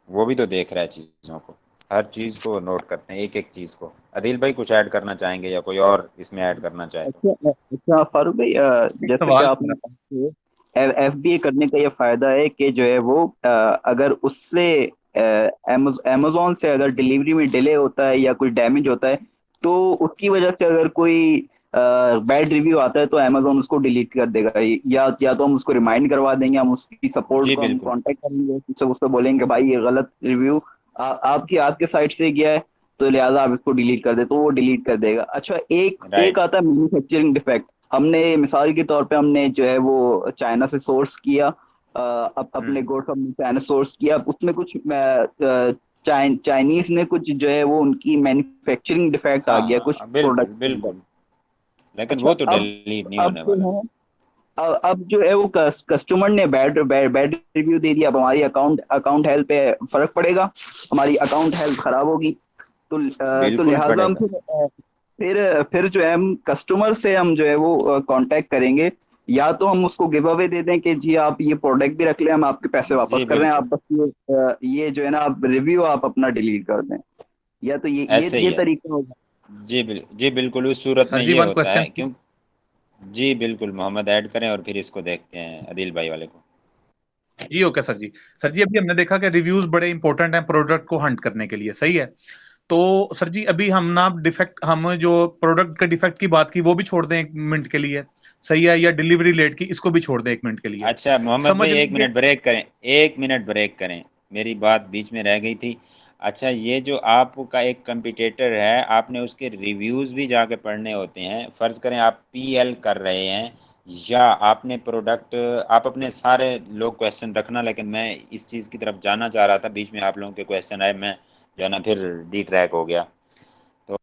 वो भी तो देख रहा है चीज़ों को, हर चीज़ को नोट करते हैं, एक एक चीज़ को। अदिल भाई कुछ ऐड करना चाहेंगे या कोई और इसमें ऐड करना चाहे तो? अच्छा फारूक भाई, एक जैसे कि सवाल आपने कहा FBA करने का ये फायदा है कि जो है वो अगर उससे अमेज़न से अगर डिलीवरी में डिले होता है या कोई डैमेज होता है, तो उसकी वजह से अगर कोई बैड रिव्यू आता है तो अमेज़न उसको डिलीट कर देगा, या तो हम उसको रिमाइंड करवा देंगे, हम उसकी सपोर्ट जी को हम बिल्कुल। कांटेक्ट करेंगे, उसको बोलेंगे भाई ये गलत रिव्यू आपके साइड से गया है, तो लिहाजा आप इसको डिलीट कर दे, तो वो डिलीट कर देगा। अच्छा एक राइट। आता है मैन्युफैक्चरिंग डिफेक्ट। हमने मिसाल के तौर पे हमने जो है वो चाइना से सोर्स किया, अपने गुड्स हमने चाइना सोर्स किया, उसमें कुछ चाइनीज ने कुछ जो है वो उनकी मैन्युफैक्चरिंग डिफेक्ट आ गया कुछ बिल्कुल प्रोडक्ट के अंदर। बिल्कुल, लेकिन अच्छा वो तो अब डिलीट नहीं अब होने जो वाला। है अब जो है वो कस्टमर ने बैड रिव्यू दे दिया, अब हमारी अकाउंट हेल्थ पे फर्क पड़ेगा, हमारी अकाउंट हेल्थ खराब होगी, तो बिल्कुल लिहाजा हम पड़ेगा। फिर जो है हम कस्टमर से हम जो है वो कांटेक्ट करेंगे, या तो हम उसको गिव अवे दे दें कि जी आप ये प्रोडक्ट भी रख लें, हम आपके पैसे वापस जी कर रहे हैं, आप बिल्कुल, बस ये जो है ना आप रिव्यू आप अपना डिलीट कर दें, या तो ऐसे ही ये है। तरीका होगा। जी बिल्कुल, उस सूरत में सर जी ये वन होता क्वेश्चन। है क्यों। जी बिल्कुल, मोहम्मद ऐड करें और फिर इसको देखते हैं अदिल भाई वाले को। जी ओके सर जी। सर जी अभी हमने देखा कि रिव्यूज बड़े इंपॉर्टेंट हैं प्रोडक्ट को हंट करने के लिए, सही है। तो सर जी अभी हम ना डिफेक्ट, हम जो प्रोडक्ट के डिफेक्ट की बात की वो भी छोड़ दें 1 मिनट के लिए, सही है, या डिलीवरी लेट की इसको भी छोड़ दें 1 मिनट के लिए। अच्छा मोहम्मद समझ भाई, एक लीजिए। मिनट ब्रेक करें, 1 मिनट ब्रेक करें, मेरी बात बीच में रह गई थी। अच्छा, ये जो आपका एक कंपटीटर है, आपने उसके रिव्यूज़ भी जाके पढ़ने होते हैं। फ़र्ज़ करें आप PL कर रहे हैं, या आपने प्रोडक्ट, आप अपने सारे लोग क्वेश्चन रखना, लेकिन मैं इस चीज़ की तरफ जाना चाह रहा था, बीच में आप लोगों के क्वेश्चन आए, मैं जो है ना फिर डी ट्रैक हो गया। तो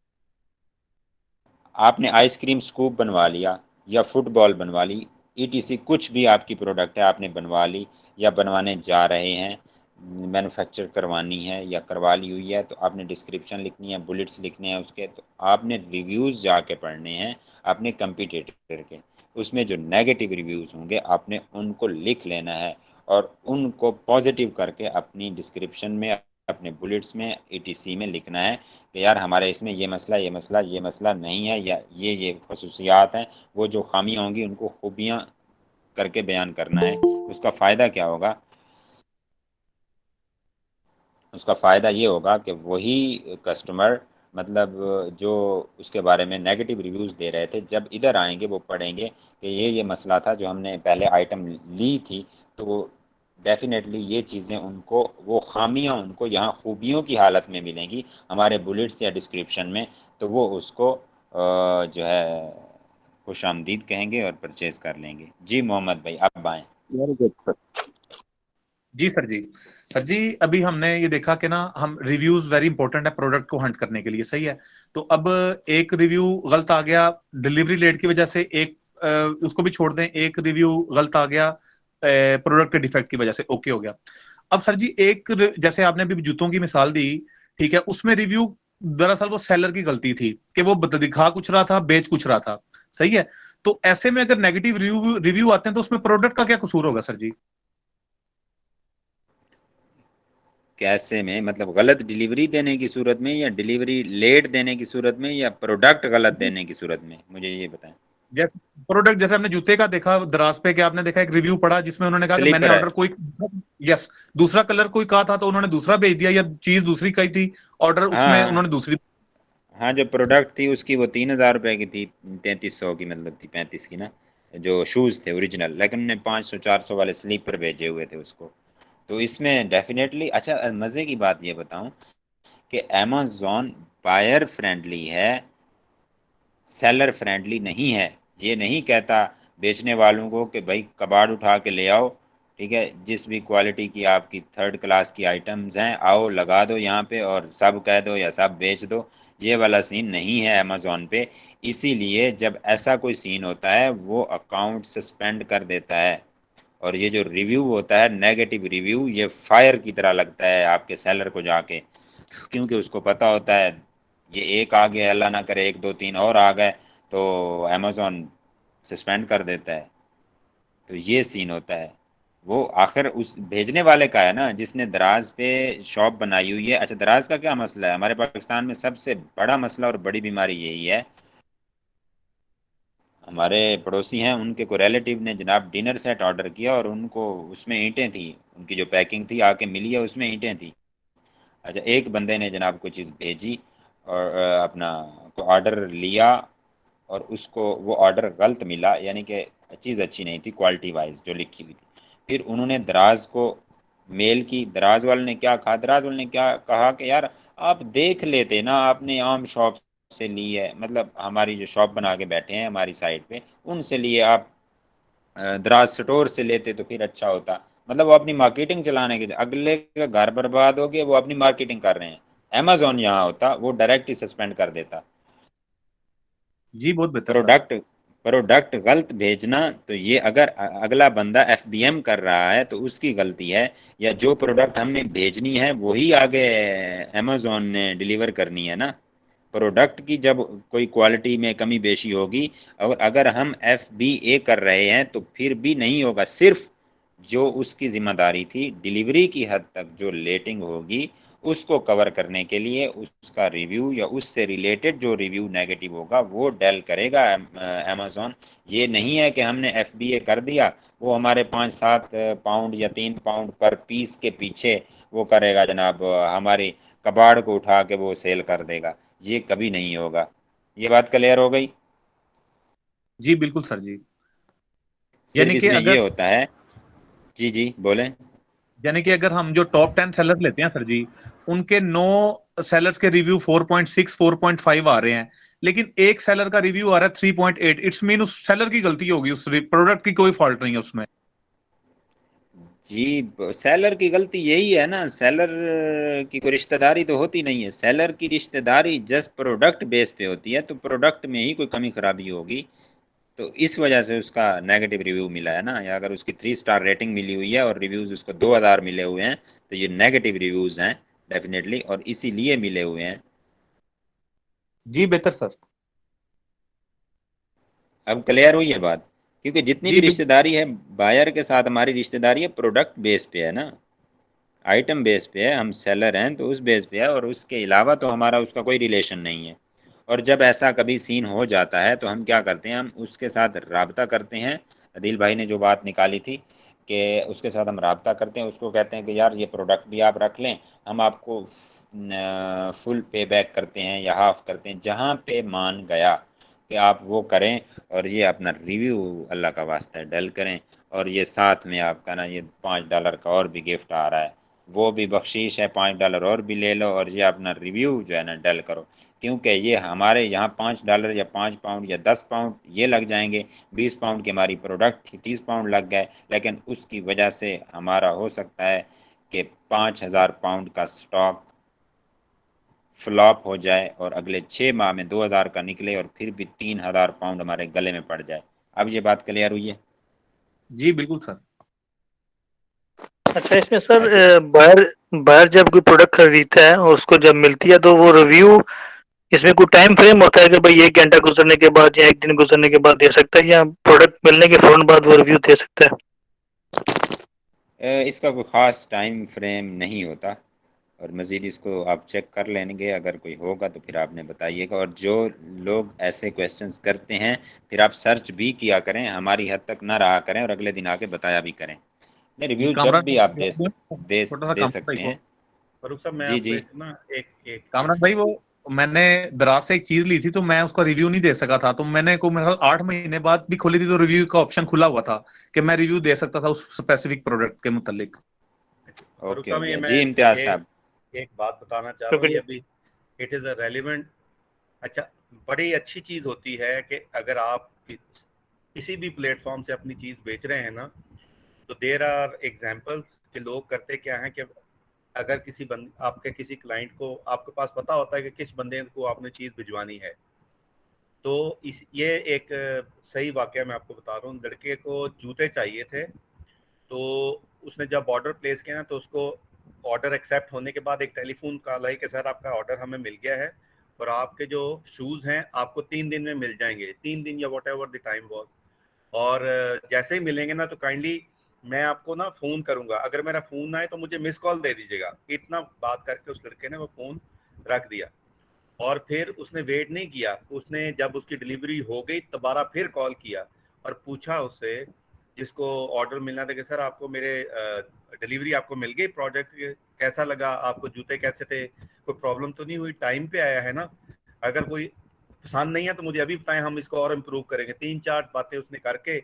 आपने आइसक्रीम स्कूप बनवा लिया या फुटबॉल बनवा ली, ETC कुछ भी आपकी प्रोडक्ट है आपने बनवा ली या बनवाने जा रहे हैं, मैन्युफैक्चर करवानी है या करवा ली हुई है, तो आपने डिस्क्रिप्शन लिखनी है, बुलेट्स लिखने हैं उसके, तो आपने रिव्यूज़ जाके पढ़ने हैं अपने कंपटीटर के। उसमें जो नेगेटिव रिव्यूज़ होंगे आपने उनको लिख लेना है, और उनको पॉजिटिव करके अपनी डिस्क्रिप्शन में, अपने बुलेट्स में, ETC में लिखना है कि यार हमारे इसमें ये मसला नहीं है, या ये खसूसियात हैं। वो जो खामियां होंगी उनको खूबियां करके बयान करना है। उसका फ़ायदा क्या होगा? उसका फ़ायदा ये होगा कि वही कस्टमर, मतलब जो उसके बारे में नेगेटिव रिव्यूज़ दे रहे थे, जब इधर आएंगे वो पढ़ेंगे कि ये मसला था जो हमने पहले आइटम ली थी, तो वो डेफिनेटली ये चीज़ें उनको, वो खामियां उनको यहाँ खूबियों की हालत में मिलेंगी हमारे बुलेट्स या डिस्क्रिप्शन में, तो वो उसको जो है खुश आमदीद कहेंगे और परचेज़ कर लेंगे। जी मोहम्मद भाई अब आएँ। Very good sir. जी सर जी। सर जी अभी हमने ये देखा कि ना हम रिव्यूज वेरी इंपॉर्टेंट है प्रोडक्ट को हंट करने के लिए, सही है। तो अब एक रिव्यू गलत आ गया डिलीवरी लेट की वजह से, एक उसको भी छोड़ दें, एक रिव्यू गलत आ गया प्रोडक्ट के डिफेक्ट की वजह से, ओके हो गया। अब सर जी एक जैसे आपने अभी जूतों की मिसाल दी, ठीक है, उसमें रिव्यू दरअसल वो सेलर की गलती थी कि वो दिखा कुछ रहा था, बेच कुछ रहा था, सही है। तो ऐसे में अगर नेगेटिव रिव्यू आते हैं तो उसमें प्रोडक्ट का क्या कसूर होगा सर जी? कैसे में, मतलब गलत डिलीवरी देने की सूरत में, या डिलीवरी लेट देने की सूरत में, या प्रोडक्ट गलत देने की सूरत में, मुझे ये बताएं। जैसे प्रोडक्ट, जैसे हमने जूते का देखा दराज पे, कि आपने देखा एक रिव्यू पढ़ा जिसमें उन्होंने कहा कि मैंने स्लीपर है। ऑर्डर कोई, यस, दूसरा कलर कोई कहा था तो उन्होंने दूसरा भेज दिया, या चीज दूसरी कही थी, ऑर्डर उसमें हाँ उन्होंने दूसरी। हाँ, जो प्रोडक्ट थी उसकी वो 3,000 रुपए की थी, 3,300 की मतलब थी, 35 की ना, जो शूज़ थे ओरिजिनल, लेकिन उन्होंने 500-400 वाले स्लीपर भेजे हुए थे उसको। तो इसमें डेफिनेटली, अच्छा मज़े की बात ये बताऊं कि अमेज़ॉन बायर फ्रेंडली है, सेलर फ्रेंडली नहीं है। ये नहीं कहता बेचने वालों को कि भाई कबाड़ उठा के ले आओ, ठीक है, जिस भी क्वालिटी की आपकी थर्ड क्लास की आइटम्स हैं आओ लगा दो यहाँ पे और सब कह दो या सब बेच दो। ये वाला सीन नहीं है अमेज़ॉन पे। इसीलिए जब ऐसा कोई सीन होता है वो अकाउंट सस्पेंड कर देता है। और ये जो रिव्यू होता है, नेगेटिव रिव्यू, ये फायर की तरह लगता है आपके सेलर को जाके, क्योंकि उसको पता होता है ये एक आ गया, अल्लाह ना करे 1 2 3 और आ गए तो अमेज़ॉन सस्पेंड कर देता है। तो ये सीन होता है। वो आखिर उस भेजने वाले का है ना, जिसने दराज पे शॉप बनाई हुई है। अच्छा, दराज का क्या मसला है? हमारे पाकिस्तान में सबसे बड़ा मसला और बड़ी बीमारी यही है। हमारे पड़ोसी हैं, उनके को रिलेटिव ने जनाब डिनर सेट ऑर्डर किया और उनको उसमें ईंटें थी, उनकी जो पैकिंग थी आके मिली है उसमें ईंटें थी। अच्छा, एक बंदे ने जनाब कोई चीज़ भेजी और अपना को ऑर्डर लिया और उसको वो ऑर्डर गलत मिला, यानी कि चीज़ अच्छी नहीं थी क्वालिटी वाइज जो लिखी हुई थी। फिर उन्होंने दराज को मेल की, दराज वाले ने क्या कहा, दराज वाले ने क्या कहा कि यार आप देख लेते ना, आपने आम शॉप से ली है, मतलब हमारी जो शॉप बना के बैठे हैं हमारी साइड पे, उनसे लिए, आप दराज स्टोर से लेते तो फिर अच्छा होता। मतलब वो अपनी मार्केटिंग चलाने के, अगले का घर बर्बाद हो गया, वो अपनी मार्केटिंग कर रहे हैं। अमेज़ॉन यहाँ होता वो डायरेक्ट ही सस्पेंड कर देता। जी बहुत बेहतर सर। प्रोडक्ट गलत भेजना, तो ये अगर अगला बंदा एफबीएम कर रहा है तो उसकी गलती है, या जो प्रोडक्ट हमने भेजनी है वही आगे अमेज़ॉन ने डिलीवर करनी है ना। प्रोडक्ट की जब कोई क्वालिटी में कमी बेशी होगी और अगर हम एफबीए कर रहे हैं तो फिर भी नहीं होगा। सिर्फ जो उसकी जिम्मेदारी थी डिलीवरी की हद तक जो लेटिंग होगी उसको कवर करने के लिए उसका रिव्यू या उससे रिलेटेड जो रिव्यू नेगेटिव होगा वो डेल करेगा अमेज़ॉन। ये नहीं है कि हमने एफबीए कर दिया वो हमारे 5-7 पाउंड या 3 पाउंड पर पीस के पीछे वो करेगा जनाब, हमारी कबाड़ को उठा के वो सेल कर देगा। ये कभी नहीं होगा। ये बात क्लियर हो गई? जी बिल्कुल सर जी। सिर्फ यानी कि इसमें ये अगर, होता है। जी जी बोलें। यानी कि अगर हम जो टॉप 10 सेलर्स लेते हैं सर जी, उनके 9 सेलर्स के रिव्यू 4.6 4.5 आ रहे हैं, लेकिन एक सेलर का रिव्यू आ रहा है 3.8। इट्स मीन उस सेलर की गलती होगी, उस प्रोडक्ट की कोई फॉल्ट नहीं है उसमें। जी, सेलर की गलती यही है ना, सेलर की कोई रिश्तेदारी तो होती नहीं है। सेलर की रिश्तेदारी जस्ट प्रोडक्ट बेस पे होती है, तो प्रोडक्ट में ही कोई कमी खराबी होगी तो इस वजह से उसका नेगेटिव रिव्यू मिला है ना। या अगर उसकी 3 स्टार रेटिंग मिली हुई है और रिव्यूज उसको 2,000 मिले हुए हैं तो ये नेगेटिव रिव्यूज हैं डेफिनेटली, और इसीलिए मिले हुए हैं। जी बेहतर सर। अब क्लियर हुई है बात? क्योंकि जितनी भी जी रिश्तेदारी है बायर के साथ, हमारी रिश्तेदारी है प्रोडक्ट बेस पे है ना, आइटम बेस पे है। हम सेलर हैं तो उस बेस पे है, और उसके अलावा तो हमारा उसका कोई रिलेशन नहीं है। और जब ऐसा कभी सीन हो जाता है तो हम क्या करते हैं, हम उसके साथ राब्ता करते हैं। अदील भाई ने जो बात निकाली थी कि उसके साथ हम राब्ता करते हैं, उसको कहते हैं कि यार ये प्रोडक्ट भी आप रख लें, हम आपको फुल पे बैक करते हैं या हाफ करते हैं, जहाँ पे मान गया कि आप वो करें। और ये अपना रिव्यू अल्लाह का वास्ता है डल करें। और ये साथ में आपका ना ये $5 का और भी गिफ्ट आ रहा है, वो भी बख्शीश है, $5 और भी ले लो और ये अपना रिव्यू जो है ना डल करो। क्योंकि ये हमारे यहाँ $5 या 5 पाउंड या 10 पाउंड ये लग जाएंगे। 20 पाउंड की हमारी प्रोडक्ट थी, 30 पाउंड लग गए, लेकिन उसकी वजह से हमारा हो सकता है कि 5,000 पाउंड का स्टॉक फ्लॉप हो जाए और अगले 6 माह में 2,000 का निकले और फिर भी 3,000 पाउंड हमारे गले में पड़ जाए। अब ये बात क्लियर हुई है? जी बिल्कुल सर। अच्छा, इसमें सर बायर बायर जब कोई प्रोडक्ट खरीदता है और उसको जब मिलती है तो वो रिव्यू इसमें कोई टाइम फ्रेम होता है कि भाई 1 घंटा गुजरने के बाद या 1 दिन गुजरने के बाद दे सकता है, या प्रोडक्ट मिलने के फौरन बाद वो रिव्यू दे सकता है? इसका कोई ख़ास टाइम फ्रेम नहीं होता, और मज़ीद इसको आप चेक कर लेंगे, अगर कोई होगा तो फिर आपने बताइएगा। और जो लोग ऐसे क्वेश्चंस करते हैं फिर आप सर्च भी किया करें, हमारी हद तक ना रहा करें, और अगले दिन आके बताया भी करें। नहीं, जी रिव्यू कामरान, जब भी आप छोटा सा दे कामरान भाई सकते को, हैं। फारूक साहब मैं जी आपको जी। एक ना एक कामरान भाई, वो मैंने दराज से एक चीज ली थी तो मैं उसका रिव्यू नहीं दे सका था, तो मैंने को मेरे ख्याल 8 महीने बाद भी खोली थी तो रिव्यू का ऑप्शन खुला हुआ था कि मैं रिव्यू दे सकता था उस स्पेसिफिक प्रोडक्ट के मुतालिक। फारूक ओके साहब ओके ये मैं जी, इम्तियाज एक साहब। एक बात बताना चाह रहा हूँ, ये शुक्रिया। अभी इट इज़ अ रेलिवेंट। अच्छा, बड़ी अच्छी चीज़ होती है कि अगर आप किसी भी प्लेटफॉर्म से अपनी चीज़ बेच रहे हैं ना, तो देर आर एग्जाम्पल्स कि लोग करते क्या हैं कि अगर आपके किसी क्लाइंट को, आपके पास पता होता है कि किस बंदे को आपने चीज़ भिजवानी है, तो ये एक सही वाकया मैं आपको बता रहा हूँ। लड़के को जूते चाहिए थे, तो उसने जब ऑर्डर प्लेस किया ना, तो उसको ऑर्डर एक्सेप्ट होने के बाद एक टेलीफोन कॉल आई कि सर आपका ऑर्डर हमें मिल गया है और आपके जो शूज़ हैं आपको 3 दिन में मिल जाएंगे, 3 दिन या what ever the time was. और जैसे ही मिलेंगे ना तो काइंडली मैं आपको ना फ़ोन करूंगा, अगर मेरा फ़ोन आए तो मुझे मिस कॉल दे दीजिएगा। इतना बात करके उस लड़के ने वो फ़ोन रख दिया, और फिर उसने वेट नहीं किया, उसने जब उसकी डिलीवरी हो गई दोबारा फिर कॉल किया और पूछा उससे जिसको ऑर्डर मिलना था कि सर आपको मेरे डिलीवरी आपको मिल गई, प्रोडक्ट कैसा लगा आपको, जूते कैसे थे, कोई प्रॉब्लम तो नहीं हुई, टाइम पे आया है ना, अगर कोई पसंद नहीं है तो मुझे अभी बताएं, हम इसको और इम्प्रूव करेंगे। 3-4 बातें उसने करके,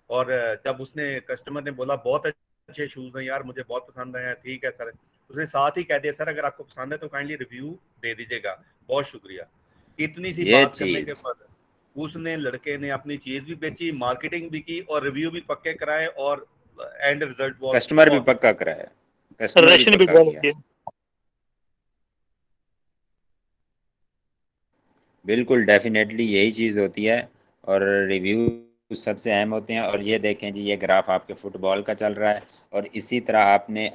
और जब उसने कस्टमर ने बोला बहुत अच्छे शूज़ हैं यार, मुझे बहुत पसंद आए हैं, ठीक है सर, उसने साथ ही कह दिया सर अगर आपको पसंद है तो काइंडली रिव्यू दे दीजिएगा, बहुत शुक्रिया। इतनी सी ये बात करने के चीज़ बाद उसने, लड़के ने अपनी चीज भी बेची, मार्केटिंग भी की और रिव्यू भी पक्के कराए, और एंड रिजल्ट वाज कस्टमर भी बहुत पक्का कराया, कस्टमर भी रिलेशन भी पक्का बहुत किया। होती है। बिल्कुल डेफिनेटली यही चीज़ होती है, और रिव्यू सबसे अहम होते हैं। और ये देखें जी, ये ग्राफ आपके फुटबॉल का चल रहा है, और इसी तरह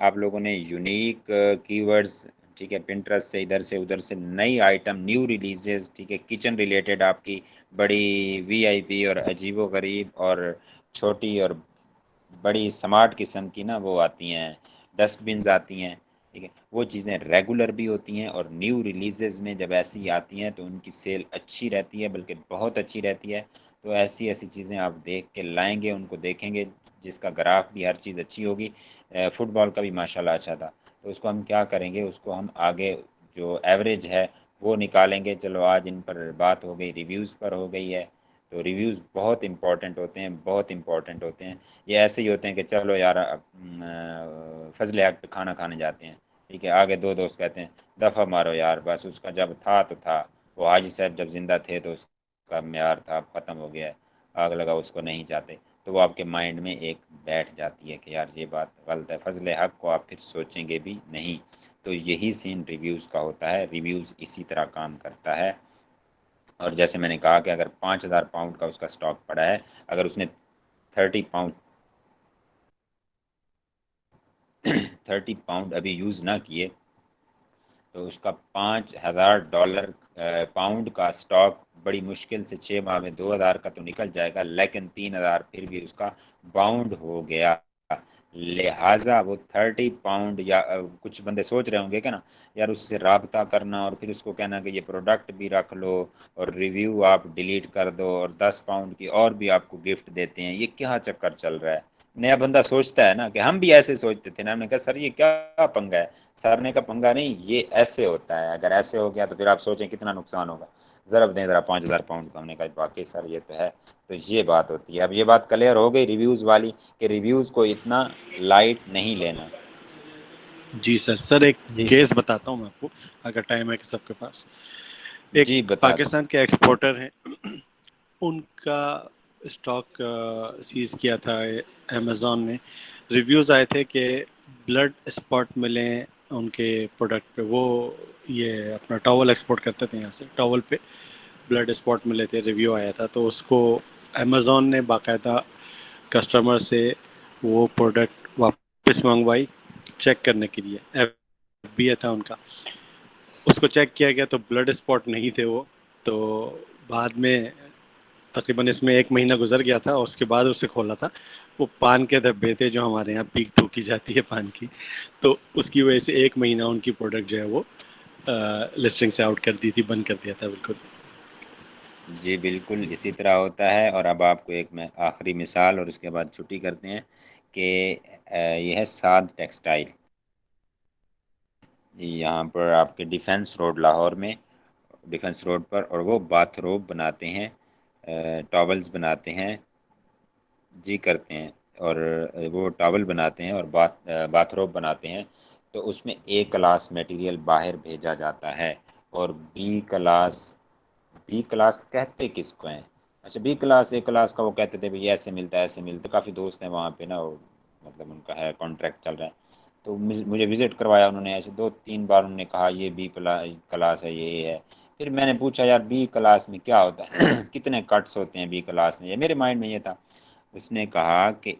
आप लोगों ने यूनिक कीवर्ड्स, ठीक है, पिंटरेस्ट से इधर से उधर से नई आइटम, न्यू रिलीजेस, ठीक है, किचन रिलेटेड आपकी बड़ी वीआईपी और अजीबोगरीब और छोटी और बड़ी स्मार्ट किस्म की ना वो आती हैं, डस्टबिन्स आती हैं, ठीक है, वो चीज़ें रेगुलर भी होती हैं, और न्यू रिलीजेस में जब ऐसी आती हैं तो उनकी सेल अच्छी रहती है, बल्कि बहुत अच्छी रहती है। तो ऐसी ऐसी चीज़ें आप देख के लाएंगे, उनको देखेंगे, जिसका ग्राफ भी हर चीज़ अच्छी होगी। फुटबॉल का भी माशाल्लाह अच्छा था, तो उसको हम क्या करेंगे, उसको हम आगे जो एवरेज है वो निकालेंगे। चलो आज इन पर बात हो गई, रिव्यूज़ पर हो गई है, तो रिव्यूज़ बहुत इंपॉर्टेंट होते हैं, बहुत इंपॉर्टेंट होते हैं। ये ऐसे ही होते हैं कि चलो यार फजले हक पे खाना खाने जाते हैं, ठीक है, आगे दो दोस्त कहते हैं दफ़ा मारो यार, बस उसका जब था तो था, वो हाजी साहब जब जिंदा थे तो उसका म्यार था, अब ख़त्म हो गया है, आग लगा उसको नहीं चाहते। तो वो आपके माइंड में एक बैठ जाती है कि यार ये बात गलत है, फजले हक को आप फिर सोचेंगे भी नहीं। तो यही सीन रिव्यूज़ का होता है, रिव्यूज़ इसी तरह काम करता है। और जैसे मैंने कहा कि अगर 5,000 पाउंड का उसका स्टॉक पड़ा है, अगर उसने 30 पाउंड 30 पाउंड अभी यूज़ ना किए, तो उसका $5,000 पाउंड का स्टॉक बड़ी मुश्किल से 6 माह में 2,000 का तो निकल जाएगा, लेकिन 3,000 फिर भी उसका बाउंड हो गया। लिहाजा वो 30 पाउंड, या कुछ बंदे सोच रहे होंगे क्या ना, यार उससे राबता करना और फिर उसको कहना कि ये प्रोडक्ट भी रख लो और रिव्यू आप डिलीट कर दो और 10 पाउंड की और भी आपको गिफ्ट देते हैं, ये क्या चक्कर चल रहा है। नया बंदा सोचता है ना, कि हम भी ऐसे सोचते थे ना, हमने कहा सर ये क्या पंगा है। सर ने कहा पंगा नहीं, ये ऐसे होता है, अगर ऐसे हो गया तो फिर आप सोचें कितना नुकसान होगा, ज़रब दें ज़रा 5,000 पाउंड का। हमने कहा वाकई सर ये तो है। तो ये बात होती है। अब ये बात क्लियर हो गई रिव्यूज़ वाली, कि रिव्यूज़ को इतना लाइट नहीं लेना। जी सर एक जी केस बताता हूँ मैं आपको, अगर टाइम है कि सबके पास। एक जी बता दें। पाकिस्तान के एक्सपोर्टर हैं, उनका स्टॉक सीज किया था अमेज़ॉन ने। रिव्यूज़ आए थे कि ब्लड स्पॉट मिले उनके प्रोडक्ट पे। वो ये अपना टॉवल एक्सपोर्ट करते थे यहाँ से, टॉवल पे ब्लड स्पॉट मिले थे, रिव्यू आया था। तो उसको अमेज़ॉन ने बाकायदा कस्टमर से वो प्रोडक्ट वापस मंगवाई चेक करने के लिए, एफबीए था उनका। उसको चेक किया गया तो ब्लड स्पॉट नहीं थे वो। तो बाद में तकरीबन इसमें 1 महीना गुजर गया था और उसके बाद उसे खोला था। वो पान के धब्बे थे जो हमारे यहाँ पीक थूकी जाती है पान की, तो उसकी वजह से 1 महीना उनकी प्रोडक्ट जो है वो लिस्टिंग से आउट कर दी थी, बंद कर दिया था बिल्कुल। जी बिल्कुल इसी तरह होता है। और अब आपको एक मैं आखिरी मिसाल और उसके बाद छुट्टी करते हैं कि यह है साद टेक्सटाइल, यहाँ पर आपके डिफेंस रोड लाहौर में, डिफेंस रोड पर, और वो बाथरोब बनाते हैं, टॉवल्स बनाते हैं जी करते हैं, और वो टॉवल बनाते हैं और बाथरोब बनाते हैं। तो उसमें ए क्लास मटेरियल बाहर भेजा जाता है और बी क्लास कहते किसको हैं? अच्छा बी क्लास, ए क्लास का वो कहते थे भाई ऐसे मिलता है ऐसे मिलता है। काफ़ी दोस्त हैं वहाँ पे ना, वो मतलब उनका है कॉन्ट्रैक्ट चल रहा है, तो मुझे विज़िट करवाया उन्होंने। ऐसे 2-3 बार उन्होंने कहा ये बी क्लास है, ये है। फिर मैंने पूछा यार बी क्लास में क्या होता है कितने कट्स होते हैं बी क्लास में? ये मेरे माइंड में ये था। उसने कहा कि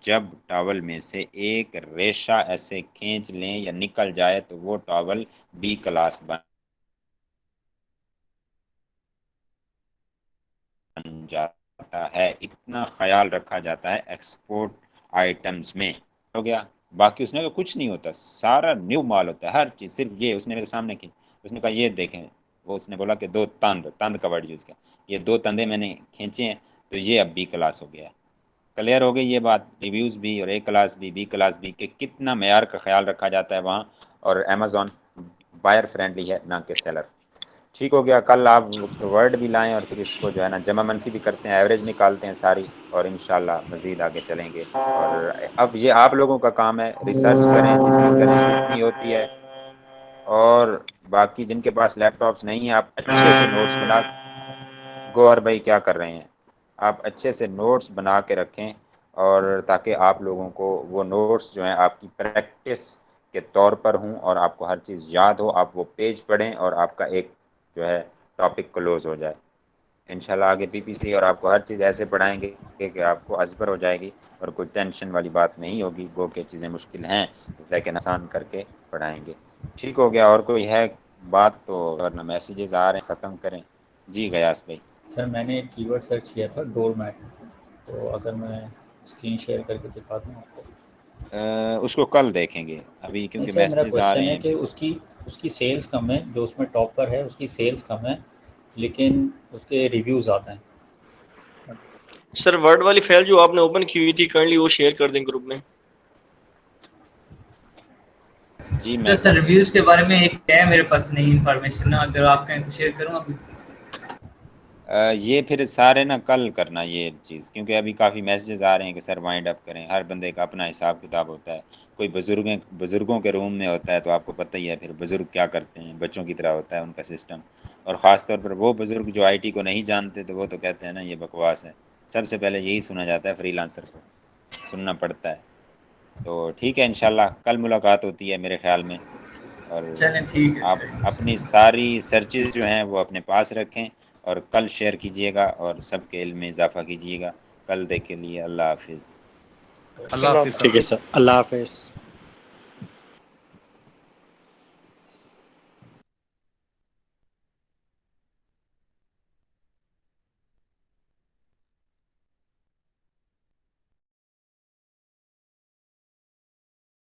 जब टॉवल में से एक रेशा ऐसे खींच लें या निकल जाए तो वो टॉवल बी क्लास बन जाता है। इतना ख्याल रखा जाता है एक्सपोर्ट आइटम्स में। हो गया। बाकी उसने कहा कुछ नहीं होता, सारा न्यू माल होता है, हर चीज़। सिर्फ ये उसने मेरे सामने की, उसने कहा ये देखें, वो उसने बोला कि 2 तंद का वर्ड यूज़ किया, ये 2 तंदे मैंने खींचे हैं तो ये अब बी क्लास हो गया। क्लियर हो गई ये बात? रिव्यूज़ भी और ए क्लास भी बी क्लास भी, कि कितना मेयार का ख्याल रखा जाता है वहाँ। और अमेज़ॉन बायर फ्रेंडली है ना कि सेलर। ठीक हो गया। कल आप वर्ड भी लाएं और फिर इसको जो है ना जमा मनफी भी करते हैं, एवरेज निकालते हैं सारी, और इंशाल्लाह मज़ीद आगे चलेंगे। और अब ये आप लोगों का काम है, रिसर्च करें जितनी करें जितनी होती है। और बाकी जिनके पास लैपटॉप्स नहीं है, आप अच्छे से नोट्स बना, गौहर भाई क्या कर रहे हैं, आप अच्छे से नोट्स बना के रखें, और ताकि आप लोगों को वो नोट्स जो हैं आपकी प्रैक्टिस के तौर पर हों और आपको हर चीज़ याद हो। आप वो पेज पढ़ें और आपका एक जो है टॉपिक क्लोज हो जाए इंशाल्लाह। आगे पीपीसी और आपको हर चीज़ ऐसे पढ़ाएंगे कि आपको अज़बर हो जाएगी और कोई टेंशन वाली बात नहीं होगी। गो के चीज़ें मुश्किल हैं लेकिन आसान करके पढ़ाएंगे। ठीक हो गया। और कोई है बात तो वरना मैसेजेस आ रहे हैं, ख़त्म करें। जी गयास भाई। सर मैंने एक कीवर्ड सर्च किया था डोर मैट, तो अगर मैं स्क्रीन शेयर करके दिखा दूँ आपको। उसको कल देखेंगे अभी क्योंकि सर मेरा मैसेजेस आ रहे क्वेश्चन है हैं। कि उसकी सेल्स कम है, जो उसमें टॉप पर है उसकी सेल्स कम है लेकिन उसके रिव्यूज़ आते हैं। सर वर्ड वाली फाइल जो आपने ओपन की हुई थी काइंडली वो शेयर कर दें ग्रुप में। जी तो सर रिव्यूज के बारे में एक है मेरे पास नई इन्फॉर्मेशन ना, अगर आप कहें तो शेयर करूं अभी। ये फिर सारे ना कल करना ये चीज़, क्योंकि अभी काफ़ी मैसेजेस आ रहे हैं कि सर वाइंड अप करें। हर बंदे का अपना हिसाब किताब होता है। कोई बुज़ुर्गों के रूम में होता है तो आपको पता ही है फिर बुज़ुर्ग क्या करते हैं, बच्चों की तरह होता है उनका सिस्टम। और ख़ास तौर पर वो बुज़ुर्ग जो आईटी को नहीं जानते तो वो तो कहते हैं ना ये बकवास है। सबसे पहले यही सुना जाता है, फ्रीलांसर को सुनना पड़ता है। तो ठीक है, इंशाल्लाह कल मुलाकात होती है मेरे ख्याल में। और चलें ठीक है आप अपनी सारी सर्चेज जो हैं वो अपने पास रखें और कल शेयर कीजिएगा और सबके इल्म में इजाफा कीजिएगा। कल देख के लिए अल्लाह हाफिज़। अल्लाह हाफिज़। ठीक है सर, अल्लाह हाफिज़।